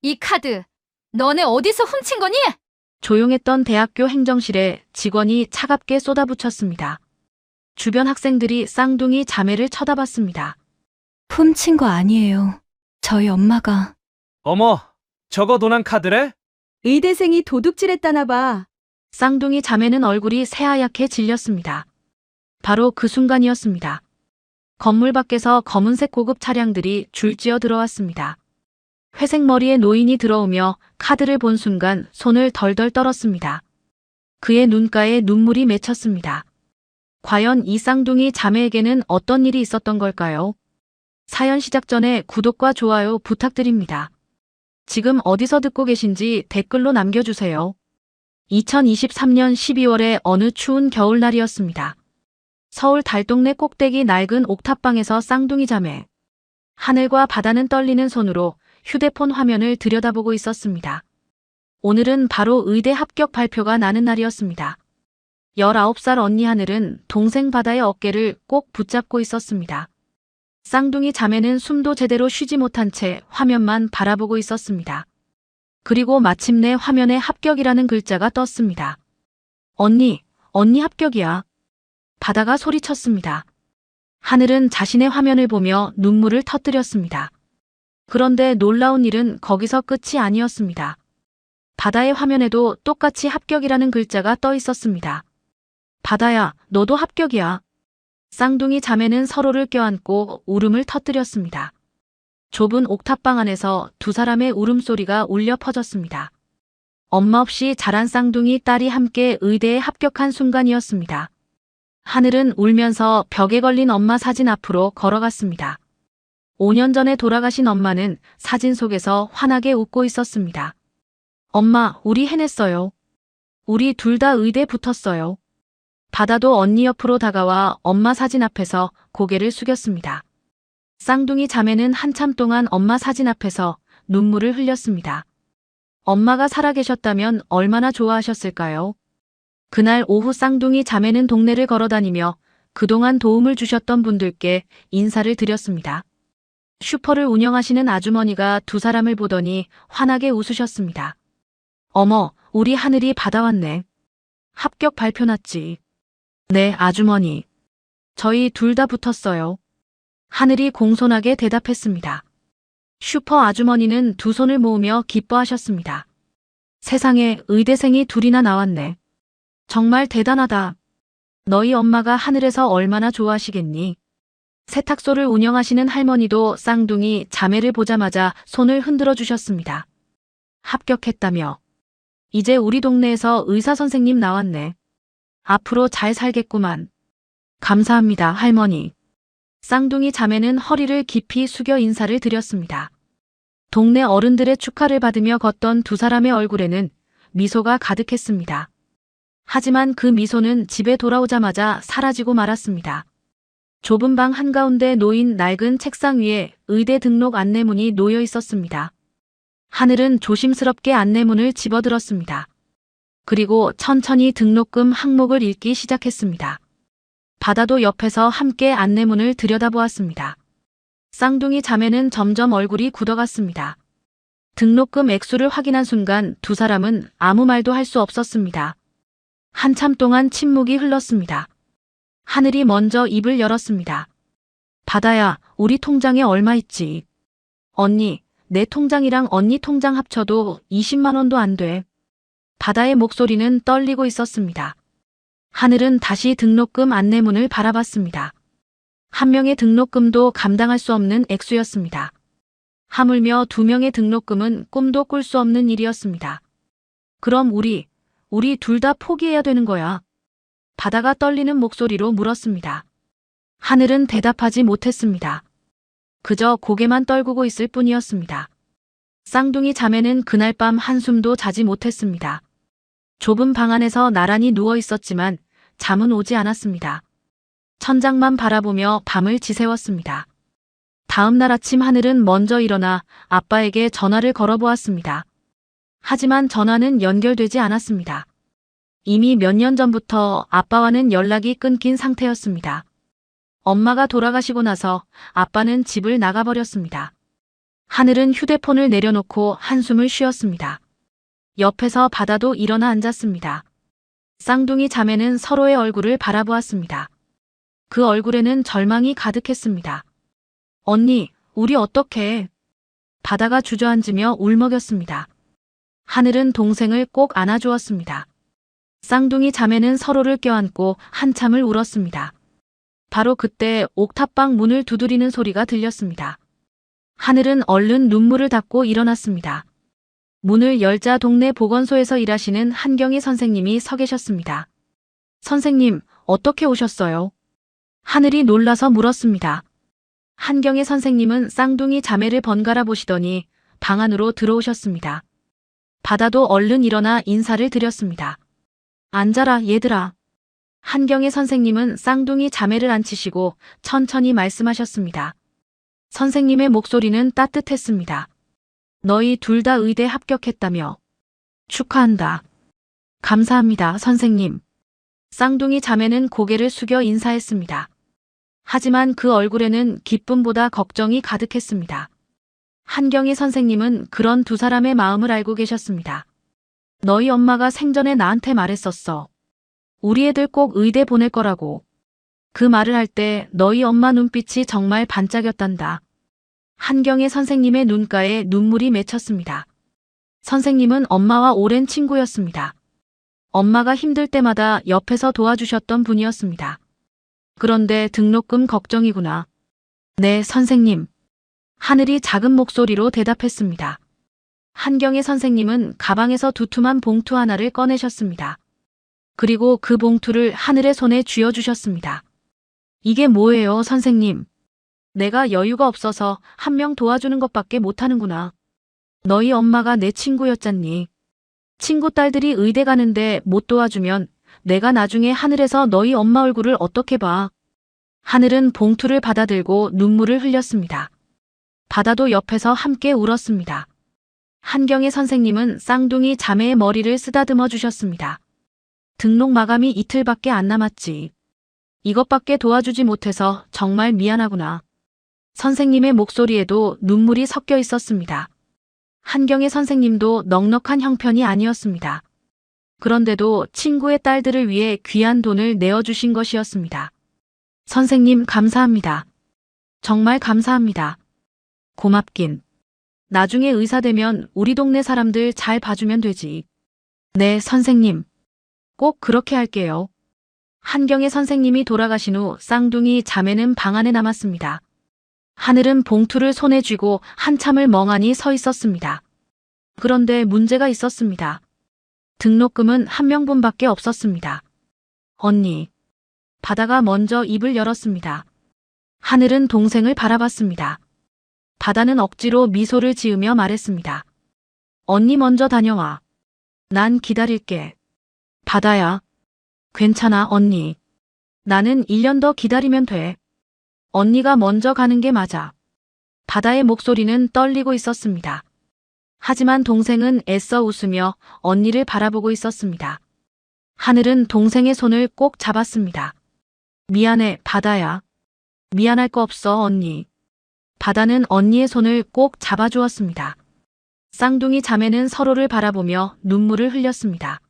이 카드, 너네 어디서 훔친 거니? 조용했던 대학교 행정실에 직원이 차갑게 쏟아붙였습니다. 주변 학생들이 쌍둥이 자매를 쳐다봤습니다. 훔친 거 아니에요. 저희 엄마가. 어머, 저거 도난 카드래? 의대생이 도둑질했다나 봐. 쌍둥이 자매는 얼굴이 새하얗게 질렸습니다. 바로 그 순간이었습니다. 건물 밖에서 검은색 고급 차량들이 줄지어 들어왔습니다. 회색 머리의 노인이 들어오며 카드를 본 순간 손을 덜덜 떨었습니다. 그의 눈가에 눈물이 맺혔습니다. 과연 이 쌍둥이 자매에게는 어떤 일이 있었던 걸까요? 사연 시작 전에 구독과 좋아요 부탁드립니다. 지금 어디서 듣고 계신지 댓글로 남겨주세요. 2023년 12월의 어느 추운 겨울날이었습니다. 서울 달동네 꼭대기 낡은 옥탑방에서 쌍둥이 자매. 하늘과 바다는 떨리는 손으로 휴대폰 화면을 들여다보고 있었습니다. 오늘은 바로 의대 합격 발표가 나는 날이었습니다. 19살 언니 하늘은 동생 바다의 어깨를 꼭 붙잡고 있었습니다. 쌍둥이 자매는 숨도 제대로 쉬지 못한 채 화면만 바라보고 있었습니다. 그리고 마침내 화면에 합격이라는 글자가 떴습니다. 언니 합격이야. 바다가 소리쳤습니다. 하늘은 자신의 화면을 보며 눈물을 터뜨렸습니다. 그런데 놀라운 일은 거기서 끝이 아니었습니다. 바다의 화면에도 똑같이 합격이라는 글자가 떠 있었습니다. 바다야, 너도 합격이야. 쌍둥이 자매는 서로를 껴안고 울음을 터뜨렸습니다. 좁은 옥탑방 안에서 두 사람의 울음소리가 울려 퍼졌습니다. 엄마 없이 자란 쌍둥이 딸이 함께 의대에 합격한 순간이었습니다. 하늘은 울면서 벽에 걸린 엄마 사진 앞으로 걸어갔습니다. 5년 전에 돌아가신 엄마는 사진 속에서 환하게 웃고 있었습니다. 엄마, 우리 해냈어요. 우리 둘 다 의대 붙었어요. 바다도 언니 옆으로 다가와 엄마 사진 앞에서 고개를 숙였습니다. 쌍둥이 자매는 한참 동안 엄마 사진 앞에서 눈물을 흘렸습니다. 엄마가 살아계셨다면 얼마나 좋아하셨을까요? 그날 오후 쌍둥이 자매는 동네를 걸어다니며 그동안 도움을 주셨던 분들께 인사를 드렸습니다. 슈퍼를 운영하시는 아주머니가 두 사람을 보더니 환하게 웃으셨습니다. 어머, 우리 하늘이 받아왔네. 합격 발표 났지. 네, 아주머니. 저희 둘 다 붙었어요. 하늘이 공손하게 대답했습니다. 슈퍼 아주머니는 두 손을 모으며 기뻐하셨습니다. 세상에 의대생이 둘이나 나왔네. 정말 대단하다. 너희 엄마가 하늘에서 얼마나 좋아하시겠니? 세탁소를 운영하시는 할머니도 쌍둥이 자매를 보자마자 손을 흔들어 주셨습니다. 합격했다며. 이제 우리 동네에서 의사 선생님 나왔네. 앞으로 잘 살겠구만. 감사합니다, 할머니. 쌍둥이 자매는 허리를 깊이 숙여 인사를 드렸습니다. 동네 어른들의 축하를 받으며 걷던 두 사람의 얼굴에는 미소가 가득했습니다. 하지만 그 미소는 집에 돌아오자마자 사라지고 말았습니다. 좁은 방 한가운데 놓인 낡은 책상 위에 의대 등록 안내문이 놓여 있었습니다. 하늘은 조심스럽게 안내문을 집어들었습니다. 그리고 천천히 등록금 항목을 읽기 시작했습니다. 바다도 옆에서 함께 안내문을 들여다보았습니다. 쌍둥이 자매는 점점 얼굴이 굳어갔습니다. 등록금 액수를 확인한 순간 두 사람은 아무 말도 할 수 없었습니다. 한참 동안 침묵이 흘렀습니다. 하늘이 먼저 입을 열었습니다. 바다야, 우리 통장에 얼마 있지? 언니, 내 통장이랑 언니 통장 합쳐도 20만 원도 안 돼. 바다의 목소리는 떨리고 있었습니다. 하늘은 다시 등록금 안내문을 바라봤습니다. 한 명의 등록금도 감당할 수 없는 액수였습니다. 하물며 두 명의 등록금은 꿈도 꿀 수 없는 일이었습니다. 그럼 우리 둘 다 포기해야 되는 거야. 바다가 떨리는 목소리로 물었습니다. 하늘은 대답하지 못했습니다. 그저 고개만 떨구고 있을 뿐이었습니다. 쌍둥이 자매는 그날 밤 한숨도 자지 못했습니다. 좁은 방 안에서 나란히 누워 있었지만 잠은 오지 않았습니다. 천장만 바라보며 밤을 지새웠습니다. 다음 날 아침 하늘은 먼저 일어나 아빠에게 전화를 걸어보았습니다. 하지만 전화는 연결되지 않았습니다. 이미 몇 년 전부터 아빠와는 연락이 끊긴 상태였습니다. 엄마가 돌아가시고 나서 아빠는 집을 나가버렸습니다. 하늘은 휴대폰을 내려놓고 한숨을 쉬었습니다. 옆에서 바다도 일어나 앉았습니다. 쌍둥이 자매는 서로의 얼굴을 바라보았습니다. 그 얼굴에는 절망이 가득했습니다. 언니, 우리 어떡해? 바다가 주저앉으며 울먹였습니다. 하늘은 동생을 꼭 안아주었습니다. 쌍둥이 자매는 서로를 껴안고 한참을 울었습니다. 바로 그때 옥탑방 문을 두드리는 소리가 들렸습니다. 하늘은 얼른 눈물을 닦고 일어났습니다. 문을 열자 동네 보건소에서 일하시는 한경희 선생님이 서 계셨습니다. 선생님, 어떻게 오셨어요? 하늘이 놀라서 물었습니다. 한경희 선생님은 쌍둥이 자매를 번갈아 보시더니 방 안으로 들어오셨습니다. 바다도 얼른 일어나 인사를 드렸습니다. 앉아라, 얘들아. 한경희 선생님은 쌍둥이 자매를 앉히시고 천천히 말씀하셨습니다. 선생님의 목소리는 따뜻했습니다. 너희 둘 다 의대 합격했다며. 축하한다. 감사합니다, 선생님. 쌍둥이 자매는 고개를 숙여 인사했습니다. 하지만 그 얼굴에는 기쁨보다 걱정이 가득했습니다. 한경희 선생님은 그런 두 사람의 마음을 알고 계셨습니다. 너희 엄마가 생전에 나한테 말했었어. 우리 애들 꼭 의대 보낼 거라고. 그 말을 할 때 너희 엄마 눈빛이 정말 반짝였단다. 한경희 선생님의 눈가에 눈물이 맺혔습니다. 선생님은 엄마와 오랜 친구였습니다. 엄마가 힘들 때마다 옆에서 도와주셨던 분이었습니다. 그런데 등록금 걱정이구나. 네, 선생님. 하늘이 작은 목소리로 대답했습니다. 한경희 선생님은 가방에서 두툼한 봉투 하나를 꺼내셨습니다. 그리고 그 봉투를 하늘의 손에 쥐어주셨습니다. 이게 뭐예요, 선생님? 내가 여유가 없어서 한 명 도와주는 것밖에 못하는구나. 너희 엄마가 내 친구였잖니. 친구 딸들이 의대 가는데 못 도와주면 내가 나중에 하늘에서 너희 엄마 얼굴을 어떻게 봐. 하늘은 봉투를 받아들고 눈물을 흘렸습니다. 바다도 옆에서 함께 울었습니다. 한경희 선생님은 쌍둥이 자매의 머리를 쓰다듬어 주셨습니다. 등록 마감이 이틀밖에 안 남았지. 이것밖에 도와주지 못해서 정말 미안하구나. 선생님의 목소리에도 눈물이 섞여 있었습니다. 한경희 선생님도 넉넉한 형편이 아니었습니다. 그런데도 친구의 딸들을 위해 귀한 돈을 내어주신 것이었습니다. 선생님, 감사합니다. 정말 감사합니다. 고맙긴. 나중에 의사 되면 우리 동네 사람들 잘 봐주면 되지. 네, 선생님. 꼭 그렇게 할게요. 한경희 선생님이 돌아가신 후 쌍둥이 자매는 방 안에 남았습니다. 하늘은 봉투를 손에 쥐고 한참을 멍하니 서 있었습니다. 그런데 문제가 있었습니다. 등록금은 한 명분밖에 없었습니다. 언니. 바다가 먼저 입을 열었습니다. 하늘은 동생을 바라봤습니다. 바다는 억지로 미소를 지으며 말했습니다. 언니 먼저 다녀와. 난 기다릴게. 바다야. 괜찮아, 언니. 나는 1년 더 기다리면 돼. 언니가 먼저 가는 게 맞아. 바다의 목소리는 떨리고 있었습니다. 하지만 동생은 애써 웃으며 언니를 바라보고 있었습니다. 하늘은 동생의 손을 꼭 잡았습니다. 미안해, 바다야. 미안할 거 없어, 언니. 바다는 언니의 손을 꼭 잡아주었습니다. 쌍둥이 자매는 서로를 바라보며 눈물을 흘렸습니다.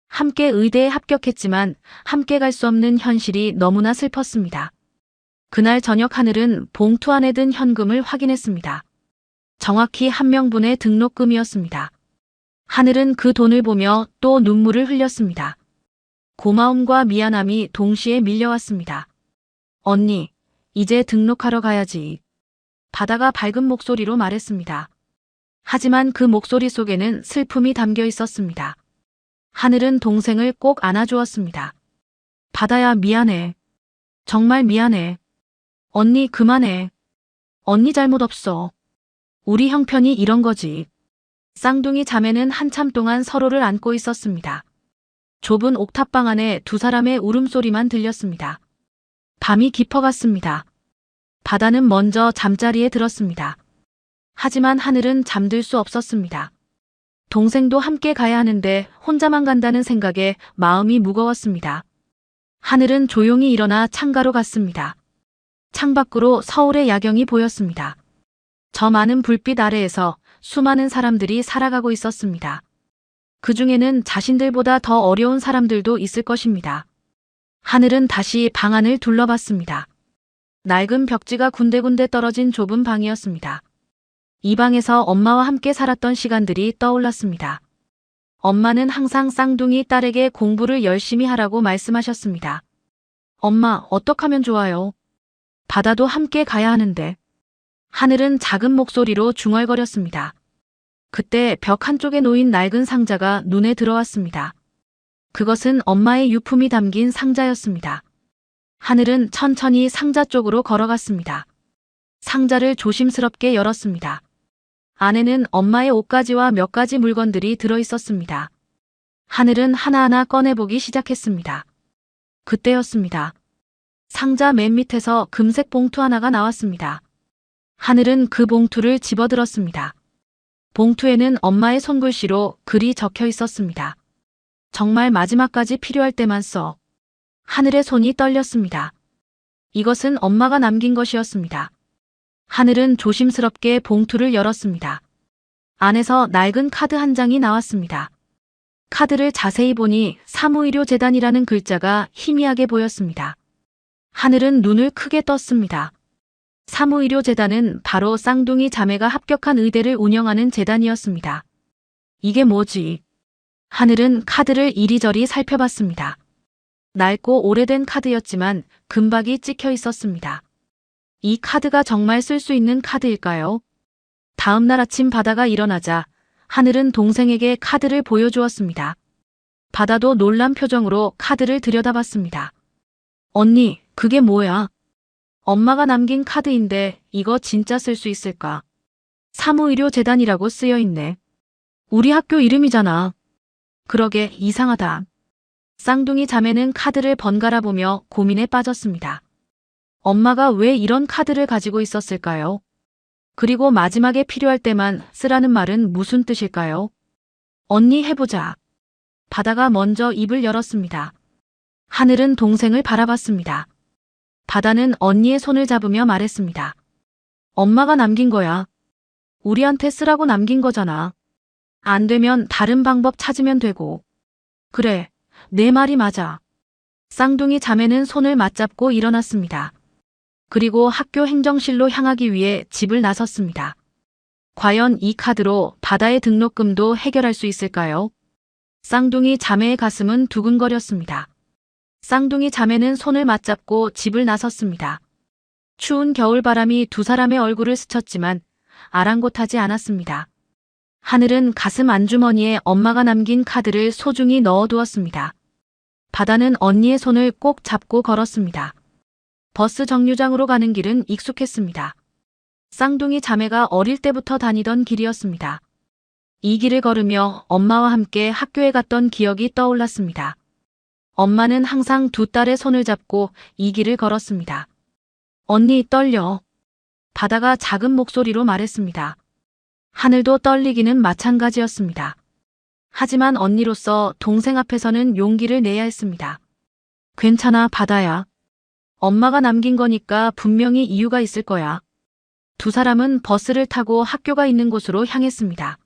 함께 의대에 합격했지만 함께 갈 수 없는 현실이 너무나 슬펐습니다. 그날 저녁 하늘은 봉투 안에 든 현금을 확인했습니다. 정확히 한 명분의 등록금이었습니다. 하늘은 그 돈을 보며 또 눈물을 흘렸습니다. 고마움과 미안함이 동시에 밀려왔습니다. 언니, 이제 등록하러 가야지. 바다가 밝은 목소리로 말했습니다. 하지만 그 목소리 속에는 슬픔이 담겨 있었습니다. 하늘은 동생을 꼭 안아주었습니다. 바다야, 미안해. 정말 미안해. 언니, 그만해. 언니 잘못 없어. 우리 형편이 이런 거지. 쌍둥이 자매는 한참 동안 서로를 안고 있었습니다. 좁은 옥탑방 안에 두 사람의 울음소리만 들렸습니다. 밤이 깊어갔습니다. 바다는 먼저 잠자리에 들었습니다. 하지만 하늘은 잠들 수 없었습니다. 동생도 함께 가야 하는데 혼자만 간다는 생각에 마음이 무거웠습니다. 하늘은 조용히 일어나 창가로 갔습니다. 창밖으로 서울의 야경이 보였습니다. 저 많은 불빛 아래에서 수많은 사람들이 살아가고 있었습니다. 그 중에는 자신들보다 더 어려운 사람들도 있을 것입니다. 하늘은 다시 방 안을 둘러봤습니다. 낡은 벽지가 군데군데 떨어진 좁은 방이었습니다. 이 방에서 엄마와 함께 살았던 시간들이 떠올랐습니다. 엄마는 항상 쌍둥이 딸에게 공부를 열심히 하라고 말씀하셨습니다. 엄마, 어떡하면 좋아요? 바다도 함께 가야 하는데. 하늘은 작은 목소리로 중얼거렸습니다. 그때 벽 한쪽에 놓인 낡은 상자가 눈에 들어왔습니다. 그것은 엄마의 유품이 담긴 상자였습니다. 하늘은 천천히 상자 쪽으로 걸어갔습니다. 상자를 조심스럽게 열었습니다. 안에는 엄마의 옷가지와 몇 가지 물건들이 들어 있었습니다. 하늘은 하나하나 꺼내보기 시작했습니다. 그때였습니다. 상자 맨 밑에서 금색 봉투 하나가 나왔습니다. 하늘은 그 봉투를 집어들었습니다. 봉투에는 엄마의 손글씨로 글이 적혀 있었습니다. 정말 마지막까지 필요할 때만 써. 하늘의 손이 떨렸습니다. 이것은 엄마가 남긴 것이었습니다. 하늘은 조심스럽게 봉투를 열었습니다. 안에서 낡은 카드 한 장이 나왔습니다. 카드를 자세히 보니 사무의료재단이라는 글자가 희미하게 보였습니다. 하늘은 눈을 크게 떴습니다. 사무의료재단은 바로 쌍둥이 자매가 합격한 의대를 운영하는 재단이었습니다. 이게 뭐지? 하늘은 카드를 이리저리 살펴봤습니다. 낡고 오래된 카드였지만 금박이 찍혀 있었습니다. 이 카드가 정말 쓸 수 있는 카드일까요? 다음 날 아침 바다가 일어나자 하늘은 동생에게 카드를 보여주었습니다. 바다도 놀란 표정으로 카드를 들여다봤습니다. 언니, 그게 뭐야? 엄마가 남긴 카드인데 이거 진짜 쓸 수 있을까? 사무의료재단이라고 쓰여 있네. 우리 학교 이름이잖아. 그러게 이상하다. 쌍둥이 자매는 카드를 번갈아 보며 고민에 빠졌습니다. 엄마가 왜 이런 카드를 가지고 있었을까요? 그리고 마지막에 필요할 때만 쓰라는 말은 무슨 뜻일까요? 언니 해보자. 바다가 먼저 입을 열었습니다. 하늘은 동생을 바라봤습니다. 바다는 언니의 손을 잡으며 말했습니다. 엄마가 남긴 거야. 우리한테 쓰라고 남긴 거잖아. 안 되면 다른 방법 찾으면 되고. 그래, 내 말이 맞아. 쌍둥이 자매는 손을 맞잡고 일어났습니다. 그리고 학교 행정실로 향하기 위해 집을 나섰습니다. 과연 이 카드로 바다의 등록금도 해결할 수 있을까요? 쌍둥이 자매의 가슴은 두근거렸습니다. 쌍둥이 자매는 손을 맞잡고 집을 나섰습니다. 추운 겨울바람이 두 사람의 얼굴을 스쳤지만 아랑곳하지 않았습니다. 하늘은 가슴 안주머니에 엄마가 남긴 카드를 소중히 넣어두었습니다. 바다는 언니의 손을 꼭 잡고 걸었습니다. 버스 정류장으로 가는 길은 익숙했습니다. 쌍둥이 자매가 어릴 때부터 다니던 길이었습니다. 이 길을 걸으며 엄마와 함께 학교에 갔던 기억이 떠올랐습니다. 엄마는 항상 두 딸의 손을 잡고 이 길을 걸었습니다. 언니 떨려. 바다가 작은 목소리로 말했습니다. 하늘도 떨리기는 마찬가지였습니다. 하지만 언니로서 동생 앞에서는 용기를 내야 했습니다. 괜찮아, 바다야. 엄마가 남긴 거니까 분명히 이유가 있을 거야. 두 사람은 버스를 타고 학교가 있는 곳으로 향했습니다.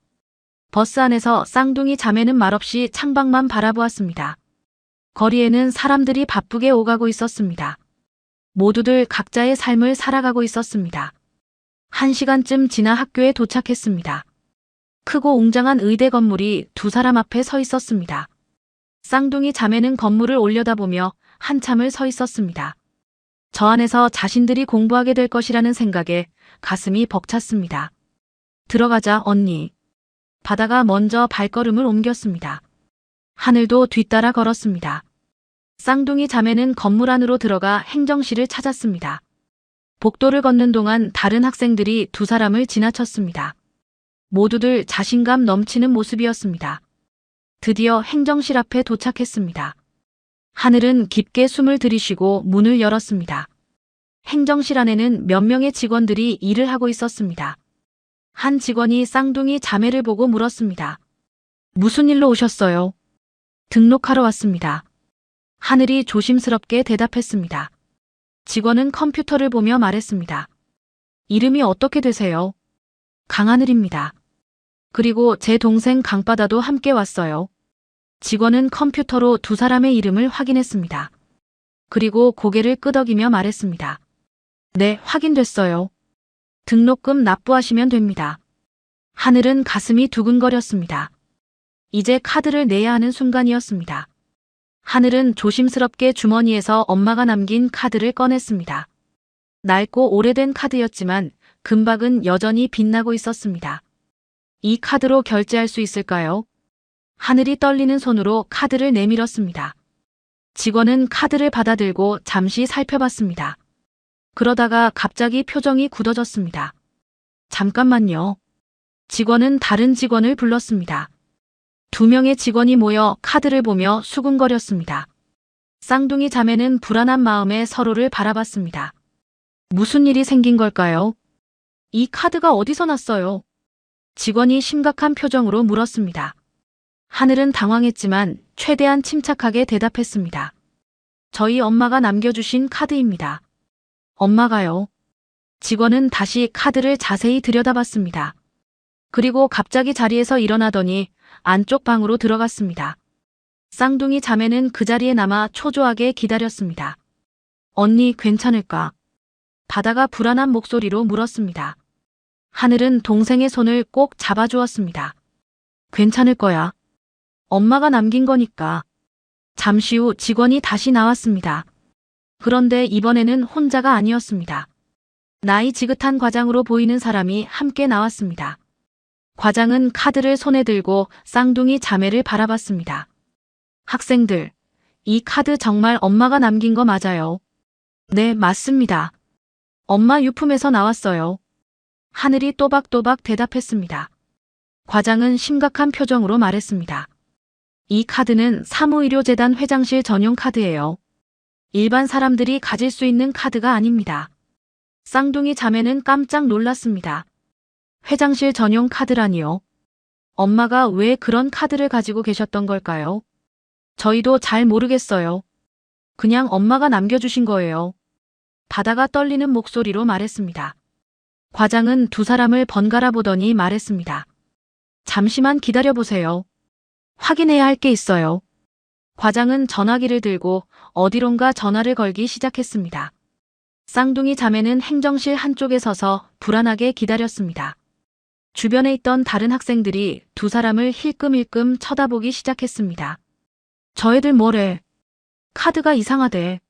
버스 안에서 쌍둥이 자매는 말없이 창밖만 바라보았습니다. 거리에는 사람들이 바쁘게 오가고 있었습니다. 모두들 각자의 삶을 살아가고 있었습니다. 1시간쯤 지나 학교에 도착했습니다. 크고 웅장한 의대 건물이 두 사람 앞에 서 있었습니다. 쌍둥이 자매는 건물을 올려다보며 한참을 서 있었습니다. 저 안에서 자신들이 공부하게 될 것이라는 생각에 가슴이 벅찼습니다. 들어가자, 언니. 바다가 먼저 발걸음을 옮겼습니다. 하늘도 뒤따라 걸었습니다. 쌍둥이 자매는 건물 안으로 들어가 행정실을 찾았습니다. 복도를 걷는 동안 다른 학생들이 두 사람을 지나쳤습니다. 모두들 자신감 넘치는 모습이었습니다. 드디어 행정실 앞에 도착했습니다. 하늘은 깊게 숨을 들이쉬고 문을 열었습니다. 행정실 안에는 몇 명의 직원들이 일을 하고 있었습니다. 한 직원이 쌍둥이 자매를 보고 물었습니다. 무슨 일로 오셨어요? 등록하러 왔습니다. 하늘이 조심스럽게 대답했습니다. 직원은 컴퓨터를 보며 말했습니다. 이름이 어떻게 되세요? 강하늘입니다. 그리고 제 동생 강바다도 함께 왔어요. 직원은 컴퓨터로 두 사람의 이름을 확인했습니다. 그리고 고개를 끄덕이며 말했습니다. 네, 확인됐어요. 등록금 납부하시면 됩니다. 하늘은 가슴이 두근거렸습니다. 이제 카드를 내야 하는 순간이었습니다. 하늘은 조심스럽게 주머니에서 엄마가 남긴 카드를 꺼냈습니다. 낡고 오래된 카드였지만 금박은 여전히 빛나고 있었습니다. 이 카드로 결제할 수 있을까요? 하늘이 떨리는 손으로 카드를 내밀었습니다. 직원은 카드를 받아들고 잠시 살펴봤습니다. 그러다가 갑자기 표정이 굳어졌습니다. 잠깐만요. 직원은 다른 직원을 불렀습니다. 두 명의 직원이 모여 카드를 보며 수군거렸습니다. 쌍둥이 자매는 불안한 마음에 서로를 바라봤습니다. 무슨 일이 생긴 걸까요? 이 카드가 어디서 났어요? 직원이 심각한 표정으로 물었습니다. 하늘은 당황했지만 최대한 침착하게 대답했습니다. 저희 엄마가 남겨주신 카드입니다. 엄마가요? 직원은 다시 카드를 자세히 들여다봤습니다. 그리고 갑자기 자리에서 일어나더니 안쪽 방으로 들어갔습니다. 쌍둥이 자매는 그 자리에 남아 초조하게 기다렸습니다. 언니 괜찮을까? 바다가 불안한 목소리로 물었습니다. 하늘은 동생의 손을 꼭 잡아주었습니다. 괜찮을 거야. 엄마가 남긴 거니까. 잠시 후 직원이 다시 나왔습니다. 그런데 이번에는 혼자가 아니었습니다. 나이 지긋한 과장으로 보이는 사람이 함께 나왔습니다. 과장은 카드를 손에 들고 쌍둥이 자매를 바라봤습니다. 학생들, 이 카드 정말 엄마가 남긴 거 맞아요? 네, 맞습니다. 엄마 유품에서 나왔어요. 하늘이 또박또박 대답했습니다. 과장은 심각한 표정으로 말했습니다. 이 카드는 사무의료재단 회장실 전용 카드예요. 일반 사람들이 가질 수 있는 카드가 아닙니다. 쌍둥이 자매는 깜짝 놀랐습니다. 회장실 전용 카드라니요? 엄마가 왜 그런 카드를 가지고 계셨던 걸까요? 저희도 잘 모르겠어요. 그냥 엄마가 남겨주신 거예요. 바다가 떨리는 목소리로 말했습니다. 과장은 두 사람을 번갈아 보더니 말했습니다. 잠시만 기다려보세요. 확인해야 할 게 있어요. 과장은 전화기를 들고 어디론가 전화를 걸기 시작했습니다. 쌍둥이 자매는 행정실 한쪽에 서서 불안하게 기다렸습니다. 주변에 있던 다른 학생들이 두 사람을 힐끔힐끔 쳐다보기 시작했습니다. 저 애들 뭐래? 카드가 이상하대.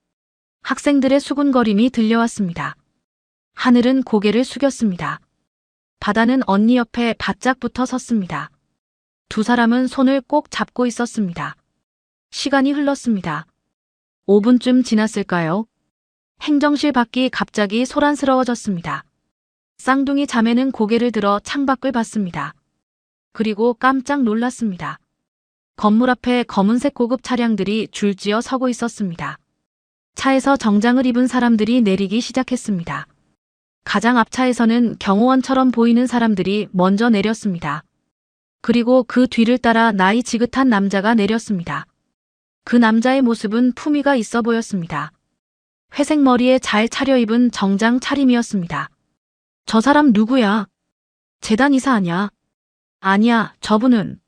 학생들의 수군거림이 들려왔습니다. 하늘은 고개를 숙였습니다. 바다는 언니 옆에 바짝 붙어 섰습니다. 두 사람은 손을 꼭 잡고 있었습니다. 시간이 흘렀습니다. 5분쯤 지났을까요? 행정실 밖이 갑자기 소란스러워졌습니다. 쌍둥이 자매는 고개를 들어 창밖을 봤습니다. 그리고 깜짝 놀랐습니다. 건물 앞에 검은색 고급 차량들이 줄지어 서고 있었습니다. 차에서 정장을 입은 사람들이 내리기 시작했습니다. 가장 앞차에서는 경호원처럼 보이는 사람들이 먼저 내렸습니다. 그리고 그 뒤를 따라 나이 지긋한 남자가 내렸습니다. 그 남자의 모습은 품위가 있어 보였습니다. 회색 머리에 잘 차려입은 정장 차림이었습니다. 저 사람 누구야? 재단 이사 아냐? 아니야, 저분은.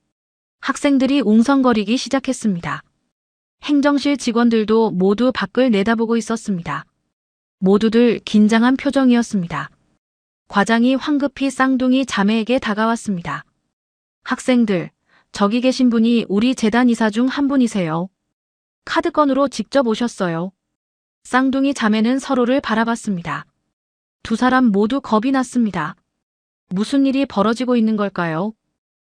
학생들이 웅성거리기 시작했습니다. 행정실 직원들도 모두 밖을 내다보고 있었습니다. 모두들 긴장한 표정이었습니다. 과장이 황급히 쌍둥이 자매에게 다가왔습니다. 학생들, 저기 계신 분이 우리 재단 이사 중 한 분이세요. 카드건으로 직접 오셨어요. 쌍둥이 자매는 서로를 바라봤습니다. 두 사람 모두 겁이 났습니다. 무슨 일이 벌어지고 있는 걸까요?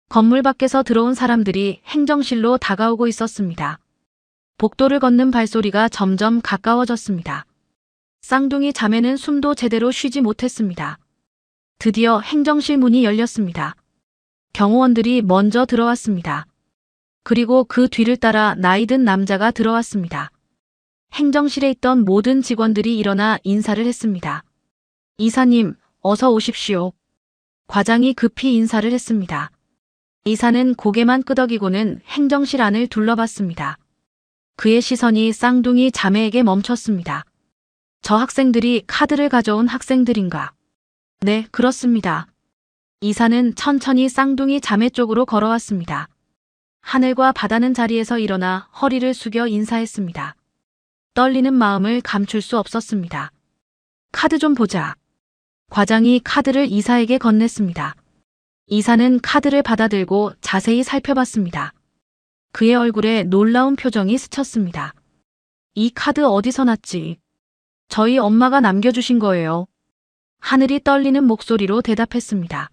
건물 밖에서 들어온 사람들이 행정실로 다가오고 있었습니다. 복도를 걷는 발소리가 점점 가까워졌습니다. 쌍둥이 자매는 숨도 제대로 쉬지 못했습니다. 드디어 행정실 문이 열렸습니다. 경호원들이 먼저 들어왔습니다. 그리고 그 뒤를 따라 나이든 남자가 들어왔습니다. 행정실에 있던 모든 직원들이 일어나 인사를 했습니다. 이사님, 어서 오십시오. 과장이 급히 인사를 했습니다. 이사는 고개만 끄덕이고는 행정실 안을 둘러봤습니다. 그의 시선이 쌍둥이 자매에게 멈췄습니다. 저 학생들이 카드를 가져온 학생들인가? 네, 그렇습니다. 이사는 천천히 쌍둥이 자매 쪽으로 걸어왔습니다. 하늘과 바다는 자리에서 일어나 허리를 숙여 인사했습니다. 떨리는 마음을 감출 수 없었습니다. 카드 좀 보자. 과장이 카드를 이사에게 건넸습니다. 이사는 카드를 받아들고 자세히 살펴봤습니다. 그의 얼굴에 놀라운 표정이 스쳤습니다. 이 카드 어디서 났지? 저희 엄마가 남겨주신 거예요. 하늘이 떨리는 목소리로 대답했습니다.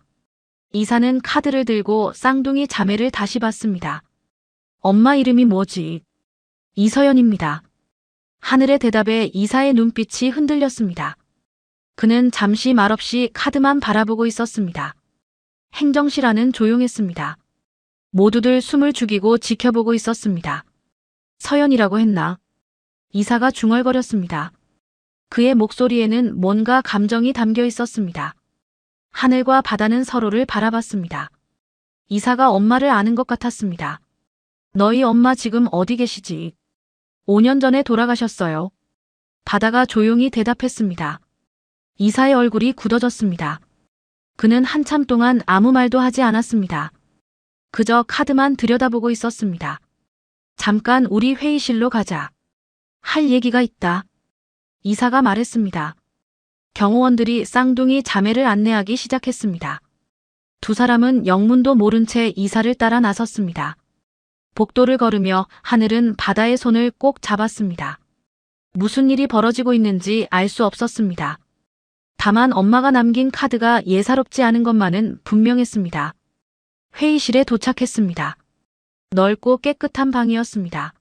이사는 카드를 들고 쌍둥이 자매를 다시 봤습니다. 엄마 이름이 뭐지? 이서연입니다. 하늘의 대답에 이사의 눈빛이 흔들렸습니다. 그는 잠시 말없이 카드만 바라보고 있었습니다. 행정실 안은 조용했습니다. 모두들 숨을 죽이고 지켜보고 있었습니다. 서연이라고 했나? 이사가 중얼거렸습니다. 그의 목소리에는 뭔가 감정이 담겨 있었습니다. 하늘과 바다는 서로를 바라봤습니다. 이사가 엄마를 아는 것 같았습니다. 너희 엄마 지금 어디 계시지? 5년 전에 돌아가셨어요. 바다가 조용히 대답했습니다. 이사의 얼굴이 굳어졌습니다. 그는 한참 동안 아무 말도 하지 않았습니다. 그저 카드만 들여다보고 있었습니다. 잠깐 우리 회의실로 가자. 할 얘기가 있다. 이사가 말했습니다. 경호원들이 쌍둥이 자매를 안내하기 시작했습니다. 두 사람은 영문도 모른 채 이사를 따라 나섰습니다. 복도를 걸으며 하늘은 바다의 손을 꼭 잡았습니다. 무슨 일이 벌어지고 있는지 알 수 없었습니다. 다만 엄마가 남긴 카드가 예사롭지 않은 것만은 분명했습니다. 회의실에 도착했습니다. 넓고 깨끗한 방이었습니다.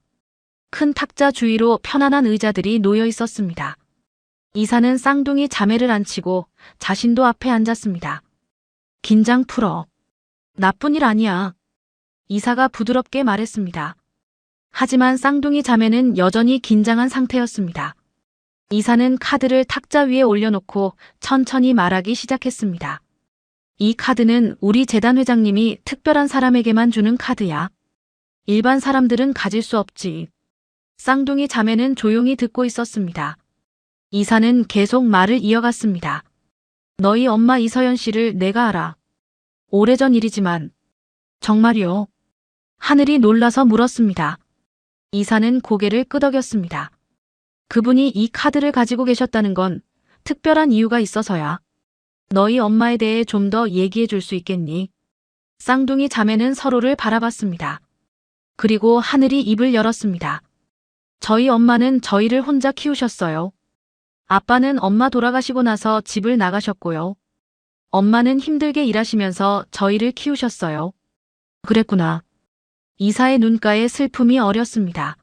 큰 탁자 주위로 편안한 의자들이 놓여 있었습니다. 이사는 쌍둥이 자매를 앉히고 자신도 앞에 앉았습니다. 긴장 풀어. 나쁜 일 아니야. 이사가 부드럽게 말했습니다. 하지만 쌍둥이 자매는 여전히 긴장한 상태였습니다. 이사는 카드를 탁자 위에 올려놓고 천천히 말하기 시작했습니다. 이 카드는 우리 재단 회장님이 특별한 사람에게만 주는 카드야. 일반 사람들은 가질 수 없지. 쌍둥이 자매는 조용히 듣고 있었습니다. 이사는 계속 말을 이어갔습니다. 너희 엄마 이서연 씨를 내가 알아. 오래전 일이지만. 정말이요? 하늘이 놀라서 물었습니다. 이사는 고개를 끄덕였습니다. 그분이 이 카드를 가지고 계셨다는 건 특별한 이유가 있어서야. 너희 엄마에 대해 좀 더 얘기해 줄 수 있겠니? 쌍둥이 자매는 서로를 바라봤습니다. 그리고 하늘이 입을 열었습니다. 저희 엄마는 저희를 혼자 키우셨어요. 아빠는 엄마 돌아가시고 나서 집을 나가셨고요. 엄마는 힘들게 일하시면서 저희를 키우셨어요. 그랬구나. 이사의 눈가에 슬픔이 어렸습니다.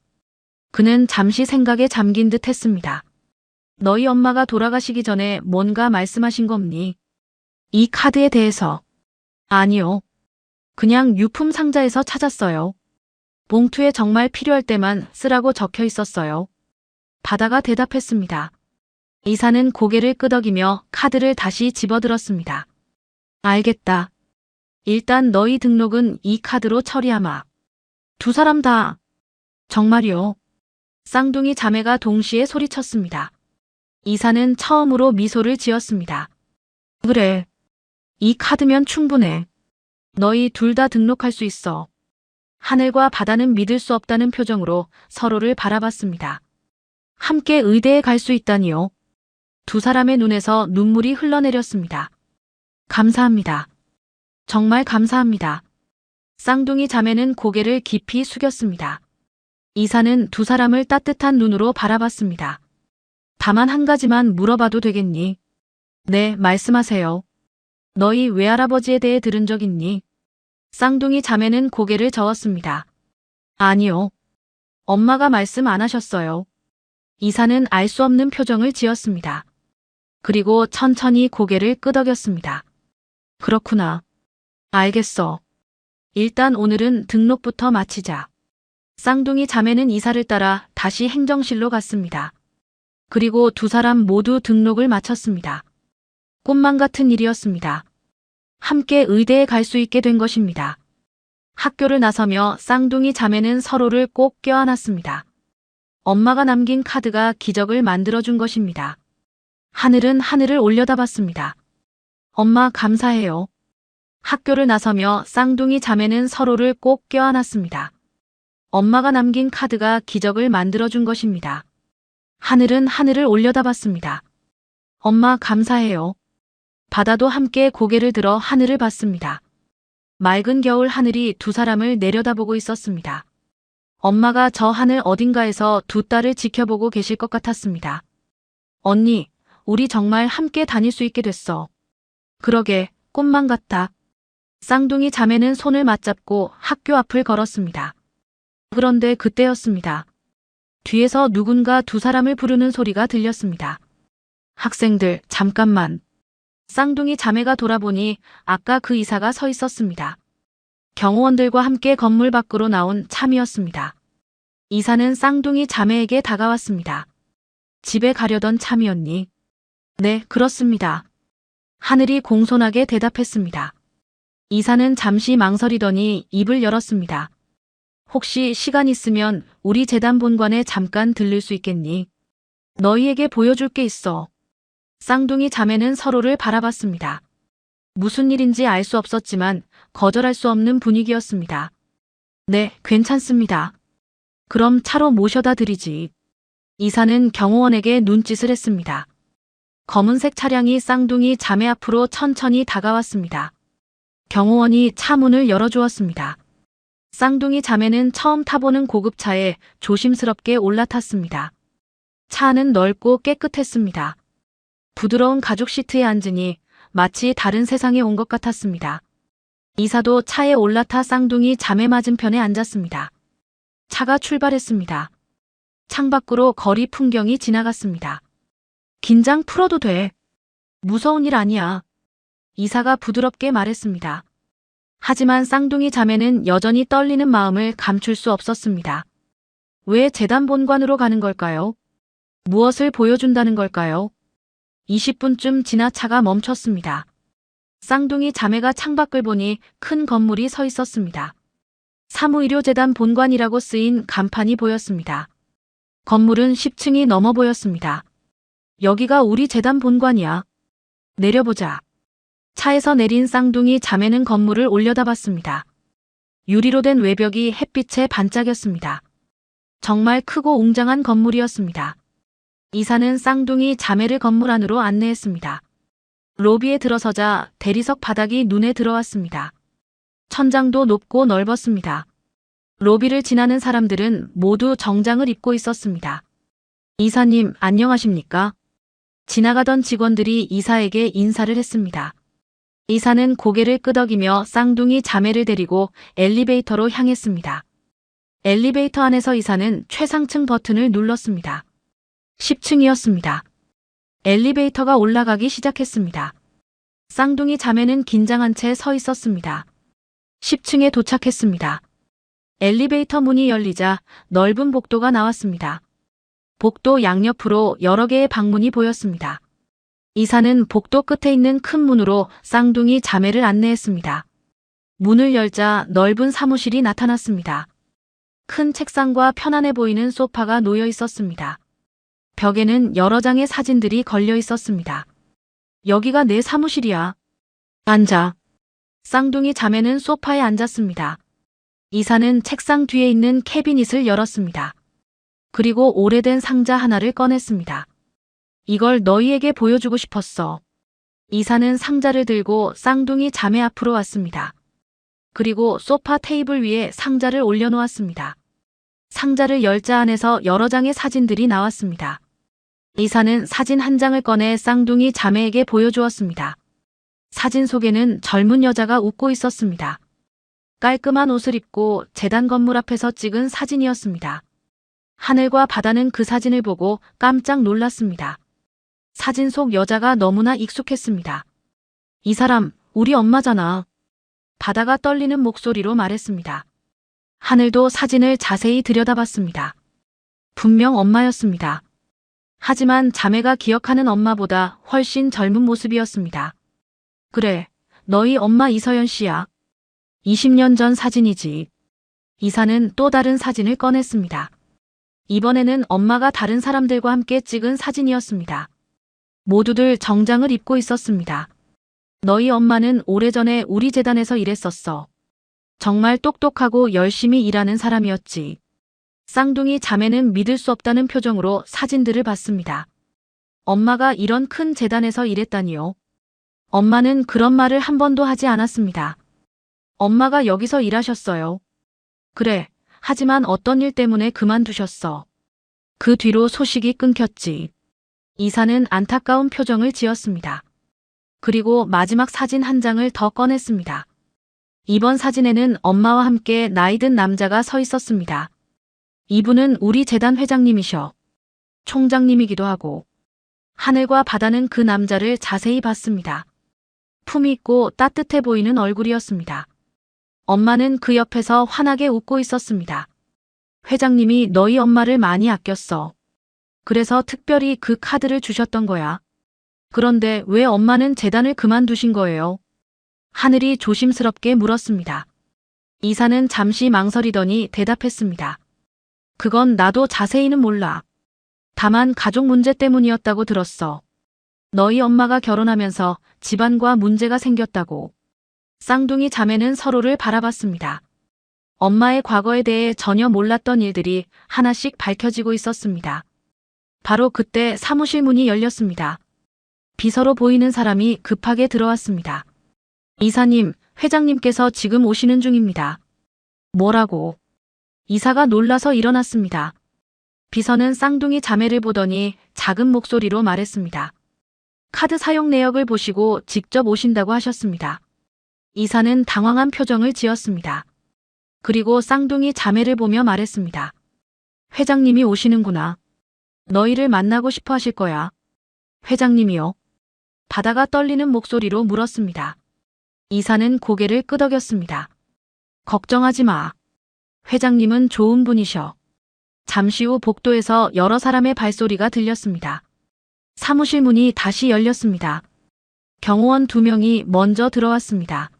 그는 잠시 생각에 잠긴 듯 했습니다. 너희 엄마가 돌아가시기 전에 뭔가 말씀하신 거 없니? 이 카드에 대해서. 아니요. 그냥 유품 상자에서 찾았어요. 봉투에 정말 필요할 때만 쓰라고 적혀 있었어요. 바다가 대답했습니다. 이사는 고개를 끄덕이며 카드를 다시 집어들었습니다. 알겠다. 일단 너희 등록은 이 카드로 처리하마. 두 사람 다. 정말이요. 쌍둥이 자매가 동시에 소리쳤습니다. 이사는 처음으로 미소를 지었습니다. 그래. 이 카드면 충분해. 너희 둘 다 등록할 수 있어. 하늘과 바다는 믿을 수 없다는 표정으로 서로를 바라봤습니다. 함께 의대에 갈 수 있다니요. 두 사람의 눈에서 눈물이 흘러내렸습니다. 감사합니다. 정말 감사합니다. 쌍둥이 자매는 고개를 깊이 숙였습니다. 이사는 두 사람을 따뜻한 눈으로 바라봤습니다. 다만 한 가지만 물어봐도 되겠니? 네, 말씀하세요. 너희 외할아버지에 대해 들은 적 있니? 쌍둥이 자매는 고개를 저었습니다. 아니요. 엄마가 말씀 안 하셨어요. 이사는 알 수 없는 표정을 지었습니다. 그리고 천천히 고개를 끄덕였습니다. 그렇구나. 알겠어. 일단 오늘은 등록부터 마치자. 쌍둥이 자매는 이사를 따라 다시 행정실로 갔습니다. 그리고 두 사람 모두 등록을 마쳤습니다. 꿈만 같은 일이었습니다. 함께 의대에 갈 수 있게 된 것입니다. 학교를 나서며 쌍둥이 자매는 서로를 꼭 껴안았습니다. 엄마가 남긴 카드가 기적을 만들어준 것입니다. 하늘은 하늘을 올려다봤습니다. 엄마 감사해요. 학교를 나서며 쌍둥이 자매는 서로를 꼭 껴안았습니다. 엄마가 남긴 카드가 기적을 만들어준 것입니다. 하늘은 하늘을 올려다봤습니다. 엄마 감사해요. 바다도 함께 고개를 들어 하늘을 봤습니다. 맑은 겨울 하늘이 두 사람을 내려다보고 있었습니다. 엄마가 저 하늘 어딘가에서 두 딸을 지켜보고 계실 것 같았습니다. 언니, 우리 정말 함께 다닐 수 있게 됐어. 그러게, 꿈만 같아. 쌍둥이 자매는 손을 맞잡고 학교 앞을 걸었습니다. 그런데 그때였습니다. 뒤에서 누군가 두 사람을 부르는 소리가 들렸습니다. 학생들, 잠깐만. 쌍둥이 자매가 돌아보니 아까 그 이사가 서 있었습니다. 경호원들과 함께 건물 밖으로 나온 참이었습니다. 이사는 쌍둥이 자매에게 다가왔습니다. 집에 가려던 참이었니? 네, 그렇습니다. 하늘이 공손하게 대답했습니다. 이사는 잠시 망설이더니 입을 열었습니다. 혹시 시간 있으면 우리 재단 본관에 잠깐 들를 수 있겠니? 너희에게 보여줄 게 있어. 쌍둥이 자매는 서로를 바라봤습니다. 무슨 일인지 알 수 없었지만 거절할 수 없는 분위기였습니다. 네, 괜찮습니다. 그럼 차로 모셔다 드리지. 이사는 경호원에게 눈짓을 했습니다. 검은색 차량이 쌍둥이 자매 앞으로 천천히 다가왔습니다. 경호원이 차 문을 열어주었습니다. 쌍둥이 자매는 처음 타보는 고급차에 조심스럽게 올라탔습니다. 차 안은 넓고 깨끗했습니다. 부드러운 가죽 시트에 앉으니 마치 다른 세상에 온 것 같았습니다. 이사도 차에 올라타 쌍둥이 자매 맞은편에 앉았습니다. 차가 출발했습니다. 창밖으로 거리 풍경이 지나갔습니다. 긴장 풀어도 돼. 무서운 일 아니야. 이사가 부드럽게 말했습니다. 하지만 쌍둥이 자매는 여전히 떨리는 마음을 감출 수 없었습니다. 왜 재단 본관으로 가는 걸까요? 무엇을 보여준다는 걸까요? 20분쯤 지나 차가 멈췄습니다. 쌍둥이 자매가 창밖을 보니 큰 건물이 서 있었습니다. 사무의료재단 본관이라고 쓰인 간판이 보였습니다. 건물은 10층이 넘어 보였습니다. 여기가 우리 재단 본관이야. 내려보자. 차에서 내린 쌍둥이 자매는 건물을 올려다봤습니다. 유리로 된 외벽이 햇빛에 반짝였습니다. 정말 크고 웅장한 건물이었습니다. 이사는 쌍둥이 자매를 건물 안으로 안내했습니다. 로비에 들어서자 대리석 바닥이 눈에 들어왔습니다. 천장도 높고 넓었습니다. 로비를 지나는 사람들은 모두 정장을 입고 있었습니다. 이사님, 안녕하십니까? 지나가던 직원들이 이사에게 인사를 했습니다. 이사는 고개를 끄덕이며 쌍둥이 자매를 데리고 엘리베이터로 향했습니다. 엘리베이터 안에서 이사는 최상층 버튼을 눌렀습니다. 10층이었습니다. 엘리베이터가 올라가기 시작했습니다. 쌍둥이 자매는 긴장한 채 서 있었습니다. 10층에 도착했습니다. 엘리베이터 문이 열리자 넓은 복도가 나왔습니다. 복도 양옆으로 여러 개의 방문이 보였습니다. 이사는 복도 끝에 있는 큰 문으로 쌍둥이 자매를 안내했습니다. 문을 열자 넓은 사무실이 나타났습니다. 큰 책상과 편안해 보이는 소파가 놓여 있었습니다. 벽에는 여러 장의 사진들이 걸려 있었습니다. 여기가 내 사무실이야. 앉아. 쌍둥이 자매는 소파에 앉았습니다. 이사는 책상 뒤에 있는 캐비닛을 열었습니다. 그리고 오래된 상자 하나를 꺼냈습니다. 이걸 너희에게 보여주고 싶었어. 이사는 상자를 들고 쌍둥이 자매 앞으로 왔습니다. 그리고 소파 테이블 위에 상자를 올려놓았습니다. 상자를 열자 안에서 여러 장의 사진들이 나왔습니다. 이사는 사진 한 장을 꺼내 쌍둥이 자매에게 보여주었습니다. 사진 속에는 젊은 여자가 웃고 있었습니다. 깔끔한 옷을 입고 재단 건물 앞에서 찍은 사진이었습니다. 하늘과 바다는 그 사진을 보고 깜짝 놀랐습니다. 사진 속 여자가 너무나 익숙했습니다. 이 사람, 우리 엄마잖아. 바다가 떨리는 목소리로 말했습니다. 하늘도 사진을 자세히 들여다봤습니다. 분명 엄마였습니다. 하지만 자매가 기억하는 엄마보다 훨씬 젊은 모습이었습니다. 그래, 너희 엄마 이서연 씨야. 20년 전 사진이지. 이사는 또 다른 사진을 꺼냈습니다. 이번에는 엄마가 다른 사람들과 함께 찍은 사진이었습니다. 모두들 정장을 입고 있었습니다. 너희 엄마는 오래전에 우리 재단에서 일했었어. 정말 똑똑하고 열심히 일하는 사람이었지. 쌍둥이 자매는 믿을 수 없다는 표정으로 사진들을 봤습니다. 엄마가 이런 큰 재단에서 일했다니요. 엄마는 그런 말을 한 번도 하지 않았습니다. 엄마가 여기서 일하셨어요. 그래, 하지만 어떤 일 때문에 그만두셨어. 그 뒤로 소식이 끊겼지. 이사는 안타까운 표정을 지었습니다. 그리고 마지막 사진 한 장을 더 꺼냈습니다. 이번 사진에는 엄마와 함께 나이 든 남자가 서 있었습니다. 이분은 우리 재단 회장님이셔. 총장님이기도 하고. 하늘과 바다는 그 남자를 자세히 봤습니다. 품위 있고 따뜻해 보이는 얼굴이었습니다. 엄마는 그 옆에서 환하게 웃고 있었습니다. 회장님이 너희 엄마를 많이 아꼈어. 그래서 특별히 그 카드를 주셨던 거야. 그런데 왜 엄마는 재단을 그만두신 거예요? 하늘이 조심스럽게 물었습니다. 이사는 잠시 망설이더니 대답했습니다. 그건 나도 자세히는 몰라. 다만 가족 문제 때문이었다고 들었어. 너희 엄마가 결혼하면서 집안과 문제가 생겼다고. 쌍둥이 자매는 서로를 바라봤습니다. 엄마의 과거에 대해 전혀 몰랐던 일들이 하나씩 밝혀지고 있었습니다. 바로 그때 사무실 문이 열렸습니다. 비서로 보이는 사람이 급하게 들어왔습니다. 이사님, 회장님께서 지금 오시는 중입니다. 뭐라고? 이사가 놀라서 일어났습니다. 비서는 쌍둥이 자매를 보더니 작은 목소리로 말했습니다. 카드 사용 내역을 보시고 직접 오신다고 하셨습니다. 이사는 당황한 표정을 지었습니다. 그리고 쌍둥이 자매를 보며 말했습니다. 회장님이 오시는구나. 너희를 만나고 싶어 하실 거야. 회장님이요? 바다가 떨리는 목소리로 물었습니다. 이사는 고개를 끄덕였습니다. 걱정하지 마. 회장님은 좋은 분이셔. 잠시 후 복도에서 여러 사람의 발소리가 들렸습니다. 사무실 문이 다시 열렸습니다. 경호원 2명이 먼저 들어왔습니다.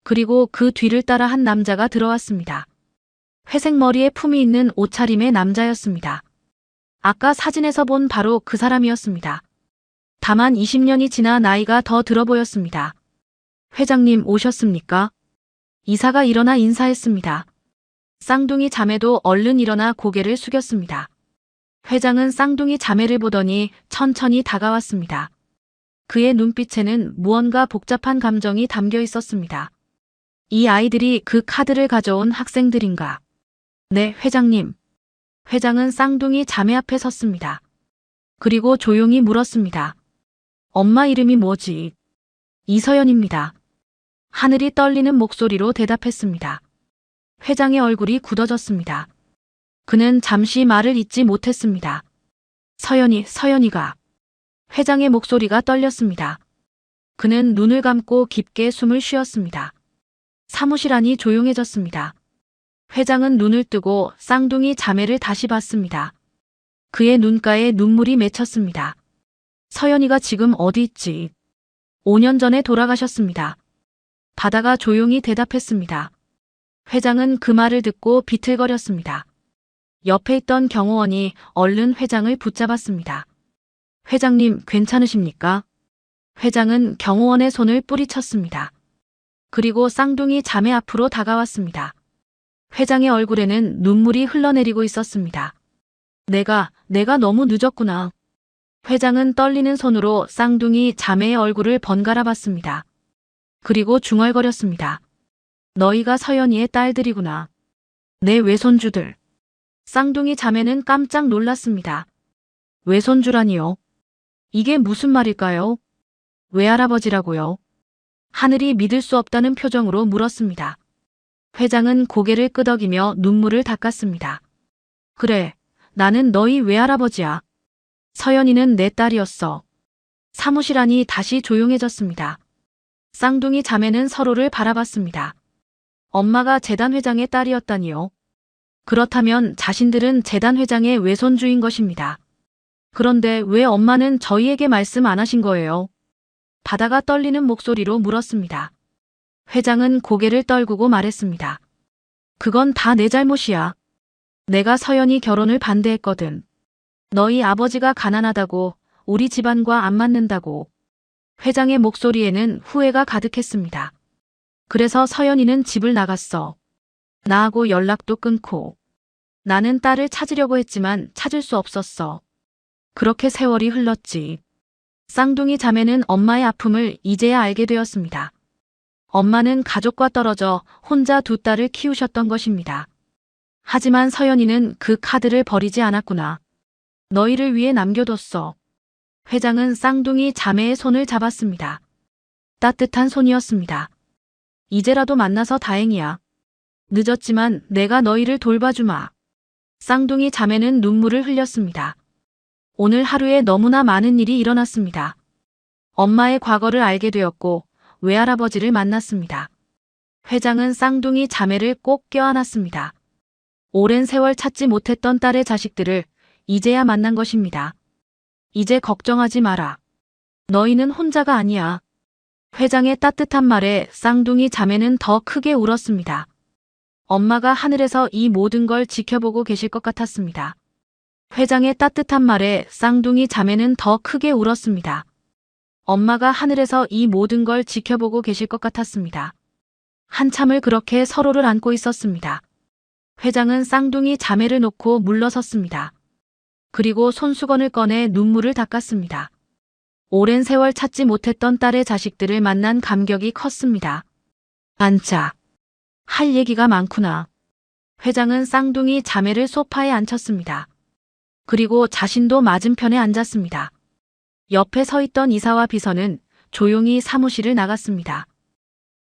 그리고 그 뒤를 따라 한 남자가 들어왔습니다. 회색 머리에 품이 있는 옷차림의 남자였습니다. 아까 사진에서 본 바로 그 사람이었습니다. 다만 20년이 지나 나이가 더 들어 보였습니다. 회장님 오셨습니까? 이사가 일어나 인사했습니다. 쌍둥이 자매도 얼른 일어나 고개를 숙였습니다. 회장은 쌍둥이 자매를 보더니 천천히 다가왔습니다. 그의 눈빛에는 무언가 복잡한 감정이 담겨 있었습니다. 이 아이들이 그 카드를 가져온 학생들인가? 네, 회장님. 회장은 쌍둥이 자매 앞에 섰습니다. 그리고 조용히 물었습니다. 엄마 이름이 뭐지? 이서연입니다. 하늘이 떨리는 목소리로 대답했습니다. 회장의 얼굴이 굳어졌습니다. 그는 잠시 말을 잇지 못했습니다. 서연이가. 회장의 목소리가 떨렸습니다. 그는 눈을 감고 깊게 숨을 쉬었습니다. 사무실 안이 조용해졌습니다. 회장은 눈을 뜨고 쌍둥이 자매를 다시 봤습니다. 그의 눈가에 눈물이 맺혔습니다. 서연이가 지금 어디 있지? 5년 전에 돌아가셨습니다. 바다가 조용히 대답했습니다. 회장은 그 말을 듣고 비틀거렸습니다. 옆에 있던 경호원이 얼른 회장을 붙잡았습니다. 회장님 괜찮으십니까? 회장은 경호원의 손을 뿌리쳤습니다. 그리고 쌍둥이 자매 앞으로 다가왔습니다. 회장의 얼굴에는 눈물이 흘러내리고 있었습니다. 내가 너무 늦었구나. 회장은 떨리는 손으로 쌍둥이 자매의 얼굴을 번갈아 봤습니다. 그리고 중얼거렸습니다. 너희가 서연이의 딸들이구나. 내 외손주들. 쌍둥이 자매는 깜짝 놀랐습니다. 외손주라니요? 이게 무슨 말일까요? 외할아버지라고요? 하늘이 믿을 수 없다는 표정으로 물었습니다. 회장은 고개를 끄덕이며 눈물을 닦았습니다. 그래, 나는 너희 외할아버지야. 서연이는 내 딸이었어. 사무실 안이 다시 조용해졌습니다. 쌍둥이 자매는 서로를 바라봤습니다. 엄마가 재단 회장의 딸이었다니요. 그렇다면 자신들은 재단 회장의 외손주인 것입니다. 그런데 왜 엄마는 저희에게 말씀 안 하신 거예요? 바다가 떨리는 목소리로 물었습니다. 회장은 고개를 떨구고 말했습니다. 그건 다 내 잘못이야. 내가 서연이 결혼을 반대했거든. 너희 아버지가 가난하다고, 우리 집안과 안 맞는다고. 회장의 목소리에는 후회가 가득했습니다. 그래서 서연이는 집을 나갔어. 나하고 연락도 끊고. 나는 딸을 찾으려고 했지만 찾을 수 없었어. 그렇게 세월이 흘렀지. 쌍둥이 자매는 엄마의 아픔을 이제야 알게 되었습니다. 엄마는 가족과 떨어져 혼자 두 딸을 키우셨던 것입니다. 하지만 서연이는 그 카드를 버리지 않았구나. 너희를 위해 남겨뒀어. 회장은 쌍둥이 자매의 손을 잡았습니다. 따뜻한 손이었습니다. 이제라도 만나서 다행이야. 늦었지만 내가 너희를 돌봐주마. 쌍둥이 자매는 눈물을 흘렸습니다. 오늘 하루에 너무나 많은 일이 일어났습니다. 엄마의 과거를 알게 되었고 외할아버지를 만났습니다. 회장은 쌍둥이 자매를 꼭 껴안았습니다. 오랜 세월 찾지 못했던 딸의 자식들을 이제야 만난 것입니다. 이제 걱정하지 마라. 너희는 혼자가 아니야. 회장의 따뜻한 말에 쌍둥이 자매는 더 크게 울었습니다. 엄마가 하늘에서 이 모든 걸 지켜보고 계실 것 같았습니다. 회장의 따뜻한 말에 쌍둥이 자매는 더 크게 울었습니다. 엄마가 하늘에서 이 모든 걸 지켜보고 계실 것 같았습니다. 한참을 그렇게 서로를 안고 있었습니다. 회장은 쌍둥이 자매를 놓고 물러섰습니다. 그리고 손수건을 꺼내 눈물을 닦았습니다. 오랜 세월 찾지 못했던 딸의 자식들을 만난 감격이 컸습니다. 앉자. 할 얘기가 많구나. 회장은 쌍둥이 자매를 소파에 앉혔습니다. 그리고 자신도 맞은편에 앉았습니다. 옆에 서 있던 이사와 비서는 조용히 사무실을 나갔습니다.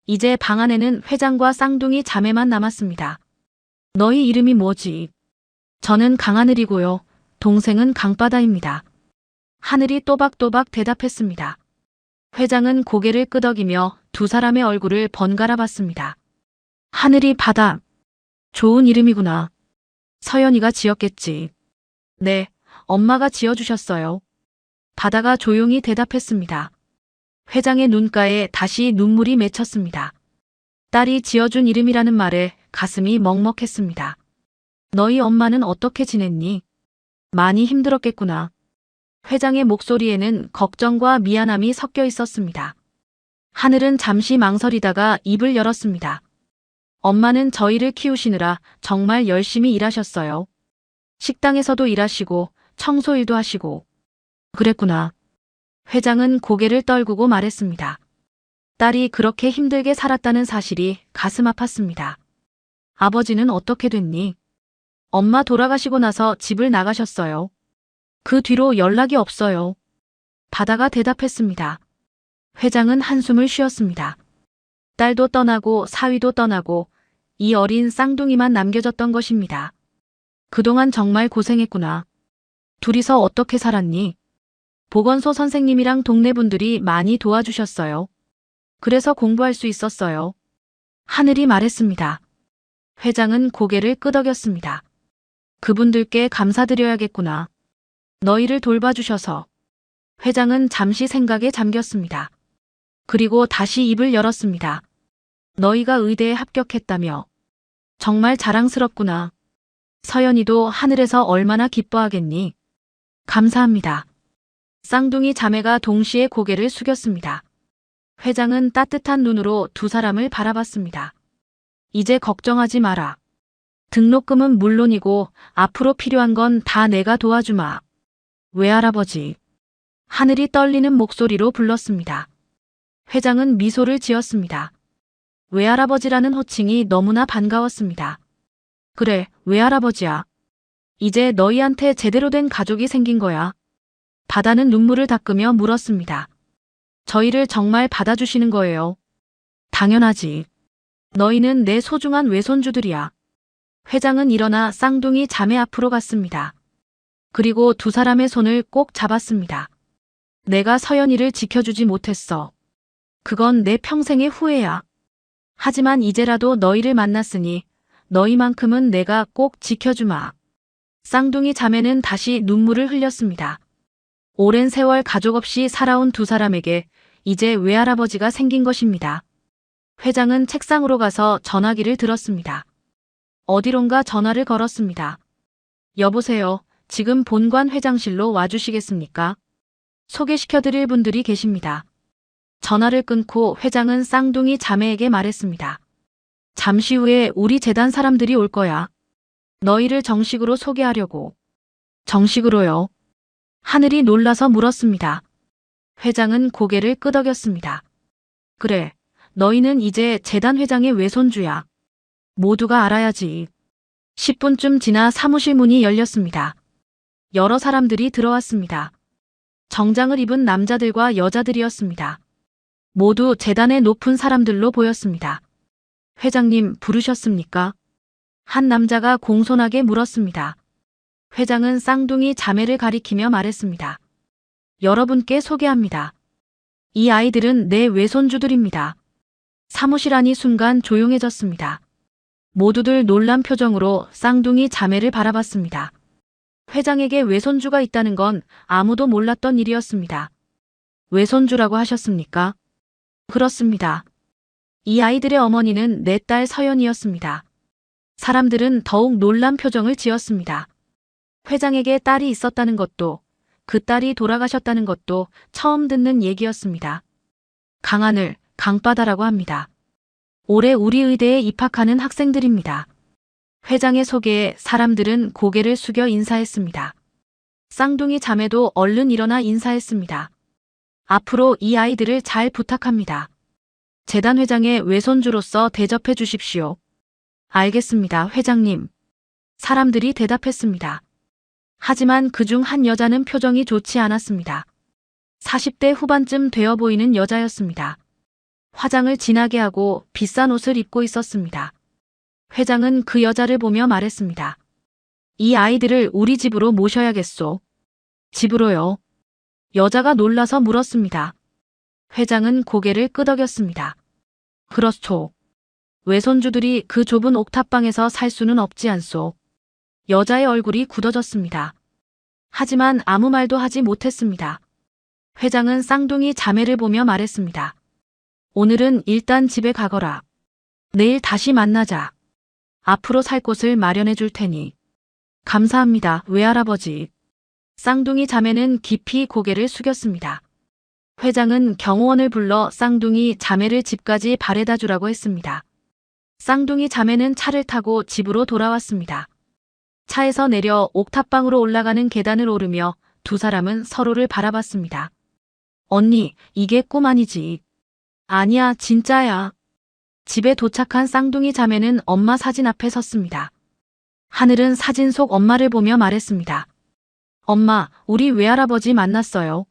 이제 방 안에는 회장과 쌍둥이 자매만 남았습니다. 너희 이름이 뭐지? 저는 강하늘이고요. 동생은 강바다입니다. 하늘이 또박또박 대답했습니다. 회장은 고개를 끄덕이며 두 사람의 얼굴을 번갈아 봤습니다. 하늘이 바다. 좋은 이름이구나. 서연이가 지었겠지. 네, 엄마가 지어주셨어요. 바다가 조용히 대답했습니다. 회장의 눈가에 다시 눈물이 맺혔습니다. 딸이 지어준 이름이라는 말에 가슴이 먹먹했습니다. 너희 엄마는 어떻게 지냈니? 많이 힘들었겠구나. 회장의 목소리에는 걱정과 미안함이 섞여 있었습니다. 하늘은 잠시 망설이다가 입을 열었습니다. 엄마는 저희를 키우시느라 정말 열심히 일하셨어요. 식당에서도 일하시고 청소일도 하시고. 그랬구나. 회장은 고개를 떨구고 말했습니다. 딸이 그렇게 힘들게 살았다는 사실이 가슴 아팠습니다. 아버지는 어떻게 됐니? 엄마 돌아가시고 나서 집을 나가셨어요. 그 뒤로 연락이 없어요. 바다가 대답했습니다. 회장은 한숨을 쉬었습니다. 딸도 떠나고 사위도 떠나고 이 어린 쌍둥이만 남겨졌던 것입니다. 그동안 정말 고생했구나. 둘이서 어떻게 살았니? 보건소 선생님이랑 동네 분들이 많이 도와주셨어요. 그래서 공부할 수 있었어요. 하늘이 말했습니다. 회장은 고개를 끄덕였습니다. 그분들께 감사드려야겠구나. 너희를 돌봐주셔서. 회장은 잠시 생각에 잠겼습니다. 그리고 다시 입을 열었습니다. 너희가 의대에 합격했다며. 정말 자랑스럽구나. 서연이도 하늘에서 얼마나 기뻐하겠니? 감사합니다. 쌍둥이 자매가 동시에 고개를 숙였습니다. 회장은 따뜻한 눈으로 두 사람을 바라봤습니다. 이제 걱정하지 마라. 등록금은 물론이고 앞으로 필요한 건 다 내가 도와주마. 외할아버지. 하늘이 떨리는 목소리로 불렀습니다. 회장은 미소를 지었습니다. 외할아버지라는 호칭이 너무나 반가웠습니다. 그래, 외할아버지야. 이제 너희한테 제대로 된 가족이 생긴 거야. 바다는 눈물을 닦으며 물었습니다. 저희를 정말 받아주시는 거예요. 당연하지. 너희는 내 소중한 외손주들이야. 회장은 일어나 쌍둥이 자매 앞으로 갔습니다. 그리고 두 사람의 손을 꼭 잡았습니다. 내가 서연이를 지켜주지 못했어. 그건 내 평생의 후회야. 하지만 이제라도 너희를 만났으니 너희만큼은 내가 꼭 지켜주마. 쌍둥이 자매는 다시 눈물을 흘렸습니다. 오랜 세월 가족 없이 살아온 두 사람에게 이제 외할아버지가 생긴 것입니다. 회장은 책상으로 가서 전화기를 들었습니다. 어디론가 전화를 걸었습니다. 여보세요. 지금 본관 회장실로 와주시겠습니까? 소개시켜드릴 분들이 계십니다. 전화를 끊고 회장은 쌍둥이 자매에게 말했습니다. 잠시 후에 우리 재단 사람들이 올 거야. 너희를 정식으로 소개하려고. 정식으로요? 하늘이 놀라서 물었습니다. 회장은 고개를 끄덕였습니다. 그래, 너희는 이제 재단 회장의 외손주야. 모두가 알아야지. 10분쯤 지나 사무실 문이 열렸습니다. 여러 사람들이 들어왔습니다. 정장을 입은 남자들과 여자들이었습니다. 모두 재단의 높은 사람들로 보였습니다. 회장님 부르셨습니까? 한 남자가 공손하게 물었습니다. 회장은 쌍둥이 자매를 가리키며 말했습니다. 여러분께 소개합니다. 이 아이들은 내 외손주들입니다. 사무실 안이 순간 조용해졌습니다. 모두들 놀란 표정으로 쌍둥이 자매를 바라봤습니다. 회장에게 외손주가 있다는 건 아무도 몰랐던 일이었습니다. 외손주라고 하셨습니까? 그렇습니다. 이 아이들의 어머니는 내 딸 서연이었습니다. 사람들은 더욱 놀란 표정을 지었습니다. 회장에게 딸이 있었다는 것도, 그 딸이 돌아가셨다는 것도 처음 듣는 얘기였습니다. 강하늘, 강바다라고 합니다. 올해 우리 의대에 입학하는 학생들입니다. 회장의 소개에 사람들은 고개를 숙여 인사했습니다. 쌍둥이 자매도 얼른 일어나 인사했습니다. 앞으로 이 아이들을 잘 부탁합니다. 재단 회장의 외손주로서 대접해 주십시오. 알겠습니다, 회장님. 사람들이 대답했습니다. 하지만 그중 한 여자는 표정이 좋지 않았습니다. 40대 후반쯤 되어 보이는 여자였습니다. 화장을 진하게 하고 비싼 옷을 입고 있었습니다. 회장은 그 여자를 보며 말했습니다. 이 아이들을 우리 집으로 모셔야겠소. 집으로요? 여자가 놀라서 물었습니다. 회장은 고개를 끄덕였습니다. 그렇소. 외손주들이 그 좁은 옥탑방에서 살 수는 없지 않소. 여자의 얼굴이 굳어졌습니다. 하지만 아무 말도 하지 못했습니다. 회장은 쌍둥이 자매를 보며 말했습니다. 오늘은 일단 집에 가거라. 내일 다시 만나자. 앞으로 살 곳을 마련해 줄 테니. 감사합니다, 외할아버지. 쌍둥이 자매는 깊이 고개를 숙였습니다. 회장은 경호원을 불러 쌍둥이 자매를 집까지 바래다 주라고 했습니다. 쌍둥이 자매는 차를 타고 집으로 돌아왔습니다. 차에서 내려 옥탑방으로 올라가는 계단을 오르며 두 사람은 서로를 바라봤습니다. 언니, 이게 꿈 아니지? 아니야, 진짜야. 집에 도착한 쌍둥이 자매는 엄마 사진 앞에 섰습니다. 하늘은 사진 속 엄마를 보며 말했습니다. 엄마, 우리 외할아버지 만났어요.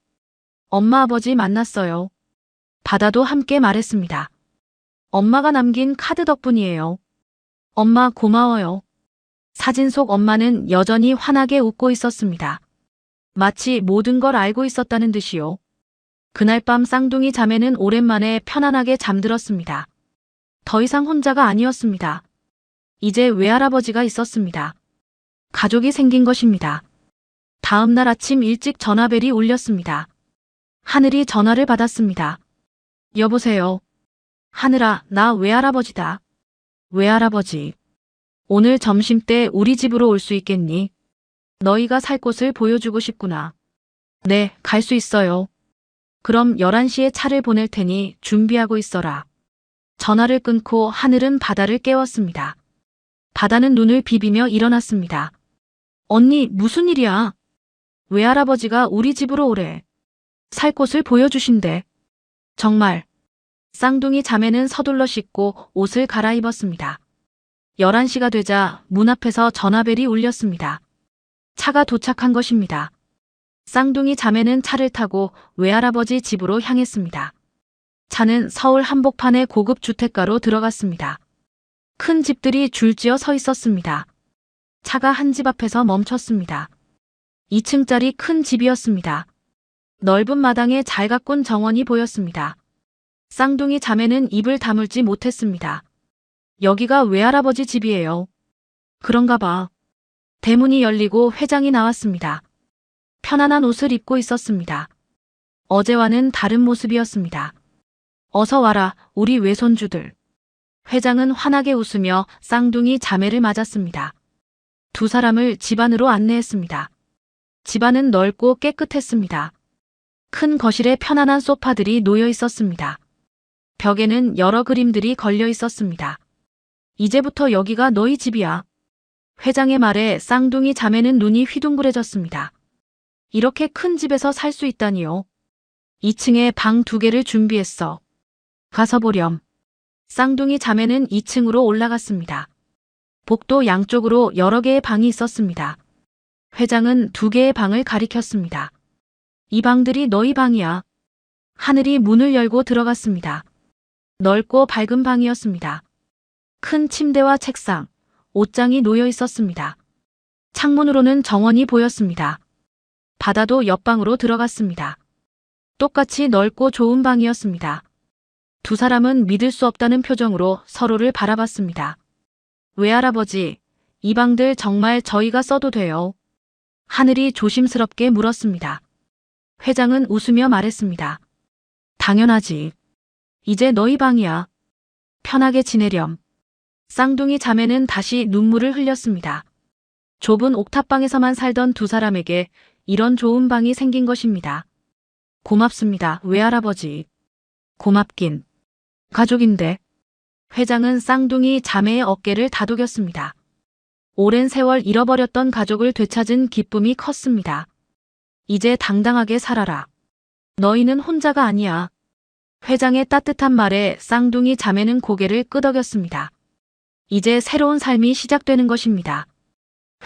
엄마 아버지 만났어요. 바다도 함께 말했습니다. 엄마가 남긴 카드 덕분이에요. 엄마 고마워요. 사진 속 엄마는 여전히 환하게 웃고 있었습니다. 마치 모든 걸 알고 있었다는 듯이요. 그날 밤 쌍둥이 자매는 오랜만에 편안하게 잠들었습니다. 더 이상 혼자가 아니었습니다. 이제 외할아버지가 있었습니다. 가족이 생긴 것입니다. 다음 날 아침 일찍 전화벨이 울렸습니다. 하늘이 전화를 받았습니다. 여보세요. 하늘아, 나 외할아버지다. 외할아버지. 오늘 점심때 우리 집으로 올 수 있겠니? 너희가 살 곳을 보여주고 싶구나. 네, 갈 수 있어요. 그럼 11시에 차를 보낼 테니 준비하고 있어라. 전화를 끊고 하늘은 바다를 깨웠습니다. 바다는 눈을 비비며 일어났습니다. 언니, 무슨 일이야? 외할아버지가 우리 집으로 오래. 살 곳을 보여주신대. 정말. 쌍둥이 자매는 서둘러 씻고 옷을 갈아입었습니다. 11시가 되자 문 앞에서 전화벨이 울렸습니다. 차가 도착한 것입니다. 쌍둥이 자매는 차를 타고 외할아버지 집으로 향했습니다. 차는 서울 한복판의 고급 주택가로 들어갔습니다. 큰 집들이 줄지어 서 있었습니다. 차가 한 집 앞에서 멈췄습니다. 2층짜리 큰 집이었습니다. 넓은 마당에 잘 가꾼 정원이 보였습니다. 쌍둥이 자매는 입을 다물지 못했습니다. 여기가 외할아버지 집이에요. 그런가 봐. 대문이 열리고 회장이 나왔습니다. 편안한 옷을 입고 있었습니다. 어제와는 다른 모습이었습니다. 어서 와라, 우리 외손주들. 회장은 환하게 웃으며 쌍둥이 자매를 맞았습니다. 두 사람을 집 안으로 안내했습니다. 집 안은 넓고 깨끗했습니다. 큰 거실에 편안한 소파들이 놓여 있었습니다. 벽에는 여러 그림들이 걸려 있었습니다. 이제부터 여기가 너희 집이야. 회장의 말에 쌍둥이 자매는 눈이 휘둥그레졌습니다. 이렇게 큰 집에서 살 수 있다니요. 2층에 방 2개를 준비했어. 가서 보렴. 쌍둥이 자매는 2층으로 올라갔습니다. 복도 양쪽으로 여러 개의 방이 있었습니다. 회장은 2개의 방을 가리켰습니다. 이 방들이 너희 방이야. 하늘이 문을 열고 들어갔습니다. 넓고 밝은 방이었습니다. 큰 침대와 책상, 옷장이 놓여 있었습니다. 창문으로는 정원이 보였습니다. 바다도 옆방으로 들어갔습니다. 똑같이 넓고 좋은 방이었습니다. 두 사람은 믿을 수 없다는 표정으로 서로를 바라봤습니다. 외할아버지, 이 방들 정말 저희가 써도 돼요? 하늘이 조심스럽게 물었습니다. 회장은 웃으며 말했습니다. 당연하지. 이제 너희 방이야. 편하게 지내렴. 쌍둥이 자매는 다시 눈물을 흘렸습니다. 좁은 옥탑방에서만 살던 두 사람에게 이런 좋은 방이 생긴 것입니다. 고맙습니다, 외할아버지. 고맙긴. 가족인데. 회장은 쌍둥이 자매의 어깨를 다독였습니다. 오랜 세월 잃어버렸던 가족을 되찾은 기쁨이 컸습니다. 이제 당당하게 살아라. 너희는 혼자가 아니야. 회장의 따뜻한 말에 쌍둥이 자매는 고개를 끄덕였습니다. 이제 새로운 삶이 시작되는 것입니다.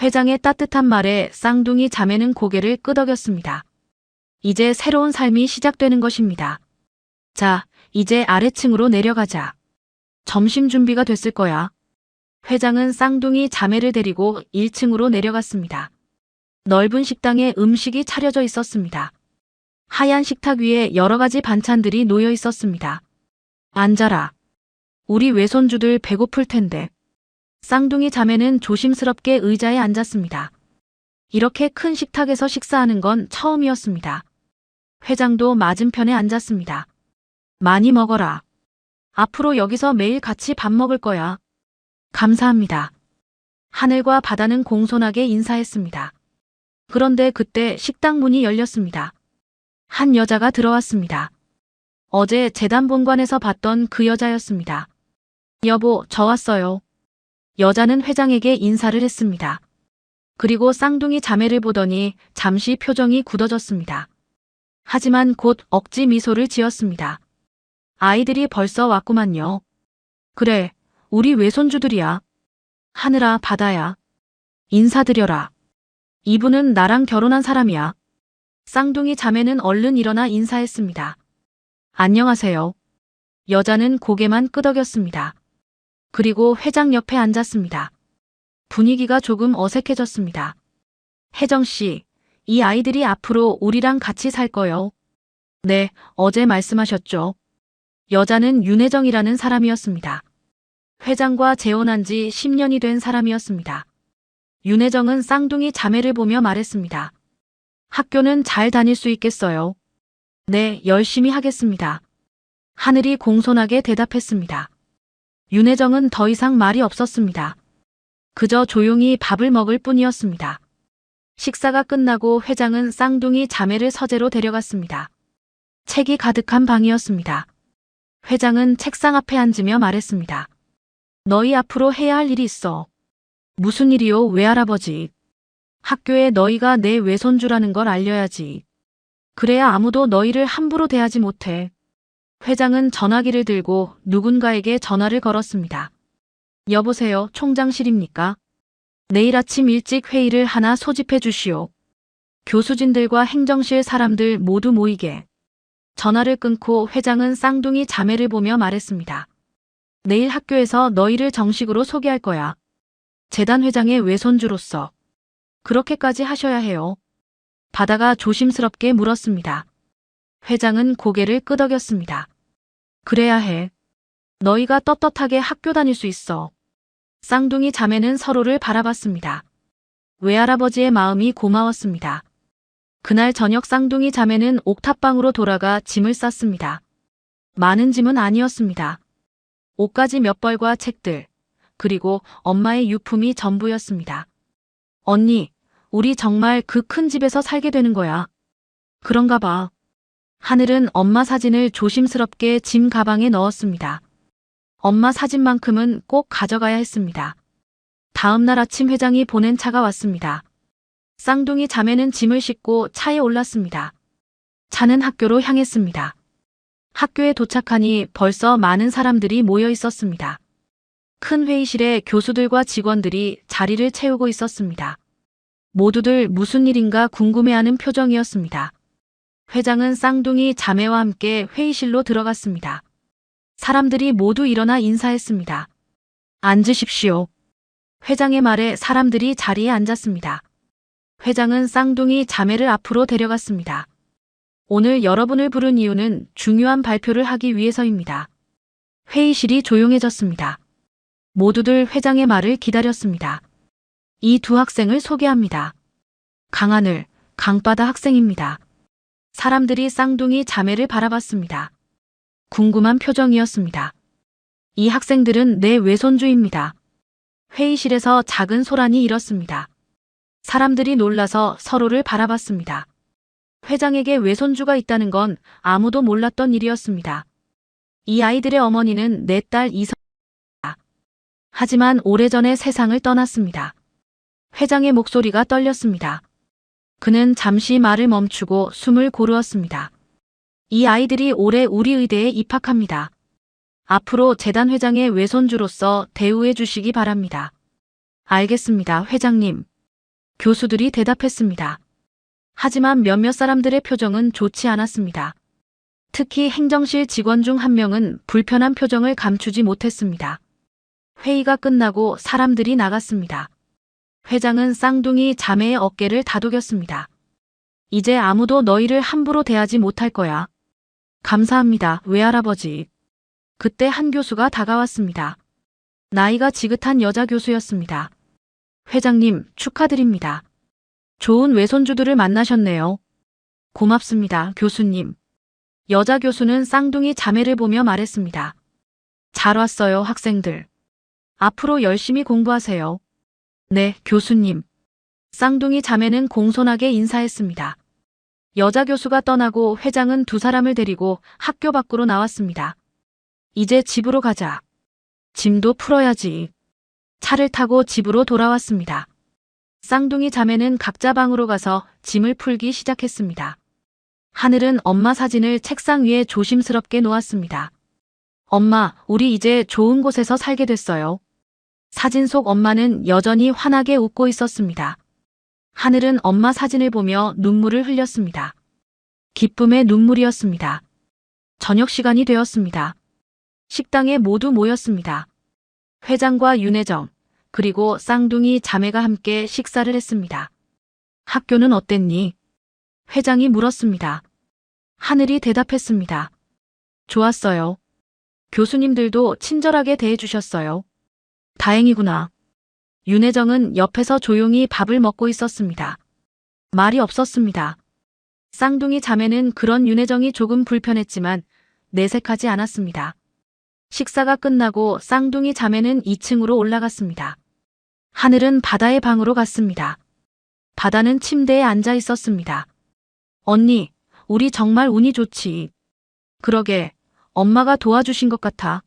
회장의 따뜻한 말에 쌍둥이 자매는 고개를 끄덕였습니다. 이제 새로운 삶이 시작되는 것입니다. 자, 이제 아래층으로 내려가자. 점심 준비가 됐을 거야. 회장은 쌍둥이 자매를 데리고 1층으로 내려갔습니다. 넓은 식당에 음식이 차려져 있었습니다. 하얀 식탁 위에 여러 가지 반찬들이 놓여 있었습니다. 앉아라. 우리 외손주들 배고플 텐데. 쌍둥이 자매는 조심스럽게 의자에 앉았습니다. 이렇게 큰 식탁에서 식사하는 건 처음이었습니다. 회장도 맞은편에 앉았습니다. 많이 먹어라. 앞으로 여기서 매일 같이 밥 먹을 거야. 감사합니다. 하늘과 바다는 공손하게 인사했습니다. 그런데 그때 식당 문이 열렸습니다. 한 여자가 들어왔습니다. 어제 재단 본관에서 봤던 그 여자였습니다. 여보, 저 왔어요. 여자는 회장에게 인사를 했습니다. 그리고 쌍둥이 자매를 보더니 잠시 표정이 굳어졌습니다. 하지만 곧 억지 미소를 지었습니다. 아이들이 벌써 왔구만요. 그래, 우리 외손주들이야. 하늘아, 바다야. 인사드려라. 이분은 나랑 결혼한 사람이야. 쌍둥이 자매는 얼른 일어나 인사했습니다. 안녕하세요. 여자는 고개만 끄덕였습니다. 그리고 회장 옆에 앉았습니다. 분위기가 조금 어색해졌습니다. 혜정 씨, 이 아이들이 앞으로 우리랑 같이 살 거요. 네, 어제 말씀하셨죠. 여자는 윤혜정이라는 사람이었습니다. 회장과 재혼한 지 10년이 된 사람이었습니다. 윤혜정은 쌍둥이 자매를 보며 말했습니다. 학교는 잘 다닐 수 있겠어요? 네, 열심히 하겠습니다. 하늘이 공손하게 대답했습니다. 윤혜정은 더 이상 말이 없었습니다. 그저 조용히 밥을 먹을 뿐이었습니다. 식사가 끝나고 회장은 쌍둥이 자매를 서재로 데려갔습니다. 책이 가득한 방이었습니다. 회장은 책상 앞에 앉으며 말했습니다. 너희 앞으로 해야 할 일이 있어. 무슨 일이요, 외할아버지? 학교에 너희가 내 외손주라는 걸 알려야지. 그래야 아무도 너희를 함부로 대하지 못해. 회장은 전화기를 들고 누군가에게 전화를 걸었습니다. 여보세요, 총장실입니까? 내일 아침 일찍 회의를 하나 소집해 주시오. 교수진들과 행정실 사람들 모두 모이게. 전화를 끊고 회장은 쌍둥이 자매를 보며 말했습니다. 내일 학교에서 너희를 정식으로 소개할 거야. 재단 회장의 외손주로서. 그렇게까지 하셔야 해요. 바다가 조심스럽게 물었습니다. 회장은 고개를 끄덕였습니다. 그래야 해. 너희가 떳떳하게 학교 다닐 수 있어. 쌍둥이 자매는 서로를 바라봤습니다. 외할아버지의 마음이 고마웠습니다. 그날 저녁 쌍둥이 자매는 옥탑방으로 돌아가 짐을 쌌습니다. 많은 짐은 아니었습니다. 옷가지 몇 벌과 책들, 그리고 엄마의 유품이 전부였습니다. 언니, 우리 정말 그 큰 집에서 살게 되는 거야. 그런가 봐. 하늘은 엄마 사진을 조심스럽게 짐 가방에 넣었습니다. 엄마 사진만큼은 꼭 가져가야 했습니다. 다음 날 아침 회장이 보낸 차가 왔습니다. 쌍둥이 자매는 짐을 싣고 차에 올랐습니다. 차는 학교로 향했습니다. 학교에 도착하니 벌써 많은 사람들이 모여 있었습니다. 큰 회의실에 교수들과 직원들이 자리를 채우고 있었습니다. 모두들 무슨 일인가 궁금해하는 표정이었습니다. 회장은 쌍둥이 자매와 함께 회의실로 들어갔습니다. 사람들이 모두 일어나 인사했습니다. 앉으십시오. 회장의 말에 사람들이 자리에 앉았습니다. 회장은 쌍둥이 자매를 앞으로 데려갔습니다. 오늘 여러분을 부른 이유는 중요한 발표를 하기 위해서입니다. 회의실이 조용해졌습니다. 모두들 회장의 말을 기다렸습니다. 이 두 학생을 소개합니다. 강하늘, 강바다 학생입니다. 사람들이 쌍둥이 자매를 바라봤습니다. 궁금한 표정이었습니다. 이 학생들은 내 외손주입니다. 회의실에서 작은 소란이 일었습니다. 사람들이 놀라서 서로를 바라봤습니다. 회장에게 외손주가 있다는 건 아무도 몰랐던 일이었습니다. 이 아이들의 어머니는 내 딸 이성입니다. 하지만 오래전에 세상을 떠났습니다. 회장의 목소리가 떨렸습니다. 그는 잠시 말을 멈추고 숨을 고르었습니다. 이 아이들이 올해 우리 의대에 입학합니다. 앞으로 재단 회장의 외손주로서 대우해 주시기 바랍니다. 알겠습니다, 회장님. 교수들이 대답했습니다. 하지만 몇몇 사람들의 표정은 좋지 않았습니다. 특히 행정실 직원 중 한 명은 불편한 표정을 감추지 못했습니다. 회의가 끝나고 사람들이 나갔습니다. 회장은 쌍둥이 자매의 어깨를 다독였습니다. 이제 아무도 너희를 함부로 대하지 못할 거야. 감사합니다, 외할아버지. 그때 한 교수가 다가왔습니다. 나이가 지긋한 여자 교수였습니다. 회장님, 축하드립니다. 좋은 외손주들을 만나셨네요. 고맙습니다, 교수님. 여자 교수는 쌍둥이 자매를 보며 말했습니다. 잘 왔어요, 학생들. 앞으로 열심히 공부하세요. 네, 교수님. 쌍둥이 자매는 공손하게 인사했습니다. 여자 교수가 떠나고 회장은 두 사람을 데리고 학교 밖으로 나왔습니다. 이제 집으로 가자. 짐도 풀어야지. 차를 타고 집으로 돌아왔습니다. 쌍둥이 자매는 각자 방으로 가서 짐을 풀기 시작했습니다. 하늘은 엄마 사진을 책상 위에 조심스럽게 놓았습니다. 엄마, 우리 이제 좋은 곳에서 살게 됐어요. 사진 속 엄마는 여전히 환하게 웃고 있었습니다. 하늘은 엄마 사진을 보며 눈물을 흘렸습니다. 기쁨의 눈물이었습니다. 저녁 시간이 되었습니다. 식당에 모두 모였습니다. 회장과 윤혜정, 그리고 쌍둥이 자매가 함께 식사를 했습니다. 학교는 어땠니? 회장이 물었습니다. 하늘이 대답했습니다. 좋았어요. 교수님들도 친절하게 대해주셨어요. 다행이구나. 윤혜정은 옆에서 조용히 밥을 먹고 있었습니다. 말이 없었습니다. 쌍둥이 자매는 그런 윤혜정이 조금 불편했지만 내색하지 않았습니다. 식사가 끝나고 쌍둥이 자매는 2층으로 올라갔습니다. 하늘은 바다의 방으로 갔습니다. 바다는 침대에 앉아 있었습니다. 언니, 우리 정말 운이 좋지. 그러게, 엄마가 도와주신 것 같아.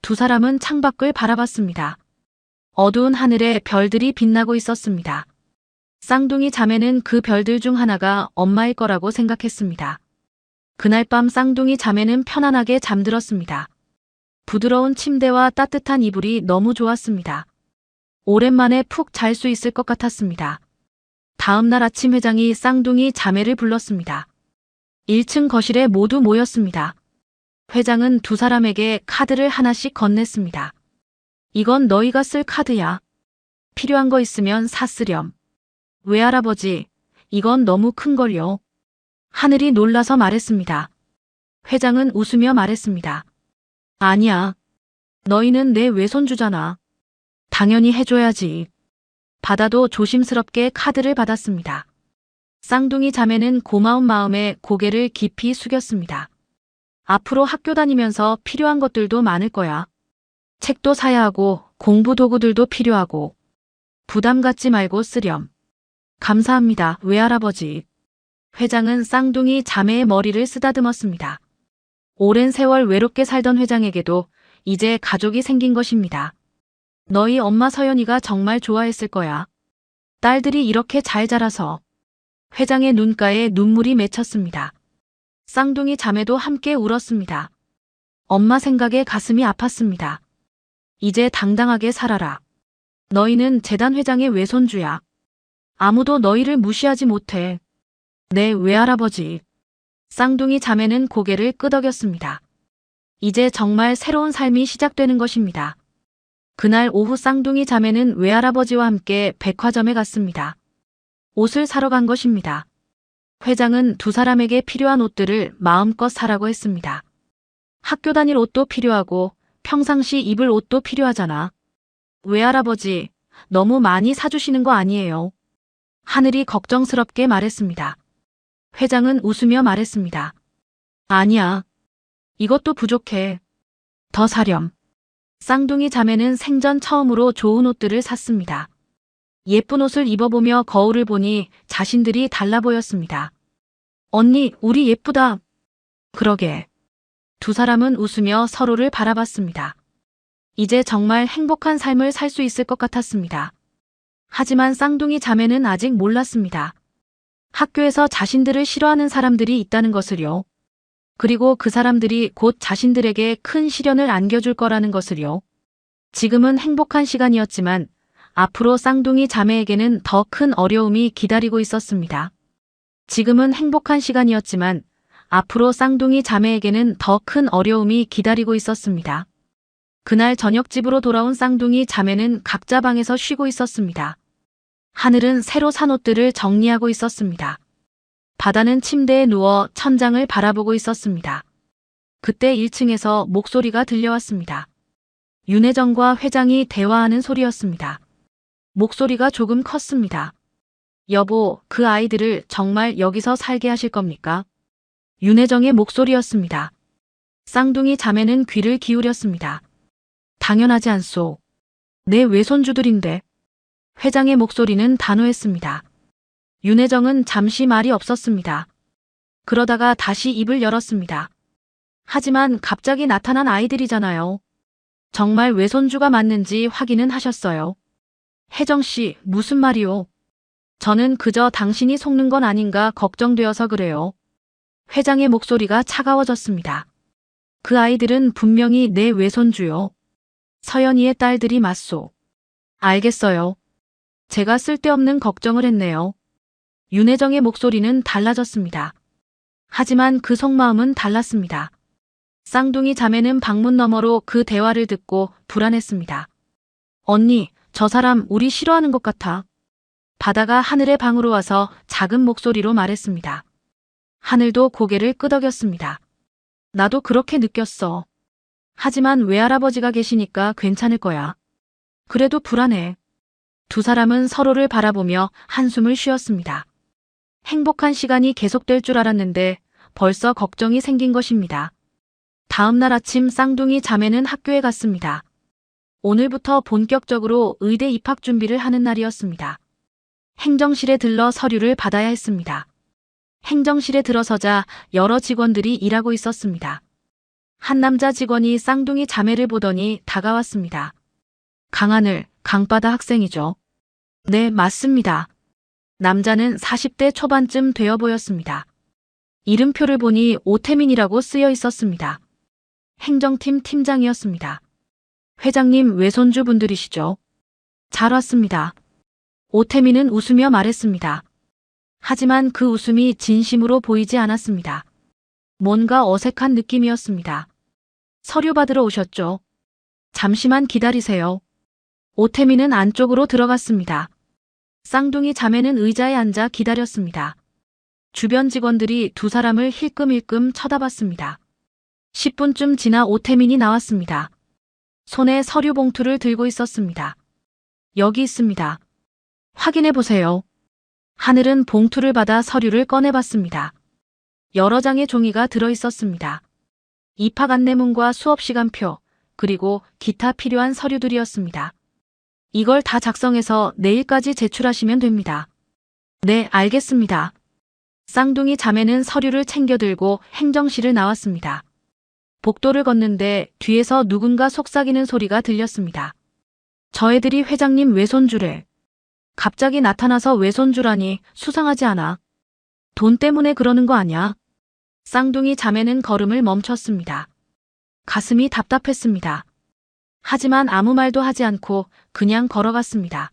두 사람은 창밖을 바라봤습니다. 어두운 하늘에 별들이 빛나고 있었습니다. 쌍둥이 자매는 그 별들 중 하나가 엄마일 거라고 생각했습니다. 그날 밤 쌍둥이 자매는 편안하게 잠들었습니다. 부드러운 침대와 따뜻한 이불이 너무 좋았습니다. 오랜만에 푹 잘 수 있을 것 같았습니다. 다음 날 아침 회장이 쌍둥이 자매를 불렀습니다. 1층 거실에 모두 모였습니다. 회장은 두 사람에게 카드를 하나씩 건넸습니다. 이건 너희가 쓸 카드야. 필요한 거 있으면 사쓰렴. 외할아버지, 이건 너무 큰걸요. 하늘이 놀라서 말했습니다. 회장은 웃으며 말했습니다. 아니야. 너희는 내 외손주잖아. 당연히 해줘야지. 바다도 조심스럽게 카드를 받았습니다. 쌍둥이 자매는 고마운 마음에 고개를 깊이 숙였습니다. 앞으로 학교 다니면서 필요한 것들도 많을 거야. 책도 사야 하고 공부 도구들도 필요하고. 부담 갖지 말고 쓰렴. 감사합니다, 외할아버지. 회장은 쌍둥이 자매의 머리를 쓰다듬었습니다. 오랜 세월 외롭게 살던 회장에게도 이제 가족이 생긴 것입니다. 너희 엄마 서연이가 정말 좋아했을 거야. 딸들이 이렇게 잘 자라서. 회장의 눈가에 눈물이 맺혔습니다. 쌍둥이 자매도 함께 울었습니다. 엄마 생각에 가슴이 아팠습니다. 이제 당당하게 살아라. 너희는 재단 회장의 외손주야. 아무도 너희를 무시하지 못해. 내 외할아버지. 쌍둥이 자매는 고개를 끄덕였습니다. 이제 정말 새로운 삶이 시작되는 것입니다. 그날 오후 쌍둥이 자매는 외할아버지와 함께 백화점에 갔습니다. 옷을 사러 간 것입니다. 회장은 두 사람에게 필요한 옷들을 마음껏 사라고 했습니다. 학교 다닐 옷도 필요하고 평상시 입을 옷도 필요하잖아. 외할아버지, 너무 많이 사주시는 거 아니에요? 하늘이 걱정스럽게 말했습니다. 회장은 웃으며 말했습니다. 아니야. 이것도 부족해. 더 사렴. 쌍둥이 자매는 생전 처음으로 좋은 옷들을 샀습니다. 예쁜 옷을 입어보며 거울을 보니 자신들이 달라 보였습니다. 언니, 우리 예쁘다. 그러게. 두 사람은 웃으며 서로를 바라봤습니다. 이제 정말 행복한 삶을 살 수 있을 것 같았습니다. 하지만 쌍둥이 자매는 아직 몰랐습니다. 학교에서 자신들을 싫어하는 사람들이 있다는 것을요. 그리고 그 사람들이 곧 자신들에게 큰 시련을 안겨줄 거라는 것을요. 지금은 행복한 시간이었지만 앞으로 쌍둥이 자매에게는 더 큰 어려움이 기다리고 있었습니다. 지금은 행복한 시간이었지만 앞으로 쌍둥이 자매에게는 더 큰 어려움이 기다리고 있었습니다. 그날 저녁 집으로 돌아온 쌍둥이 자매는 각자 방에서 쉬고 있었습니다. 하늘은 새로 산 옷들을 정리하고 있었습니다. 바다는 침대에 누워 천장을 바라보고 있었습니다. 그때 1층에서 목소리가 들려왔습니다. 윤혜정과 회장이 대화하는 소리였습니다. 목소리가 조금 컸습니다. 여보, 그 아이들을 정말 여기서 살게 하실 겁니까? 윤혜정의 목소리였습니다. 쌍둥이 자매는 귀를 기울였습니다. 당연하지 않소. 내 외손주들인데. 회장의 목소리는 단호했습니다. 윤혜정은 잠시 말이 없었습니다. 그러다가 다시 입을 열었습니다. 하지만 갑자기 나타난 아이들이잖아요. 정말 외손주가 맞는지 확인은 하셨어요. 혜정씨, 무슨 말이요? 저는 그저 당신이 속는 건 아닌가 걱정되어서 그래요. 회장의 목소리가 차가워졌습니다. 그 아이들은 분명히 내 외손주요. 서연이의 딸들이 맞소. 알겠어요. 제가 쓸데없는 걱정을 했네요. 윤혜정의 목소리는 달라졌습니다. 하지만 그 속마음은 달랐습니다. 쌍둥이 자매는 방문 너머로 그 대화를 듣고 불안했습니다. 언니, 저 사람 우리 싫어하는 것 같아. 바다가 하늘의 방으로 와서 작은 목소리로 말했습니다. 하늘도 고개를 끄덕였습니다. 나도 그렇게 느꼈어. 하지만 외할아버지가 계시니까 괜찮을 거야. 그래도 불안해. 두 사람은 서로를 바라보며 한숨을 쉬었습니다. 행복한 시간이 계속될 줄 알았는데 벌써 걱정이 생긴 것입니다. 다음 날 아침 쌍둥이 자매는 학교에 갔습니다. 오늘부터 본격적으로 의대 입학 준비를 하는 날이었습니다. 행정실에 들러 서류를 받아야 했습니다. 행정실에 들어서자 여러 직원들이 일하고 있었습니다. 한 남자 직원이 쌍둥이 자매를 보더니 다가왔습니다. 강하늘, 강바다 학생이죠? 네, 맞습니다. 남자는 40대 초반쯤 되어 보였습니다. 이름표를 보니 오태민이라고 쓰여 있었습니다. 행정팀 팀장이었습니다. 회장님 외손주 분들이시죠? 잘 왔습니다. 오태민은 웃으며 말했습니다. 하지만 그 웃음이 진심으로 보이지 않았습니다. 뭔가 어색한 느낌이었습니다. 서류 받으러 오셨죠? 잠시만 기다리세요. 오태민은 안쪽으로 들어갔습니다. 쌍둥이 자매는 의자에 앉아 기다렸습니다. 주변 직원들이 두 사람을 힐끔힐끔 쳐다봤습니다. 10분쯤 지나 오태민이 나왔습니다. 손에 서류 봉투를 들고 있었습니다. 여기 있습니다. 확인해 보세요. 하늘은 봉투를 받아 서류를 꺼내봤습니다. 여러 장의 종이가 들어 있었습니다. 입학 안내문과 수업 시간표, 그리고 기타 필요한 서류들이었습니다. 이걸 다 작성해서 내일까지 제출하시면 됩니다. 네, 알겠습니다. 쌍둥이 자매는 서류를 챙겨 들고 행정실을 나왔습니다. 복도를 걷는데 뒤에서 누군가 속삭이는 소리가 들렸습니다. 저 애들이 회장님 외손주래. 갑자기 나타나서 외손주라니 수상하지 않아? 돈 때문에 그러는 거 아냐? 쌍둥이 자매는 걸음을 멈췄습니다. 가슴이 답답했습니다. 하지만 아무 말도 하지 않고 그냥 걸어갔습니다.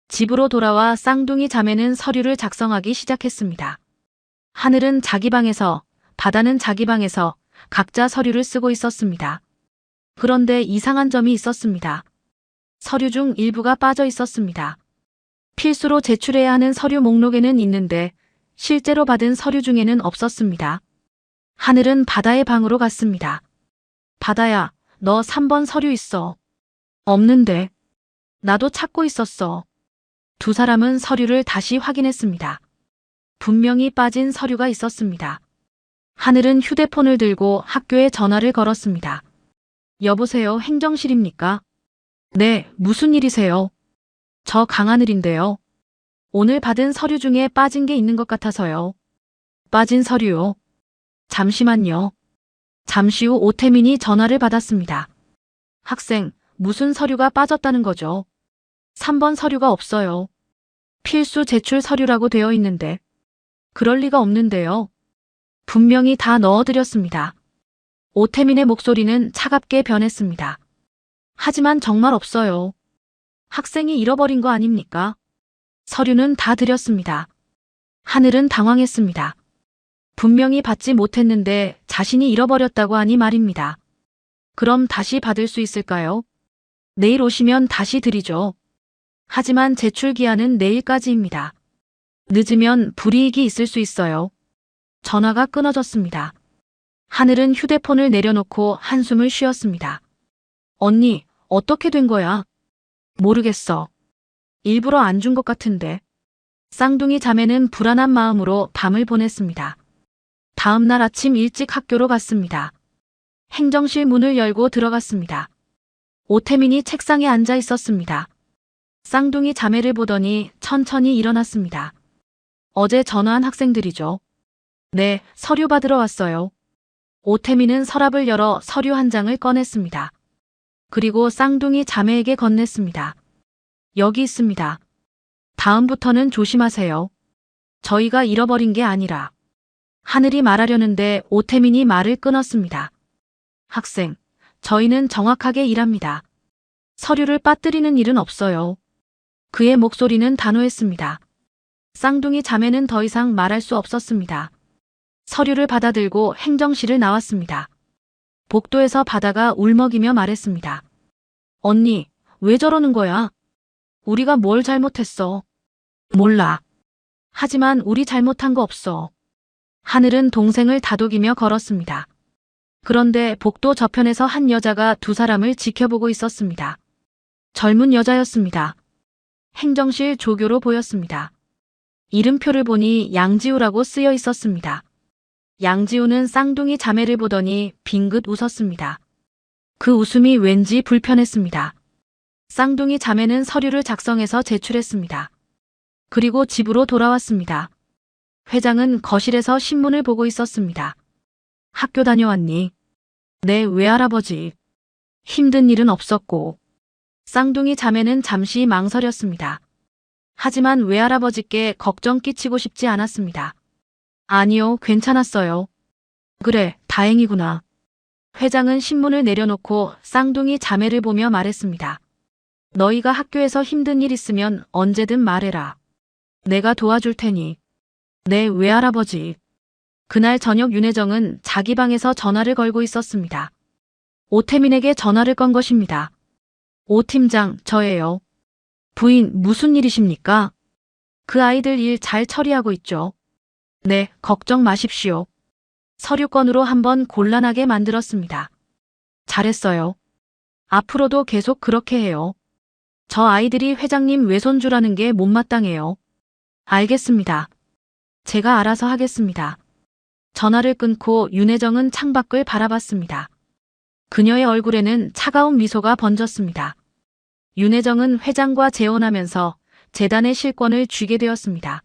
집으로 돌아와 쌍둥이 자매는 서류를 작성하기 시작했습니다. 하늘은 자기 방에서, 바다는 자기 방에서 각자 서류를 쓰고 있었습니다. 그런데 이상한 점이 있었습니다. 서류 중 일부가 빠져 있었습니다. 필수로 제출해야 하는 서류 목록에는 있는데 실제로 받은 서류 중에는 없었습니다. 하늘은 바다의 방으로 갔습니다. 바다야, 너 3번 서류 있어. 없는데. 나도 찾고 있었어. 두 사람은 서류를 다시 확인했습니다. 분명히 빠진 서류가 있었습니다. 하늘은 휴대폰을 들고 학교에 전화를 걸었습니다. 여보세요, 행정실입니까? 네, 무슨 일이세요? 저 강하늘인데요. 오늘 받은 서류 중에 빠진 게 있는 것 같아서요. 빠진 서류요? 잠시만요. 잠시 후 오태민이 전화를 받았습니다. 학생, 무슨 서류가 빠졌다는 거죠? 3번 서류가 없어요. 필수 제출 서류라고 되어 있는데. 그럴 리가 없는데요. 분명히 다 넣어드렸습니다. 오태민의 목소리는 차갑게 변했습니다. 하지만 정말 없어요. 학생이 잃어버린 거 아닙니까? 서류는 다 드렸습니다. 하늘은 당황했습니다. 분명히 받지 못했는데 자신이 잃어버렸다고 하니 말입니다. 그럼 다시 받을 수 있을까요? 내일 오시면 다시 드리죠. 하지만 제출 기한은 내일까지입니다. 늦으면 불이익이 있을 수 있어요. 전화가 끊어졌습니다. 하늘은 휴대폰을 내려놓고 한숨을 쉬었습니다. 언니, 어떻게 된 거야? 모르겠어. 일부러 안 준 것 같은데. 쌍둥이 자매는 불안한 마음으로 밤을 보냈습니다. 다음 날 아침 일찍 학교로 갔습니다. 행정실 문을 열고 들어갔습니다. 오태민이 책상에 앉아 있었습니다. 쌍둥이 자매를 보더니 천천히 일어났습니다. 어제 전화한 학생들이죠. 네, 서류 받으러 왔어요. 오태민은 서랍을 열어 서류 한 장을 꺼냈습니다. 그리고 쌍둥이 자매에게 건넸습니다. 여기 있습니다. 다음부터는 조심하세요. 저희가 잃어버린 게 아니라. 하늘이 말하려는데 오태민이 말을 끊었습니다. 학생, 저희는 정확하게 일합니다. 서류를 빠뜨리는 일은 없어요. 그의 목소리는 단호했습니다. 쌍둥이 자매는 더 이상 말할 수 없었습니다. 서류를 받아들고 행정실을 나왔습니다. 복도에서 바다가 울먹이며 말했습니다. 언니, 왜 저러는 거야? 우리가 뭘 잘못했어? 몰라. 하지만 우리 잘못한 거 없어. 하늘은 동생을 다독이며 걸었습니다. 그런데 복도 저편에서 한 여자가 두 사람을 지켜보고 있었습니다. 젊은 여자였습니다. 행정실 조교로 보였습니다. 이름표를 보니 양지우라고 쓰여 있었습니다. 양지우는 쌍둥이 자매를 보더니 빙긋 웃었습니다. 그 웃음이 왠지 불편했습니다. 쌍둥이 자매는 서류를 작성해서 제출했습니다. 그리고 집으로 돌아왔습니다. 회장은 거실에서 신문을 보고 있었습니다. 학교 다녀왔니? 네, 외할아버지. 힘든 일은 없었고. 쌍둥이 자매는 잠시 망설였습니다. 하지만 외할아버지께 걱정 끼치고 싶지 않았습니다. 아니요, 괜찮았어요. 그래, 다행이구나. 회장은 신문을 내려놓고 쌍둥이 자매를 보며 말했습니다. 너희가 학교에서 힘든 일 있으면 언제든 말해라. 내가 도와줄 테니. 네, 외할아버지. 그날 저녁 윤혜정은 자기 방에서 전화를 걸고 있었습니다. 오태민에게 전화를 건 것입니다. 오 팀장, 저예요. 부인, 무슨 일이십니까? 그 아이들 일 잘 처리하고 있죠. 네, 걱정 마십시오. 서류건으로 한번 곤란하게 만들었습니다. 잘했어요. 앞으로도 계속 그렇게 해요. 저 아이들이 회장님 외손주라는 게 못마땅해요. 알겠습니다. 제가 알아서 하겠습니다. 전화를 끊고 윤혜정은 창밖을 바라봤습니다. 그녀의 얼굴에는 차가운 미소가 번졌습니다. 윤혜정은 회장과 재혼하면서 재단의 실권을 쥐게 되었습니다.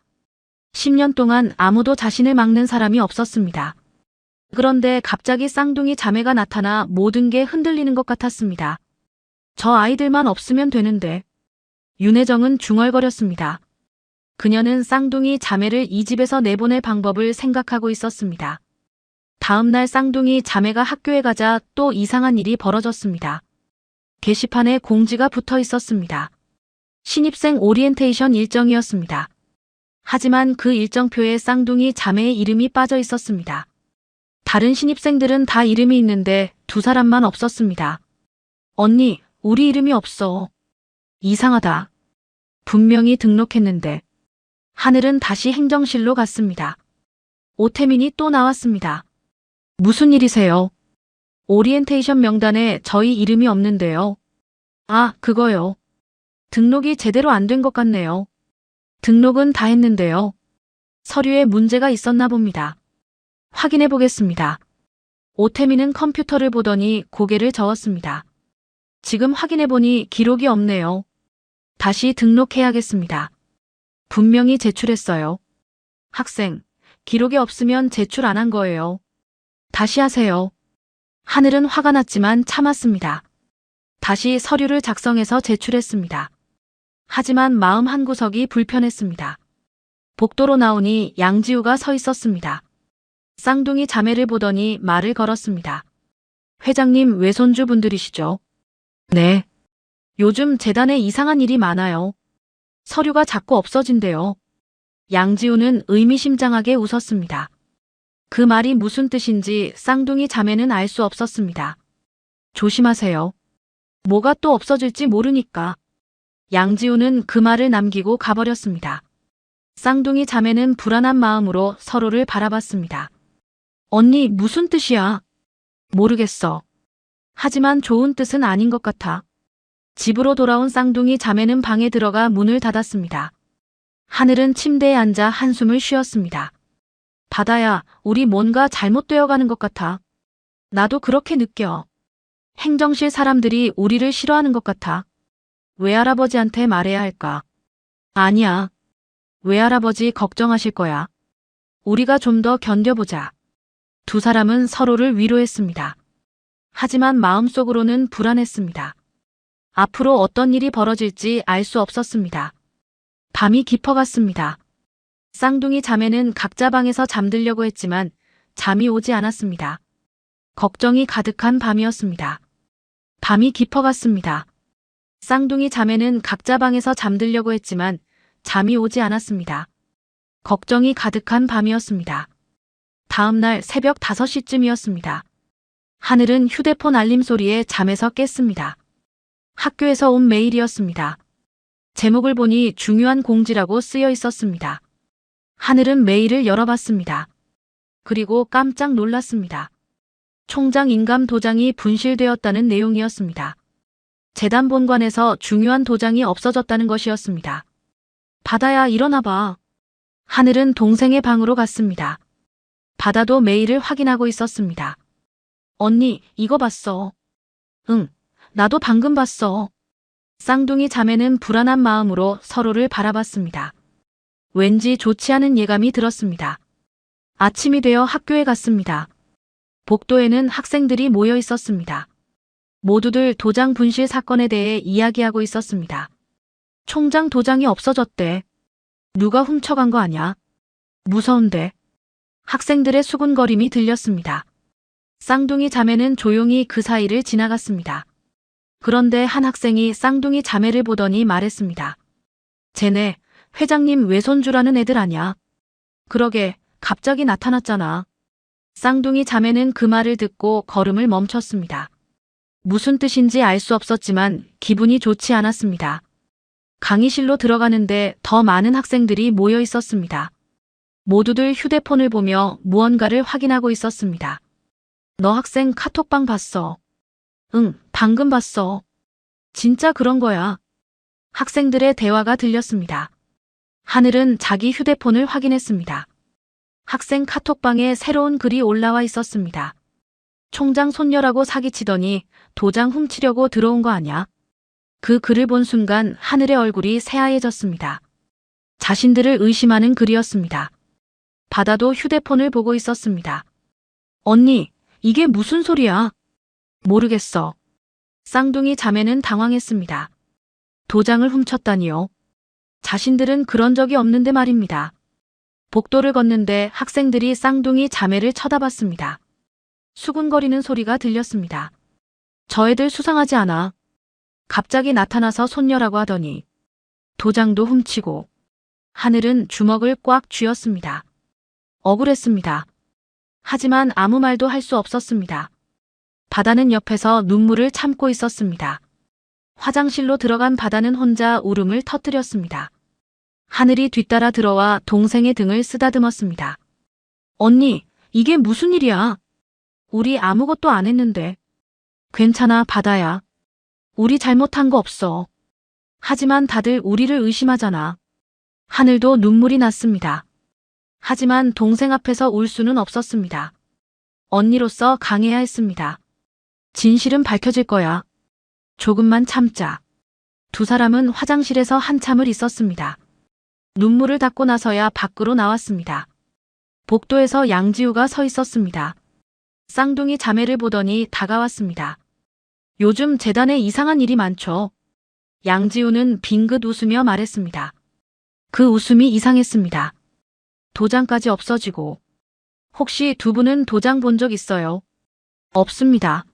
10년 동안 아무도 자신을 막는 사람이 없었습니다. 그런데 갑자기 쌍둥이 자매가 나타나 모든 게 흔들리는 것 같았습니다. 저 아이들만 없으면 되는데. 윤혜정은 중얼거렸습니다. 그녀는 쌍둥이 자매를 이 집에서 내보낼 방법을 생각하고 있었습니다. 다음 날 쌍둥이 자매가 학교에 가자 또 이상한 일이 벌어졌습니다. 게시판에 공지가 붙어 있었습니다. 신입생 오리엔테이션 일정이었습니다. 하지만 그 일정표에 쌍둥이 자매의 이름이 빠져 있었습니다. 다른 신입생들은 다 이름이 있는데 두 사람만 없었습니다. 언니, 우리 이름이 없어. 이상하다. 분명히 등록했는데. 하늘은 다시 행정실로 갔습니다. 오태민이 또 나왔습니다. 무슨 일이세요? 오리엔테이션 명단에 저희 이름이 없는데요. 아, 그거요. 등록이 제대로 안 된 것 같네요. 등록은 다 했는데요. 서류에 문제가 있었나 봅니다. 확인해 보겠습니다. 오태민은 컴퓨터를 보더니 고개를 저었습니다. 지금 확인해 보니 기록이 없네요. 다시 등록해야겠습니다. 분명히 제출했어요. 학생, 기록이 없으면 제출 안 한 거예요. 다시 하세요. 하늘은 화가 났지만 참았습니다. 다시 서류를 작성해서 제출했습니다. 하지만 마음 한구석이 불편했습니다. 복도로 나오니 양지우가 서 있었습니다. 쌍둥이 자매를 보더니 말을 걸었습니다. 회장님 외손주 분들이시죠? 네. 요즘 재단에 이상한 일이 많아요. 서류가 자꾸 없어진대요. 양지우는 의미심장하게 웃었습니다. 그 말이 무슨 뜻인지 쌍둥이 자매는 알 수 없었습니다. 조심하세요. 뭐가 또 없어질지 모르니까. 양지우는 그 말을 남기고 가버렸습니다. 쌍둥이 자매는 불안한 마음으로 서로를 바라봤습니다. 언니, 무슨 뜻이야? 모르겠어. 하지만 좋은 뜻은 아닌 것 같아. 집으로 돌아온 쌍둥이 자매는 방에 들어가 문을 닫았습니다. 하늘은 침대에 앉아 한숨을 쉬었습니다. 바다야, 우리 뭔가 잘못되어 가는 것 같아. 나도 그렇게 느껴. 행정실 사람들이 우리를 싫어하는 것 같아. 외할아버지한테 말해야 할까? 아니야. 외할아버지 걱정하실 거야. 우리가 좀 더 견뎌보자. 두 사람은 서로를 위로했습니다. 하지만 마음속으로는 불안했습니다. 앞으로 어떤 일이 벌어질지 알 수 없었습니다. 밤이 깊어갔습니다. 쌍둥이 자매는 각자 방에서 잠들려고 했지만 잠이 오지 않았습니다. 걱정이 가득한 밤이었습니다. 밤이 깊어갔습니다. 쌍둥이 자매는 각자 방에서 잠들려고 했지만 잠이 오지 않았습니다. 걱정이 가득한 밤이었습니다. 다음 날 새벽 5시쯤이었습니다. 하늘은 휴대폰 알림 소리에 잠에서 깼습니다. 학교에서 온 메일이었습니다. 제목을 보니 중요한 공지라고 쓰여 있었습니다. 하늘은 메일을 열어봤습니다. 그리고 깜짝 놀랐습니다. 총장 인감 도장이 분실되었다는 내용이었습니다. 재단 본관에서 중요한 도장이 없어졌다는 것이었습니다. 바다야, 일어나봐. 하늘은 동생의 방으로 갔습니다. 바다도 메일을 확인하고 있었습니다. 언니, 이거 봤어. 응, 나도 방금 봤어. 쌍둥이 자매는 불안한 마음으로 서로를 바라봤습니다. 왠지 좋지 않은 예감이 들었습니다. 아침이 되어 학교에 갔습니다. 복도에는 학생들이 모여 있었습니다. 모두들 도장 분실 사건에 대해 이야기하고 있었습니다. 총장 도장이 없어졌대. 누가 훔쳐간 거 아냐? 무서운데. 학생들의 수군거림이 들렸습니다. 쌍둥이 자매는 조용히 그 사이를 지나갔습니다. 그런데 한 학생이 쌍둥이 자매를 보더니 말했습니다. 쟤네 회장님 외손주라는 애들 아냐? 그러게, 갑자기 나타났잖아. 쌍둥이 자매는 그 말을 듣고 걸음을 멈췄습니다. 무슨 뜻인지 알 수 없었지만 기분이 좋지 않았습니다. 강의실로 들어가는데 더 많은 학생들이 모여 있었습니다. 모두들 휴대폰을 보며 무언가를 확인하고 있었습니다. 너 학생 카톡방 봤어? 응, 방금 봤어. 진짜 그런 거야. 학생들의 대화가 들렸습니다. 하늘은 자기 휴대폰을 확인했습니다. 학생 카톡방에 새로운 글이 올라와 있었습니다. 총장 손녀라고 사기치더니 도장 훔치려고 들어온 거 아냐? 그 글을 본 순간 하늘의 얼굴이 새하얘졌습니다. 자신들을 의심하는 글이었습니다. 바다도 휴대폰을 보고 있었습니다. 언니, 이게 무슨 소리야? 모르겠어. 쌍둥이 자매는 당황했습니다. 도장을 훔쳤다니요. 자신들은 그런 적이 없는데 말입니다. 복도를 걷는데 학생들이 쌍둥이 자매를 쳐다봤습니다. 수군거리는 소리가 들렸습니다. 저 애들 수상하지 않아. 갑자기 나타나서 손녀라고 하더니 도장도 훔치고. 하늘은 주먹을 꽉 쥐었습니다. 억울했습니다. 하지만 아무 말도 할 수 없었습니다. 바다는 옆에서 눈물을 참고 있었습니다. 화장실로 들어간 바다는 혼자 울음을 터뜨렸습니다. 하늘이 뒤따라 들어와 동생의 등을 쓰다듬었습니다. 언니, 이게 무슨 일이야? 우리 아무것도 안 했는데. 괜찮아, 바다야. 우리 잘못한 거 없어. 하지만 다들 우리를 의심하잖아. 하늘도 눈물이 났습니다. 하지만 동생 앞에서 울 수는 없었습니다. 언니로서 강해야 했습니다. 진실은 밝혀질 거야. 조금만 참자. 두 사람은 화장실에서 한참을 있었습니다. 눈물을 닦고 나서야 밖으로 나왔습니다. 복도에서 양지우가 서 있었습니다. 쌍둥이 자매를 보더니 다가왔습니다. 요즘 재단에 이상한 일이 많죠. 양지우는 빙긋 웃으며 말했습니다. 그 웃음이 이상했습니다. 도장까지 없어지고. 혹시 두 분은 도장 본 적 있어요? 없습니다.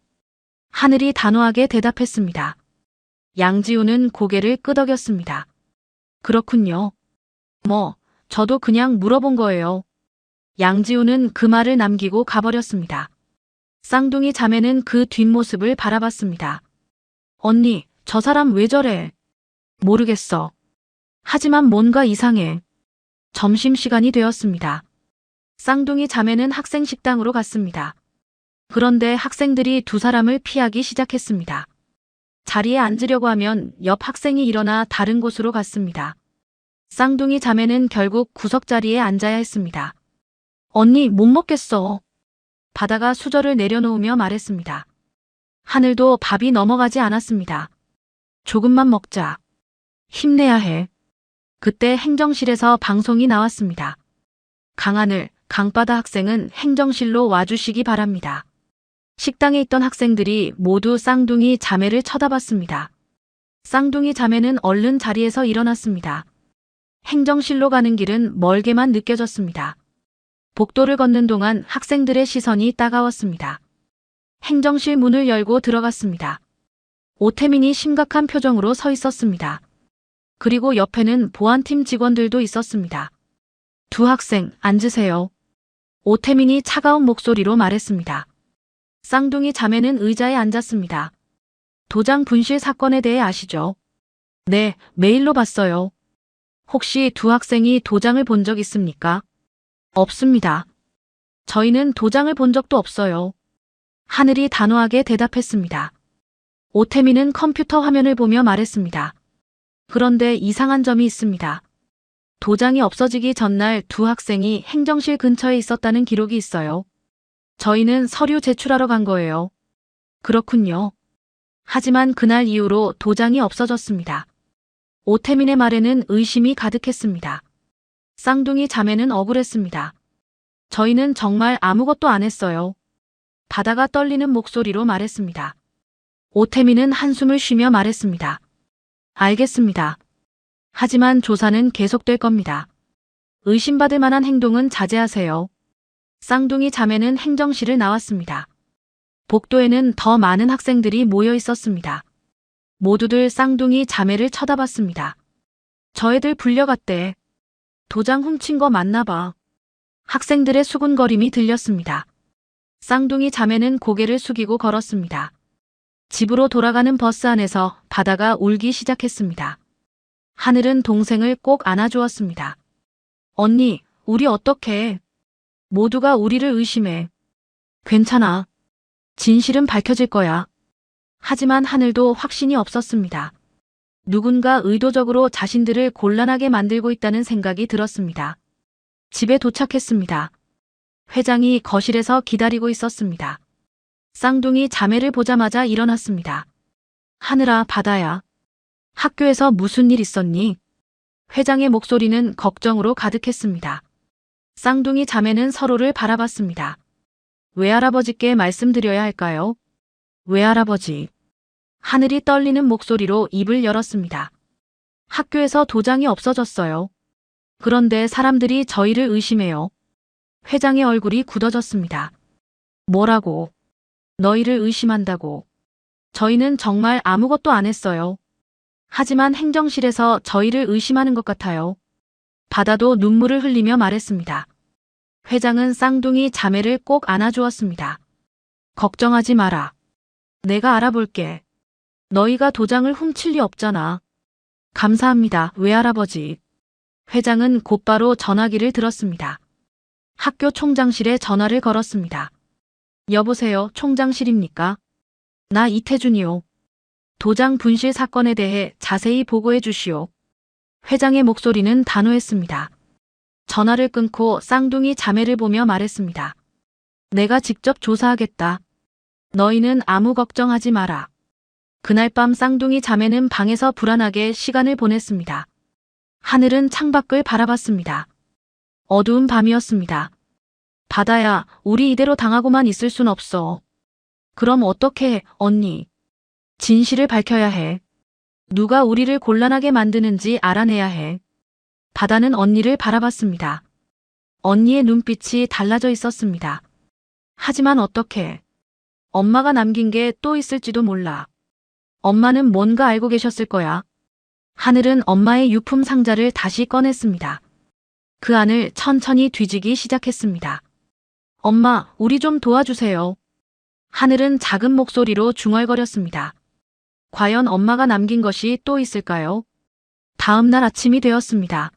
하늘이 단호하게 대답했습니다. 양지우는 고개를 끄덕였습니다. 그렇군요. 저도 그냥 물어본 거예요. 양지우는 그 말을 남기고 가버렸습니다. 쌍둥이 자매는 그 뒷모습을 바라봤습니다. 언니, 저 사람 왜 저래? 모르겠어. 하지만 뭔가 이상해. 점심시간이 되었습니다. 쌍둥이 자매는 학생 식당으로 갔습니다. 그런데 학생들이 두 사람을 피하기 시작했습니다. 자리에 앉으려고 하면 옆 학생이 일어나 다른 곳으로 갔습니다. 쌍둥이 자매는 결국 구석자리에 앉아야 했습니다. 언니, 못 먹겠어. 바다가 수저를 내려놓으며 말했습니다. 하늘도 밥이 넘어가지 않았습니다. 조금만 먹자. 힘내야 해. 그때 행정실에서 방송이 나왔습니다. 강하늘, 강바다 학생은 행정실로 와주시기 바랍니다. 식당에 있던 학생들이 모두 쌍둥이 자매를 쳐다봤습니다. 쌍둥이 자매는 얼른 자리에서 일어났습니다. 행정실로 가는 길은 멀게만 느껴졌습니다. 복도를 걷는 동안 학생들의 시선이 따가웠습니다. 행정실 문을 열고 들어갔습니다. 오태민이 심각한 표정으로 서 있었습니다. 그리고 옆에는 보안팀 직원들도 있었습니다. 두 학생, 앉으세요. 오태민이 차가운 목소리로 말했습니다. 쌍둥이 자매는 의자에 앉았습니다. 도장 분실 사건에 대해 아시죠? 네, 메일로 봤어요. 혹시 두 학생이 도장을 본 적 있습니까? 없습니다. 저희는 도장을 본 적도 없어요. 하늘이 단호하게 대답했습니다. 오태민은 컴퓨터 화면을 보며 말했습니다. 그런데 이상한 점이 있습니다. 도장이 없어지기 전날 두 학생이 행정실 근처에 있었다는 기록이 있어요. 저희는 서류 제출하러 간 거예요. 그렇군요. 하지만 그날 이후로 도장이 없어졌습니다. 오태민의 말에는 의심이 가득했습니다. 쌍둥이 자매는 억울했습니다. 저희는 정말 아무것도 안 했어요. 바다가 떨리는 목소리로 말했습니다. 오태민은 한숨을 쉬며 말했습니다. 알겠습니다. 하지만 조사는 계속될 겁니다. 의심받을 만한 행동은 자제하세요. 쌍둥이 자매는 행정실을 나왔습니다. 복도에는 더 많은 학생들이 모여 있었습니다. 모두들 쌍둥이 자매를 쳐다봤습니다. 저 애들 불려갔대. 도장 훔친 거 맞나 봐. 학생들의 수군거림이 들렸습니다. 쌍둥이 자매는 고개를 숙이고 걸었습니다. 집으로 돌아가는 버스 안에서 바다가 울기 시작했습니다. 하늘은 동생을 꼭 안아주었습니다. 언니, 우리 어떡해? 모두가 우리를 의심해. 괜찮아. 진실은 밝혀질 거야. 하지만 하늘도 확신이 없었습니다. 누군가 의도적으로 자신들을 곤란하게 만들고 있다는 생각이 들었습니다. 집에 도착했습니다. 회장이 거실에서 기다리고 있었습니다. 쌍둥이 자매를 보자마자 일어났습니다. 하늘아, 바다야. 학교에서 무슨 일 있었니? 회장의 목소리는 걱정으로 가득했습니다. 쌍둥이 자매는 서로를 바라봤습니다. 외할아버지께 말씀드려야 할까요? 외할아버지. 하늘이 떨리는 목소리로 입을 열었습니다. 학교에서 도장이 없어졌어요. 그런데 사람들이 저희를 의심해요. 회장의 얼굴이 굳어졌습니다. 뭐라고? 너희를 의심한다고. 저희는 정말 아무것도 안 했어요. 하지만 행정실에서 저희를 의심하는 것 같아요. 바다도 눈물을 흘리며 말했습니다. 회장은 쌍둥이 자매를 꼭 안아주었습니다. 걱정하지 마라. 내가 알아볼게. 너희가 도장을 훔칠 리 없잖아. 감사합니다, 외할아버지. 회장은 곧바로 전화기를 들었습니다. 학교 총장실에 전화를 걸었습니다. 여보세요, 총장실입니까? 나 이태준이요. 도장 분실 사건에 대해 자세히 보고해 주시오. 회장의 목소리는 단호했습니다. 전화를 끊고 쌍둥이 자매를 보며 말했습니다. 내가 직접 조사하겠다. 너희는 아무 걱정하지 마라. 그날 밤 쌍둥이 자매는 방에서 불안하게 시간을 보냈습니다. 하늘은 창밖을 바라봤습니다. 어두운 밤이었습니다. 바다야, 우리 이대로 당하고만 있을 순 없어. 그럼 어떻게 해, 언니? 진실을 밝혀야 해. 누가 우리를 곤란하게 만드는지 알아내야 해. 바다는 언니를 바라봤습니다. 언니의 눈빛이 달라져 있었습니다. 하지만 어떻게? 엄마가 남긴 게 또 있을지도 몰라. 엄마는 뭔가 알고 계셨을 거야. 하늘은 엄마의 유품 상자를 다시 꺼냈습니다. 그 안을 천천히 뒤지기 시작했습니다. 엄마, 우리 좀 도와주세요. 하늘은 작은 목소리로 중얼거렸습니다. 과연 엄마가 남긴 것이 또 있을까요? 다음 날 아침이 되었습니다.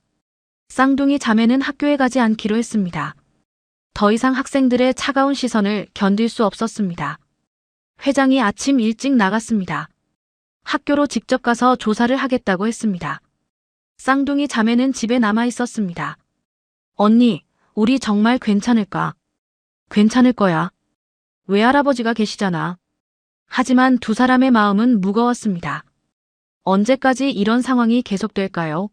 쌍둥이 자매는 학교에 가지 않기로 했습니다. 더 이상 학생들의 차가운 시선을 견딜 수 없었습니다. 회장이 아침 일찍 나갔습니다. 학교로 직접 가서 조사를 하겠다고 했습니다. 쌍둥이 자매는 집에 남아 있었습니다. 언니, 우리 정말 괜찮을까? 괜찮을 거야. 외할아버지가 계시잖아. 하지만 두 사람의 마음은 무거웠습니다. 언제까지 이런 상황이 계속될까요?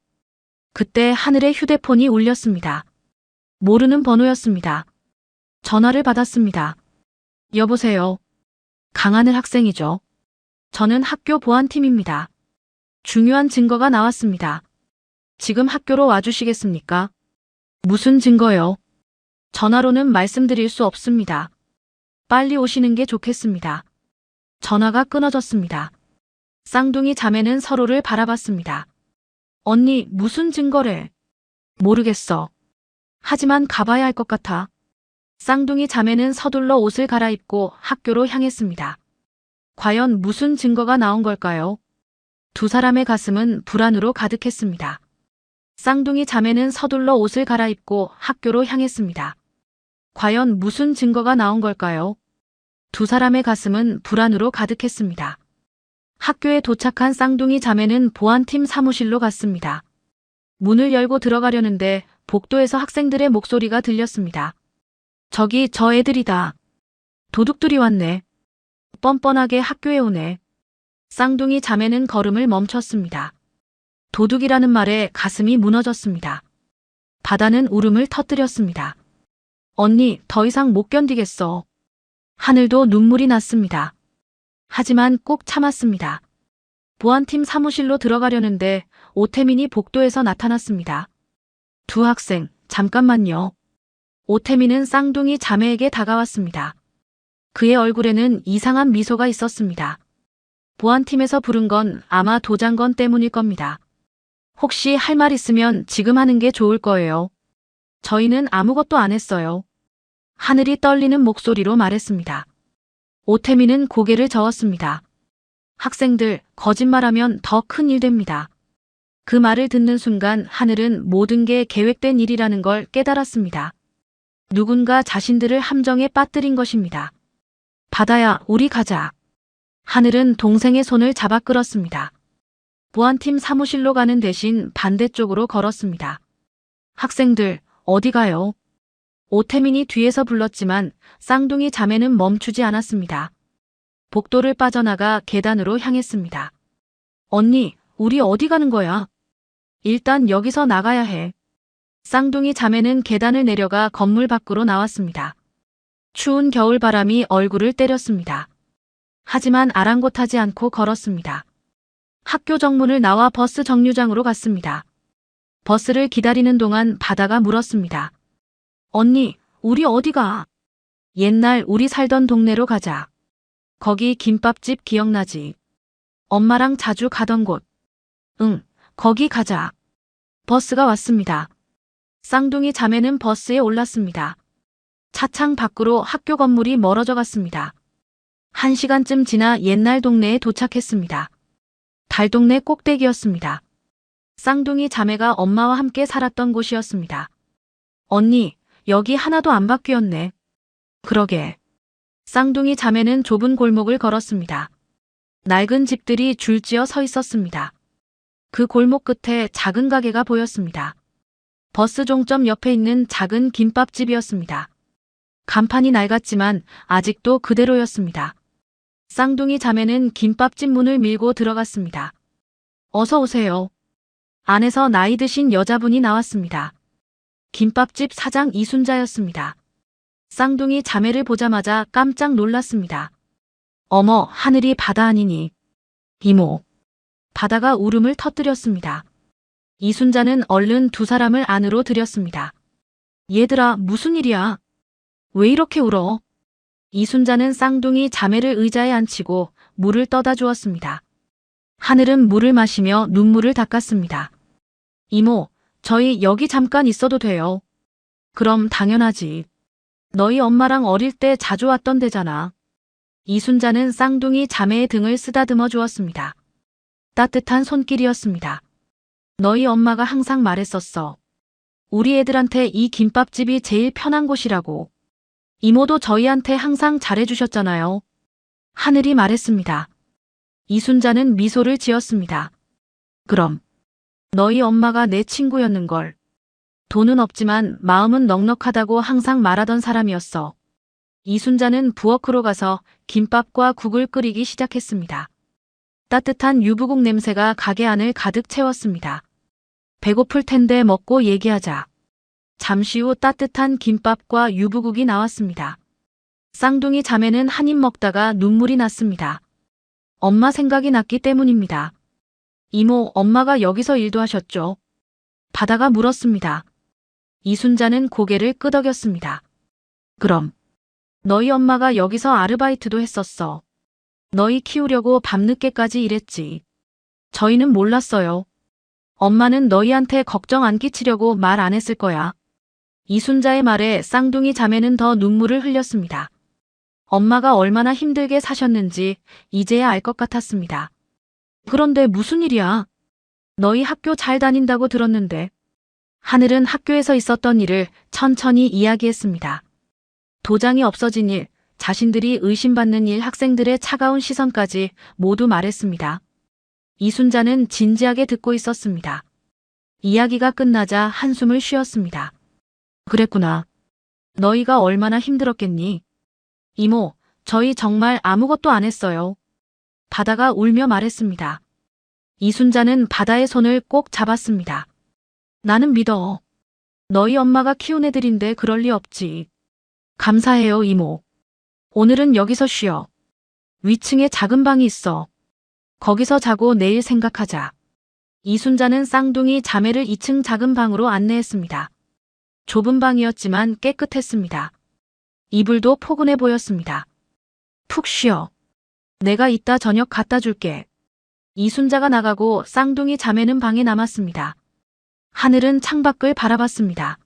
그때 하늘의 휴대폰이 울렸습니다. 모르는 번호였습니다. 전화를 받았습니다. 여보세요. 강하늘 학생이죠. 저는 학교 보안팀입니다. 중요한 증거가 나왔습니다. 지금 학교로 와주시겠습니까? 무슨 증거요? 전화로는 말씀드릴 수 없습니다. 빨리 오시는 게 좋겠습니다. 전화가 끊어졌습니다. 쌍둥이 자매는 서로를 바라봤습니다. 언니, 무슨 증거래? 모르겠어. 하지만 가봐야 할 것 같아. 쌍둥이 자매는 서둘러 옷을 갈아입고 학교로 향했습니다. 과연 무슨 증거가 나온 걸까요? 두 사람의 가슴은 불안으로 가득했습니다. 쌍둥이 자매는 서둘러 옷을 갈아입고 학교로 향했습니다. 과연 무슨 증거가 나온 걸까요? 두 사람의 가슴은 불안으로 가득했습니다. 학교에 도착한 쌍둥이 자매는 보안팀 사무실로 갔습니다. 문을 열고 들어가려는데 복도에서 학생들의 목소리가 들렸습니다. 저기 저 애들이다. 도둑들이 왔네. 뻔뻔하게 학교에 오네. 쌍둥이 자매는 걸음을 멈췄습니다. 도둑이라는 말에 가슴이 무너졌습니다. 바다는 울음을 터뜨렸습니다. 언니, 더 이상 못 견디겠어. 하늘도 눈물이 났습니다. 하지만 꼭 참았습니다. 보안팀 사무실로 들어가려는데 오태민이 복도에서 나타났습니다. 두 학생, 잠깐만요. 오태민은 쌍둥이 자매에게 다가왔습니다. 그의 얼굴에는 이상한 미소가 있었습니다. 보안팀에서 부른 건 아마 도장건 때문일 겁니다. 혹시 할 말 있으면 지금 하는 게 좋을 거예요. 저희는 아무것도 안 했어요. 하늘이 떨리는 목소리로 말했습니다. 오태민은 고개를 저었습니다. 학생들, 거짓말하면 더 큰일 됩니다. 그 말을 듣는 순간 하늘은 모든 게 계획된 일이라는 걸 깨달았습니다. 누군가 자신들을 함정에 빠뜨린 것입니다. 바다야, 우리 가자. 하늘은 동생의 손을 잡아 끌었습니다. 보안팀 사무실로 가는 대신 반대쪽으로 걸었습니다. 학생들, 어디 가요? 오태민이 뒤에서 불렀지만 쌍둥이 자매는 멈추지 않았습니다. 복도를 빠져나가 계단으로 향했습니다. 언니, 우리 어디 가는 거야? 일단 여기서 나가야 해. 쌍둥이 자매는 계단을 내려가 건물 밖으로 나왔습니다. 추운 겨울 바람이 얼굴을 때렸습니다. 하지만 아랑곳하지 않고 걸었습니다. 학교 정문을 나와 버스 정류장으로 갔습니다. 버스를 기다리는 동안 바다가 물었습니다. 언니, 우리 어디 가? 옛날 우리 살던 동네로 가자. 거기 김밥집 기억나지? 엄마랑 자주 가던 곳. 응, 거기 가자. 버스가 왔습니다. 쌍둥이 자매는 버스에 올랐습니다. 차창 밖으로 학교 건물이 멀어져 갔습니다. 1시간쯤 지나 옛날 동네에 도착했습니다. 달동네 꼭대기였습니다. 쌍둥이 자매가 엄마와 함께 살았던 곳이었습니다. 언니, 여기 하나도 안 바뀌었네. 그러게. 쌍둥이 자매는 좁은 골목을 걸었습니다. 낡은 집들이 줄지어 서 있었습니다. 그 골목 끝에 작은 가게가 보였습니다. 버스 종점 옆에 있는 작은 김밥집이었습니다. 간판이 낡았지만 아직도 그대로였습니다. 쌍둥이 자매는 김밥집 문을 밀고 들어갔습니다. 어서 오세요. 안에서 나이 드신 여자분이 나왔습니다. 김밥집 사장 이순자였습니다. 쌍둥이 자매를 보자마자 깜짝 놀랐습니다. 어머, 하늘이 바다 아니니. 이모. 바다가 울음을 터뜨렸습니다. 이순자는 얼른 두 사람을 안으로 들였습니다. 얘들아, 무슨 일이야? 왜 이렇게 울어? 이순자는 쌍둥이 자매를 의자에 앉히고 물을 떠다 주었습니다. 하늘은 물을 마시며 눈물을 닦았습니다. 이모, 저희 여기 잠깐 있어도 돼요? 그럼 당연하지. 너희 엄마랑 어릴 때 자주 왔던 데잖아. 이순자는 쌍둥이 자매의 등을 쓰다듬어 주었습니다. 따뜻한 손길이었습니다. 너희 엄마가 항상 말했었어. 우리 애들한테 이 김밥집이 제일 편한 곳이라고. 이모도 저희한테 항상 잘해주셨잖아요. 하늘이 말했습니다. 이순자는 미소를 지었습니다. 그럼 너희 엄마가 내 친구였는걸. 돈은 없지만 마음은 넉넉하다고 항상 말하던 사람이었어. 이순자는 부엌으로 가서 김밥과 국을 끓이기 시작했습니다. 따뜻한 유부국 냄새가 가게 안을 가득 채웠습니다. 배고플 텐데 먹고 얘기하자. 잠시 후 따뜻한 김밥과 유부국이 나왔습니다. 쌍둥이 자매는 한 입 먹다가 눈물이 났습니다. 엄마 생각이 났기 때문입니다. 이모, 엄마가 여기서 일도 하셨죠? 바다가 물었습니다. 이순자는 고개를 끄덕였습니다. 그럼 너희 엄마가 여기서 아르바이트도 했었어. 너희 키우려고 밤늦게까지 일했지. 저희는 몰랐어요. 엄마는 너희한테 걱정 안 끼치려고 말 안 했을 거야. 이순자의 말에 쌍둥이 자매는 더 눈물을 흘렸습니다. 엄마가 얼마나 힘들게 사셨는지 이제야 알 것 같았습니다. 그런데 무슨 일이야? 너희 학교 잘 다닌다고 들었는데. 하늘은 학교에서 있었던 일을 천천히 이야기했습니다. 도장이 없어진 일, 자신들이 의심받는 일, 학생들의 차가운 시선까지 모두 말했습니다. 이순자는 진지하게 듣고 있었습니다. 이야기가 끝나자 한숨을 쉬었습니다. 그랬구나. 너희가 얼마나 힘들었겠니? 이모, 저희 정말 아무것도 안 했어요. 바다가 울며 말했습니다. 이순자는 바다의 손을 꼭 잡았습니다. 나는 믿어. 너희 엄마가 키운 애들인데 그럴 리 없지. 감사해요, 이모. 오늘은 여기서 쉬어. 위층에 작은 방이 있어. 거기서 자고 내일 생각하자. 이순자는 쌍둥이 자매를 2층 작은 방으로 안내했습니다. 좁은 방이었지만 깨끗했습니다. 이불도 포근해 보였습니다. 푹 쉬어. 내가 이따 저녁 갖다 줄게. 이순자가 나가고 쌍둥이 자매는 방에 남았습니다. 하늘은 창밖을 바라봤습니다.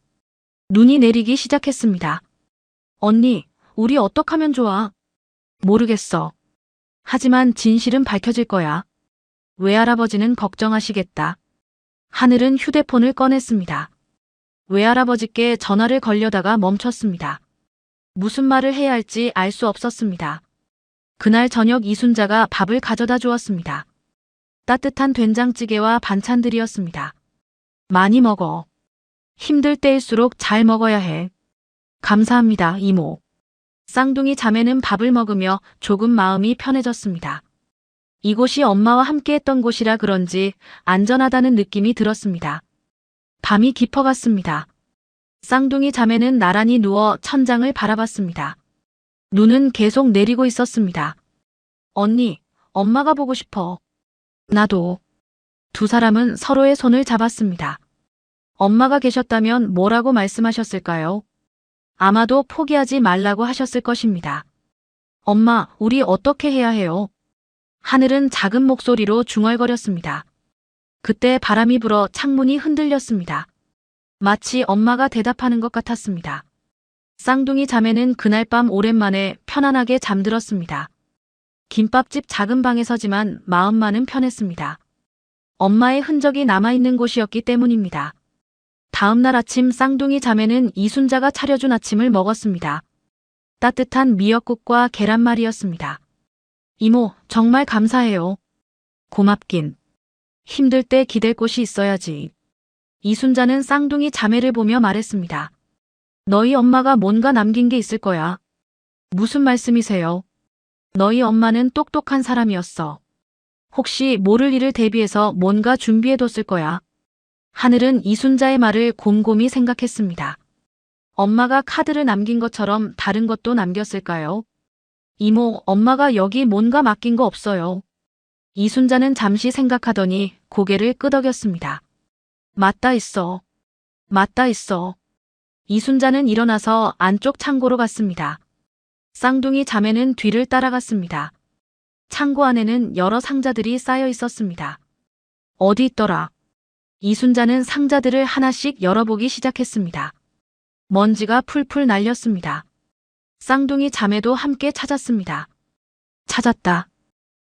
눈이 내리기 시작했습니다. 언니, 우리 어떡하면 좋아? 모르겠어. 하지만 진실은 밝혀질 거야. 외할아버지는 걱정하시겠다. 하늘은 휴대폰을 꺼냈습니다. 외할아버지께 전화를 걸려다가 멈췄습니다. 무슨 말을 해야 할지 알 수 없었습니다. 그날 저녁 이순자가 밥을 가져다 주었습니다. 따뜻한 된장찌개와 반찬들이었습니다. 많이 먹어. 힘들 때일수록 잘 먹어야 해. 감사합니다, 이모. 쌍둥이 자매는 밥을 먹으며 조금 마음이 편해졌습니다. 이곳이 엄마와 함께했던 곳이라 그런지 안전하다는 느낌이 들었습니다. 밤이 깊어갔습니다. 쌍둥이 자매는 나란히 누워 천장을 바라봤습니다. 눈은 계속 내리고 있었습니다. 언니, 엄마가 보고 싶어. 나도. 두 사람은 서로의 손을 잡았습니다. 엄마가 계셨다면 뭐라고 말씀하셨을까요? 아마도 포기하지 말라고 하셨을 것입니다. 엄마, 우리 어떻게 해야 해요? 하늘은 작은 목소리로 중얼거렸습니다. 그때 바람이 불어 창문이 흔들렸습니다. 마치 엄마가 대답하는 것 같았습니다. 쌍둥이 자매는 그날 밤 오랜만에 편안하게 잠들었습니다. 김밥집 작은 방에서지만 마음만은 편했습니다. 엄마의 흔적이 남아있는 곳이었기 때문입니다. 다음 날 아침 쌍둥이 자매는 이순자가 차려준 아침을 먹었습니다. 따뜻한 미역국과 계란말이였습니다. 이모, 정말 감사해요. 고맙긴. 힘들 때 기댈 곳이 있어야지. 이순자는 쌍둥이 자매를 보며 말했습니다. 너희 엄마가 뭔가 남긴 게 있을 거야. 무슨 말씀이세요? 너희 엄마는 똑똑한 사람이었어. 혹시 모를 일을 대비해서 뭔가 준비해뒀을 거야. 하늘은 이순자의 말을 곰곰이 생각했습니다. 엄마가 카드를 남긴 것처럼 다른 것도 남겼을까요? 이모, 엄마가 여기 뭔가 맡긴 거 없어요. 이순자는 잠시 생각하더니 고개를 끄덕였습니다. 맞다 있어. 맞다 있어. 이순자는 일어나서 안쪽 창고로 갔습니다. 쌍둥이 자매는 뒤를 따라갔습니다. 창고 안에는 여러 상자들이 쌓여 있었습니다. 어디 있더라? 이순자는 상자들을 하나씩 열어보기 시작했습니다. 먼지가 풀풀 날렸습니다. 쌍둥이 자매도 함께 찾았습니다. 찾았다.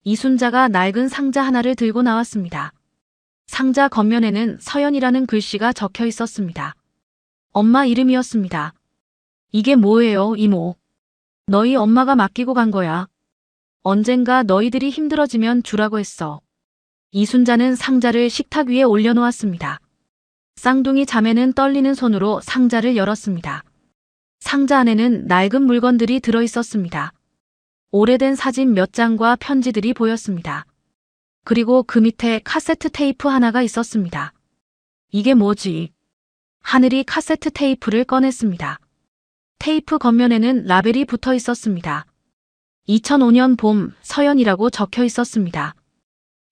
이순자가 낡은 상자 하나를 들고 나왔습니다. 상자 겉면에는 서연이라는 글씨가 적혀 있었습니다. 엄마 이름이었습니다. 이게 뭐예요, 이모? 너희 엄마가 맡기고 간 거야. 언젠가 너희들이 힘들어지면 주라고 했어. 이순자는 상자를 식탁 위에 올려놓았습니다. 쌍둥이 자매는 떨리는 손으로 상자를 열었습니다. 상자 안에는 낡은 물건들이 들어있었습니다. 오래된 사진 몇 장과 편지들이 보였습니다. 그리고 그 밑에 카세트 테이프 하나가 있었습니다. 이게 뭐지? 하늘이 카세트 테이프를 꺼냈습니다. 테이프 겉면에는 라벨이 붙어 있었습니다. 2005년 봄 서연이라고 적혀 있었습니다.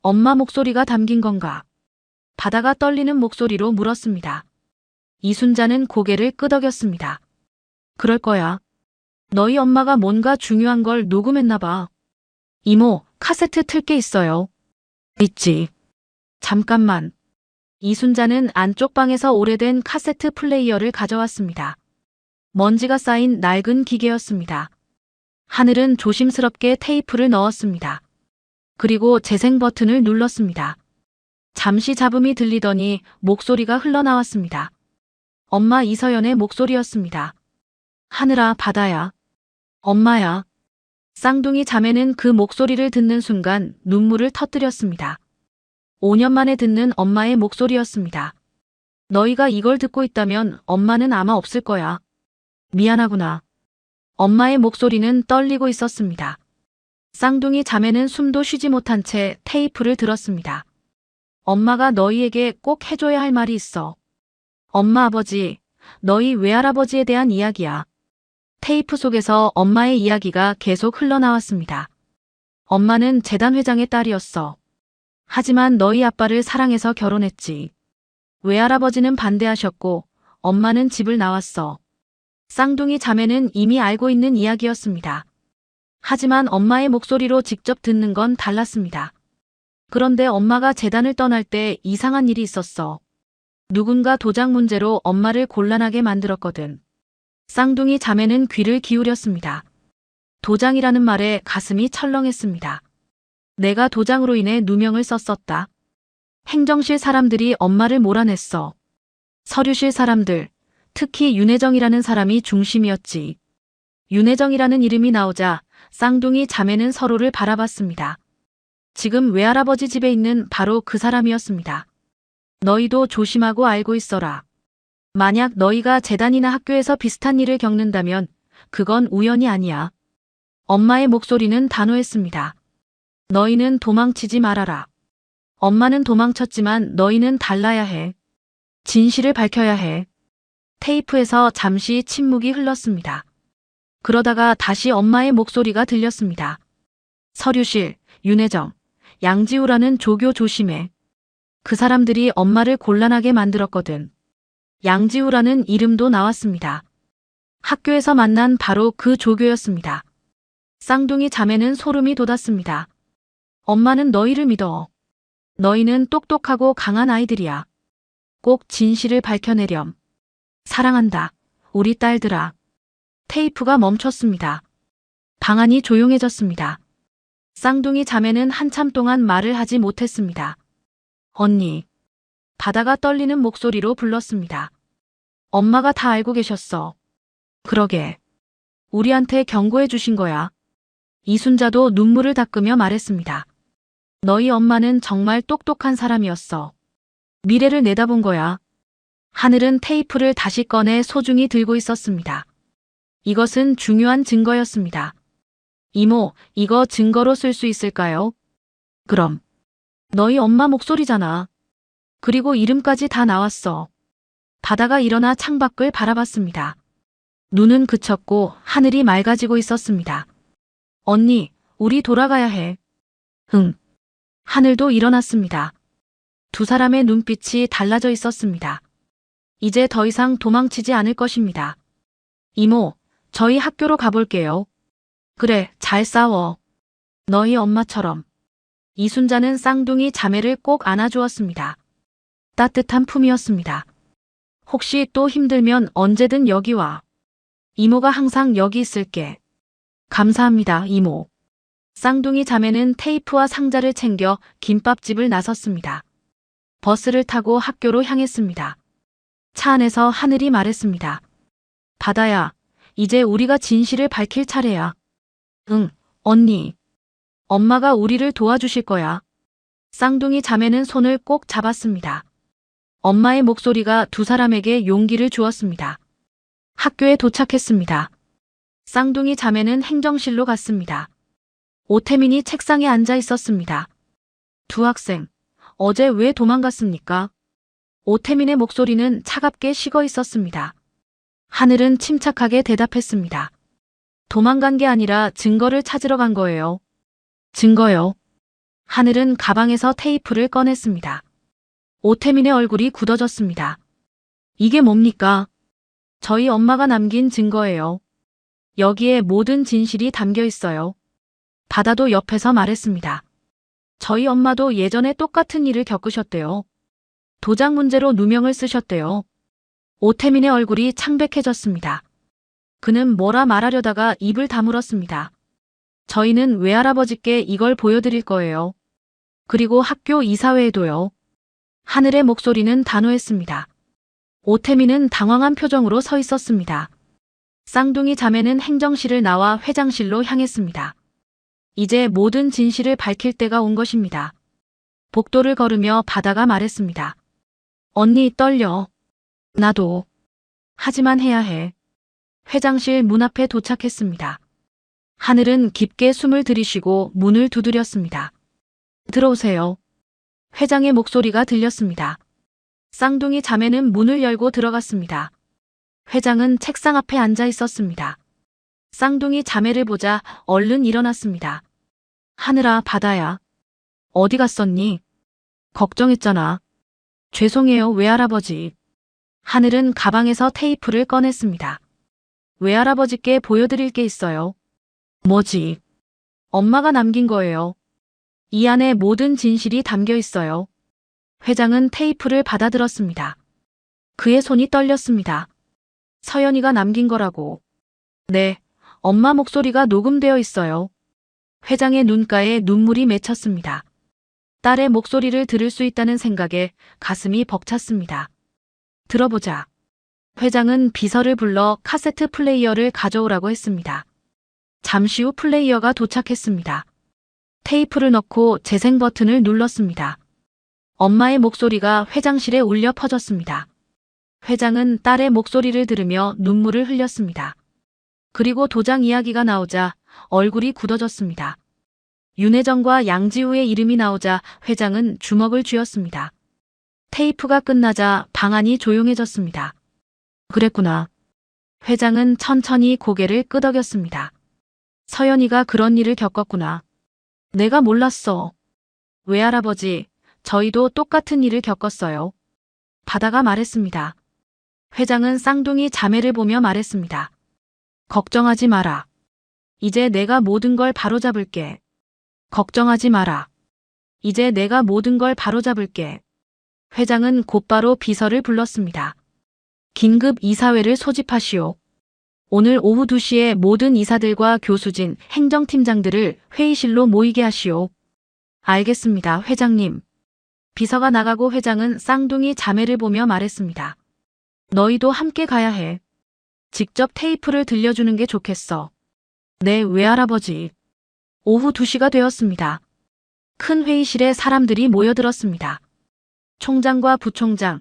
엄마 목소리가 담긴 건가? 바다가 떨리는 목소리로 물었습니다. 이순자는 고개를 끄덕였습니다. 그럴 거야. 너희 엄마가 뭔가 중요한 걸 녹음했나 봐. 이모, 카세트 틀 게 있어요. 있지. 잠깐만. 이순자는 안쪽 방에서 오래된 카세트 플레이어를 가져왔습니다. 먼지가 쌓인 낡은 기계였습니다. 하늘은 조심스럽게 테이프를 넣었습니다. 그리고 재생 버튼을 눌렀습니다. 잠시 잡음이 들리더니 목소리가 흘러나왔습니다. 엄마 이서연의 목소리였습니다. 하늘아, 바다야. 엄마야. 쌍둥이 자매는 그 목소리를 듣는 순간 눈물을 터뜨렸습니다. 5년 만에 듣는 엄마의 목소리였습니다. 너희가 이걸 듣고 있다면 엄마는 아마 없을 거야. 미안하구나. 엄마의 목소리는 떨리고 있었습니다. 쌍둥이 자매는 숨도 쉬지 못한 채 테이프를 들었습니다. 엄마가 너희에게 꼭 해줘야 할 말이 있어. 엄마, 아버지, 너희 외할아버지에 대한 이야기야. 테이프 속에서 엄마의 이야기가 계속 흘러나왔습니다. 엄마는 재단 회장의 딸이었어. 하지만 너희 아빠를 사랑해서 결혼했지. 외할아버지는 반대하셨고 엄마는 집을 나왔어. 쌍둥이 자매는 이미 알고 있는 이야기였습니다. 하지만 엄마의 목소리로 직접 듣는 건 달랐습니다. 그런데 엄마가 재단을 떠날 때 이상한 일이 있었어. 누군가 도장 문제로 엄마를 곤란하게 만들었거든. 쌍둥이 자매는 귀를 기울였습니다. 도장이라는 말에 가슴이 철렁했습니다. 내가 도장으로 인해 누명을 썼었다. 행정실 사람들이 엄마를 몰아냈어. 서류실 사람들, 특히 윤혜정이라는 사람이 중심이었지. 윤혜정이라는 이름이 나오자 쌍둥이 자매는 서로를 바라봤습니다. 지금 외할아버지 집에 있는 바로 그 사람이었습니다. 너희도 조심하고 알고 있어라. 만약 너희가 재단이나 학교에서 비슷한 일을 겪는다면 그건 우연이 아니야. 엄마의 목소리는 단호했습니다. 너희는 도망치지 말아라. 엄마는 도망쳤지만 너희는 달라야 해. 진실을 밝혀야 해. 테이프에서 잠시 침묵이 흘렀습니다. 그러다가 다시 엄마의 목소리가 들렸습니다. 서류실, 윤혜정, 양지우라는 조교 조심해. 그 사람들이 엄마를 곤란하게 만들었거든. 양지우라는 이름도 나왔습니다. 학교에서 만난 바로 그 조교였습니다. 쌍둥이 자매는 소름이 돋았습니다. 엄마는 너희를 믿어. 너희는 똑똑하고 강한 아이들이야. 꼭 진실을 밝혀내렴. 사랑한다. 우리 딸들아. 테이프가 멈췄습니다. 방 안이 조용해졌습니다. 쌍둥이 자매는 한참 동안 말을 하지 못했습니다. 언니. 바다가 떨리는 목소리로 불렀습니다. 엄마가 다 알고 계셨어. 그러게. 우리한테 경고해 주신 거야. 이순자도 눈물을 닦으며 말했습니다. 너희 엄마는 정말 똑똑한 사람이었어. 미래를 내다본 거야. 하늘은 테이프를 다시 꺼내 소중히 들고 있었습니다. 이것은 중요한 증거였습니다. 이모, 이거 증거로 쓸 수 있을까요? 그럼. 너희 엄마 목소리잖아. 그리고 이름까지 다 나왔어. 바다가 일어나 창밖을 바라봤습니다. 눈은 그쳤고 하늘이 맑아지고 있었습니다. 언니, 우리 돌아가야 해. 응. 하늘도 일어났습니다. 두 사람의 눈빛이 달라져 있었습니다. 이제 더 이상 도망치지 않을 것입니다. 이모, 저희 학교로 가볼게요. 그래, 잘 싸워. 너희 엄마처럼. 이순자는 쌍둥이 자매를 꼭 안아주었습니다. 따뜻한 품이었습니다. 혹시 또 힘들면 언제든 여기 와. 이모가 항상 여기 있을게. 감사합니다, 이모. 쌍둥이 자매는 테이프와 상자를 챙겨 김밥집을 나섰습니다. 버스를 타고 학교로 향했습니다. 차 안에서 하늘이 말했습니다. 바다야, 이제 우리가 진실을 밝힐 차례야. 응, 언니. 엄마가 우리를 도와주실 거야. 쌍둥이 자매는 손을 꼭 잡았습니다. 엄마의 목소리가 두 사람에게 용기를 주었습니다. 학교에 도착했습니다. 쌍둥이 자매는 행정실로 갔습니다. 오태민이 책상에 앉아 있었습니다. 두 학생, 어제 왜 도망갔습니까? 오태민의 목소리는 차갑게 식어 있었습니다. 하늘은 침착하게 대답했습니다. 도망간 게 아니라 증거를 찾으러 간 거예요. 증거요. 하늘은 가방에서 테이프를 꺼냈습니다. 오태민의 얼굴이 굳어졌습니다. 이게 뭡니까? 저희 엄마가 남긴 증거예요. 여기에 모든 진실이 담겨 있어요. 바다도 옆에서 말했습니다. 저희 엄마도 예전에 똑같은 일을 겪으셨대요. 도장 문제로 누명을 쓰셨대요. 오태민의 얼굴이 창백해졌습니다. 그는 뭐라 말하려다가 입을 다물었습니다. 저희는 외할아버지께 이걸 보여드릴 거예요. 그리고 학교 이사회에도요. 하늘의 목소리는 단호했습니다. 오태민은 당황한 표정으로 서 있었습니다. 쌍둥이 자매는 행정실을 나와 회장실로 향했습니다. 이제 모든 진실을 밝힐 때가 온 것입니다. 복도를 걸으며 바다가 말했습니다. 언니 떨려. 나도. 하지만 해야 해. 회장실 문 앞에 도착했습니다. 하늘은 깊게 숨을 들이쉬고 문을 두드렸습니다. 들어오세요. 회장의 목소리가 들렸습니다. 쌍둥이 자매는 문을 열고 들어갔습니다. 회장은 책상 앞에 앉아 있었습니다. 쌍둥이 자매를 보자 얼른 일어났습니다. 하늘아, 바다야. 어디 갔었니? 걱정했잖아. 죄송해요, 외할아버지. 하늘은 가방에서 테이프를 꺼냈습니다. 외할아버지께 보여드릴 게 있어요. 뭐지? 엄마가 남긴 거예요. 이 안에 모든 진실이 담겨 있어요. 회장은 테이프를 받아들었습니다. 그의 손이 떨렸습니다. 서연이가 남긴 거라고. 네, 엄마 목소리가 녹음되어 있어요. 회장의 눈가에 눈물이 맺혔습니다. 딸의 목소리를 들을 수 있다는 생각에 가슴이 벅찼습니다. 들어보자. 회장은 비서를 불러 카세트 플레이어를 가져오라고 했습니다. 잠시 후 플레이어가 도착했습니다. 테이프를 넣고 재생 버튼을 눌렀습니다. 엄마의 목소리가 회장실에 울려 퍼졌습니다. 회장은 딸의 목소리를 들으며 눈물을 흘렸습니다. 그리고 도장 이야기가 나오자 얼굴이 굳어졌습니다. 윤혜정과 양지우의 이름이 나오자 회장은 주먹을 쥐었습니다. 테이프가 끝나자 방안이 조용해졌습니다. 그랬구나. 회장은 천천히 고개를 끄덕였습니다. 서연이가 그런 일을 겪었구나. 내가 몰랐어. 외할아버지, 저희도 똑같은 일을 겪었어요. 바다가 말했습니다. 회장은 쌍둥이 자매를 보며 말했습니다. 걱정하지 마라. 이제 내가 모든 걸 바로잡을게. 걱정하지 마라. 이제 내가 모든 걸 바로잡을게. 회장은 곧바로 비서를 불렀습니다. 긴급 이사회를 소집하시오. 오늘 오후 2시에 모든 이사들과 교수진, 행정팀장들을 회의실로 모이게 하시오. 알겠습니다, 회장님. 비서가 나가고 회장은 쌍둥이 자매를 보며 말했습니다. 너희도 함께 가야 해. 직접 테이프를 들려주는 게 좋겠어. 네, 외할아버지. 오후 2시가 되었습니다. 큰 회의실에 사람들이 모여들었습니다. 총장과 부총장,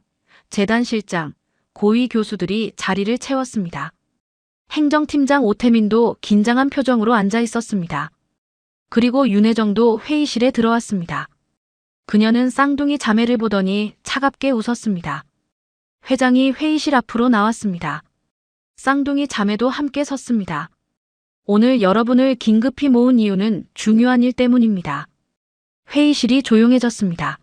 재단실장, 고위 교수들이 자리를 채웠습니다. 행정팀장 오태민도 긴장한 표정으로 앉아 있었습니다. 그리고 윤혜정도 회의실에 들어왔습니다. 그녀는 쌍둥이 자매를 보더니 차갑게 웃었습니다. 회장이 회의실 앞으로 나왔습니다. 쌍둥이 자매도 함께 섰습니다. 오늘 여러분을 긴급히 모은 이유는 중요한 일 때문입니다. 회의실이 조용해졌습니다.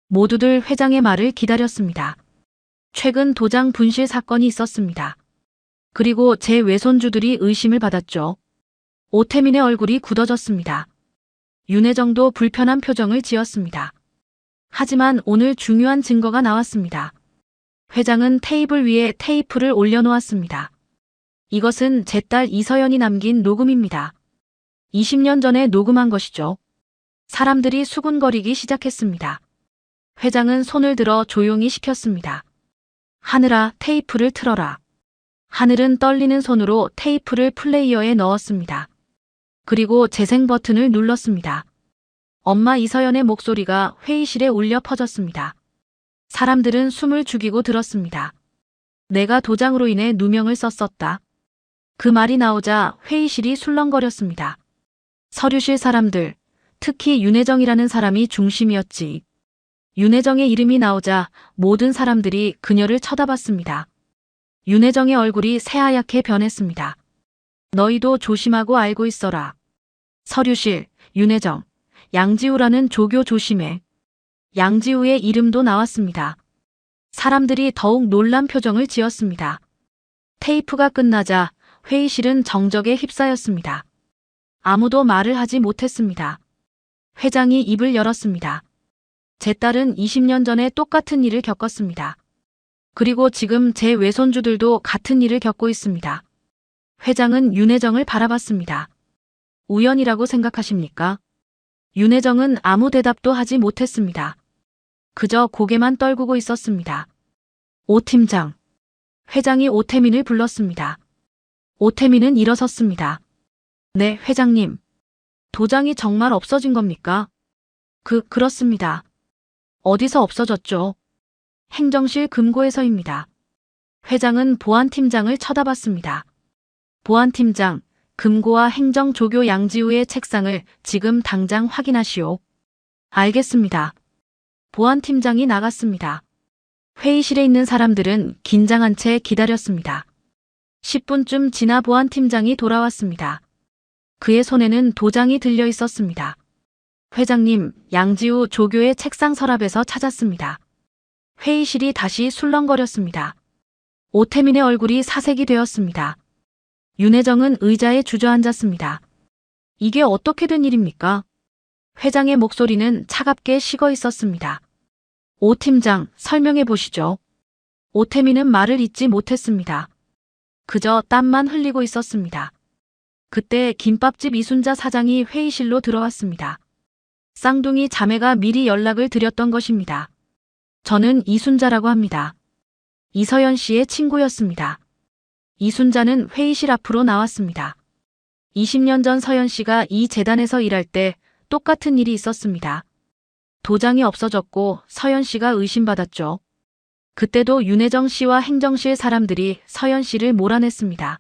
모두들 회장의 말을 기다렸습니다. 최근 도장 분실 사건이 있었습니다. 그리고 제 외손주들이 의심을 받았죠. 오태민의 얼굴이 굳어졌습니다. 윤혜정도 불편한 표정을 지었습니다. 하지만 오늘 중요한 증거가 나왔습니다. 회장은 테이블 위에 테이프를 올려놓았습니다. 이것은 제 딸 이서연이 남긴 녹음입니다. 20년 전에 녹음한 것이죠. 사람들이 수군거리기 시작했습니다. 회장은 손을 들어 조용히 시켰습니다. 하늘아, 테이프를 틀어라. 하늘은 떨리는 손으로 테이프를 플레이어에 넣었습니다. 그리고 재생 버튼을 눌렀습니다. 엄마 이서연의 목소리가 회의실에 울려 퍼졌습니다. 사람들은 숨을 죽이고 들었습니다. 내가 도장으로 인해 누명을 썼었다. 그 말이 나오자 회의실이 술렁거렸습니다. 서류실 사람들, 특히 윤혜정이라는 사람이 중심이었지. 윤혜정의 이름이 나오자 모든 사람들이 그녀를 쳐다봤습니다. 윤혜정의 얼굴이 새하얗게 변했습니다. 너희도 조심하고 알고 있어라. 서류실, 윤혜정, 양지우라는 조교 조심해. 양지우의 이름도 나왔습니다. 사람들이 더욱 놀란 표정을 지었습니다. 테이프가 끝나자 회의실은 정적에 휩싸였습니다. 아무도 말을 하지 못했습니다. 회장이 입을 열었습니다. 제 딸은 20년 전에 똑같은 일을 겪었습니다. 그리고 지금 제 외손주들도 같은 일을 겪고 있습니다. 회장은 윤혜정을 바라봤습니다. 우연이라고 생각하십니까? 윤혜정은 아무 대답도 하지 못했습니다. 그저 고개만 떨구고 있었습니다. 오 팀장. 회장이 오태민을 불렀습니다. 오태민은 일어섰습니다. 네, 회장님. 도장이 정말 없어진 겁니까? 그렇습니다. 어디서 없어졌죠? 행정실 금고에서입니다. 회장은 보안팀장을 쳐다봤습니다. 보안팀장, 금고와 행정조교 양지우의 책상을 지금 당장 확인하시오. 알겠습니다. 보안팀장이 나갔습니다. 회의실에 있는 사람들은 긴장한 채 기다렸습니다. 10분쯤 지나 보안팀장이 돌아왔습니다. 그의 손에는 도장이 들려 있었습니다. 회장님, 양지우 조교의 책상 서랍에서 찾았습니다. 회의실이 다시 술렁거렸습니다. 오태민의 얼굴이 사색이 되었습니다. 윤혜정은 의자에 주저앉았습니다. 이게 어떻게 된 일입니까? 회장의 목소리는 차갑게 식어 있었습니다. 오 팀장, 설명해 보시죠. 오태민은 말을 잇지 못했습니다. 그저 땀만 흘리고 있었습니다. 그때 김밥집 이순자 사장이 회의실로 들어왔습니다. 쌍둥이 자매가 미리 연락을 드렸던 것입니다. 저는 이순자라고 합니다. 이서연 씨의 친구였습니다. 이순자는 회의실 앞으로 나왔습니다. 20년 전 서연 씨가 이 재단에서 일할 때 똑같은 일이 있었습니다. 도장이 없어졌고 서연 씨가 의심받았죠. 그때도 윤혜정 씨와 행정실 사람들이 서연 씨를 몰아냈습니다.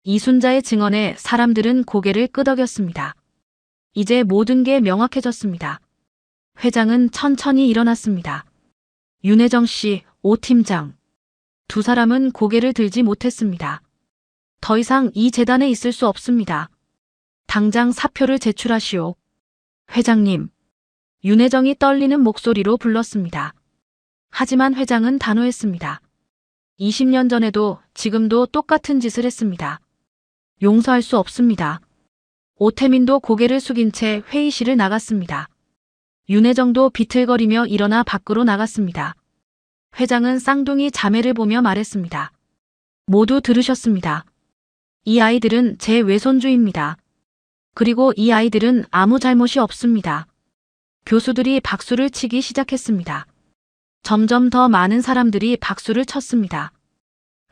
이순자의 증언에 사람들은 고개를 끄덕였습니다. 이제 모든 게 명확해졌습니다. 회장은 천천히 일어났습니다. 윤혜정 씨, 오 팀장. 두 사람은 고개를 들지 못했습니다. 더 이상 이 재단에 있을 수 없습니다. 당장 사표를 제출하시오. 회장님. 윤혜정이 떨리는 목소리로 불렀습니다. 하지만 회장은 단호했습니다. 20년 전에도 지금도 똑같은 짓을 했습니다. 용서할 수 없습니다. 오태민도 고개를 숙인 채 회의실을 나갔습니다. 윤혜정도 비틀거리며 일어나 밖으로 나갔습니다. 회장은 쌍둥이 자매를 보며 말했습니다. 모두 들으셨습니다. 이 아이들은 제 외손주입니다. 그리고 이 아이들은 아무 잘못이 없습니다. 교수들이 박수를 치기 시작했습니다. 점점 더 많은 사람들이 박수를 쳤습니다.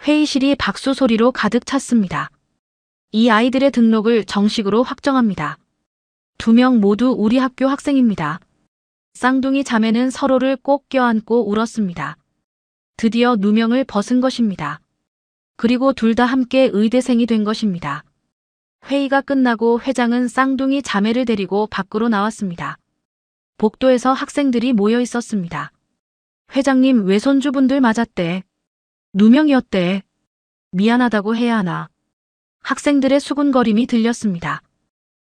회의실이 박수 소리로 가득 찼습니다. 이 아이들의 등록을 정식으로 확정합니다. 2명 모두 우리 학교 학생입니다. 쌍둥이 자매는 서로를 꼭 껴안고 울었습니다. 드디어 누명을 벗은 것입니다. 그리고 둘 다 함께 의대생이 된 것입니다. 회의가 끝나고 회장은 쌍둥이 자매를 데리고 밖으로 나왔습니다. 복도에서 학생들이 모여 있었습니다. 회장님 외손주분들 맞았대. 누명이었대. 미안하다고 해야 하나. 학생들의 수군거림이 들렸습니다.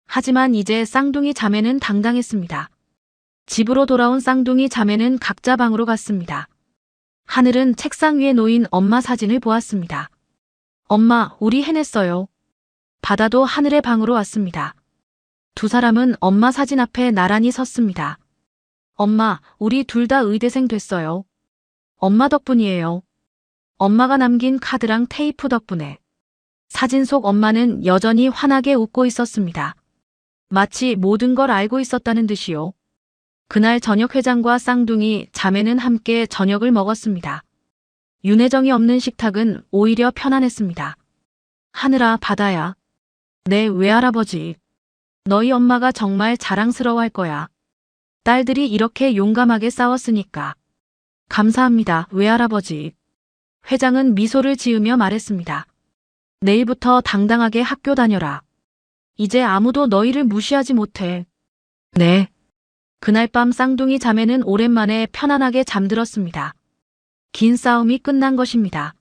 하지만 이제 쌍둥이 자매는 당당했습니다. 집으로 돌아온 쌍둥이 자매는 각자 방으로 갔습니다. 하늘은 책상 위에 놓인 엄마 사진을 보았습니다. 엄마, 우리 해냈어요. 바다도 하늘의 방으로 왔습니다. 두 사람은 엄마 사진 앞에 나란히 섰습니다. 엄마, 우리 둘 다 의대생 됐어요. 엄마 덕분이에요. 엄마가 남긴 카드랑 테이프 덕분에. 사진 속 엄마는 여전히 환하게 웃고 있었습니다. 마치 모든 걸 알고 있었다는 듯이요. 그날 저녁 회장과 쌍둥이 자매는 함께 저녁을 먹었습니다. 윤혜정이 없는 식탁은 오히려 편안했습니다. 하늘아, 바다야. 내 외할아버지. 너희 엄마가 정말 자랑스러워할 거야. 딸들이 이렇게 용감하게 싸웠으니까. 감사합니다, 외할아버지. 회장은 미소를 지으며 말했습니다. 내일부터 당당하게 학교 다녀라. 이제 아무도 너희를 무시하지 못해. 네. 그날 밤 쌍둥이 자매는 오랜만에 편안하게 잠들었습니다. 긴 싸움이 끝난 것입니다.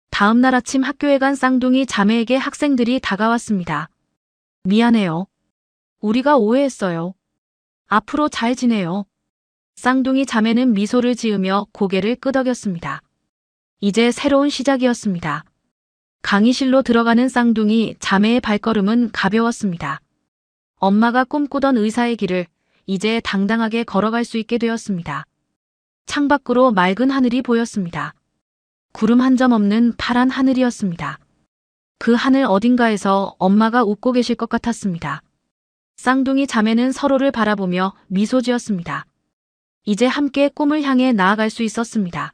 다음 날 아침 학교에 간 쌍둥이 자매에게 학생들이 다가왔습니다. 미안해요. 우리가 오해했어요. 앞으로 잘 지내요. 쌍둥이 자매는 미소를 지으며 고개를 끄덕였습니다. 이제 새로운 시작이었습니다. 강의실로 들어가는 쌍둥이 자매의 발걸음은 가벼웠습니다. 엄마가 꿈꾸던 의사의 길을 이제 당당하게 걸어갈 수 있게 되었습니다. 창밖으로 맑은 하늘이 보였습니다. 구름 한 점 없는 파란 하늘이었습니다. 그 하늘 어딘가에서 엄마가 웃고 계실 것 같았습니다. 쌍둥이 자매는 서로를 바라보며 미소 지었습니다. 이제 함께 꿈을 향해 나아갈 수 있었습니다.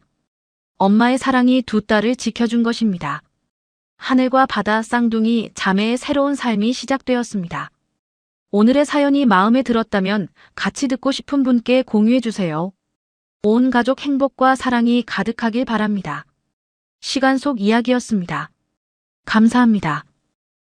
엄마의 사랑이 두 딸을 지켜준 것입니다. 하늘과 바다, 쌍둥이 자매의 새로운 삶이 시작되었습니다. 오늘의 사연이 마음에 들었다면 같이 듣고 싶은 분께 공유해주세요. 온 가족 행복과 사랑이 가득하길 바랍니다. 시간 속 이야기였습니다. 감사합니다.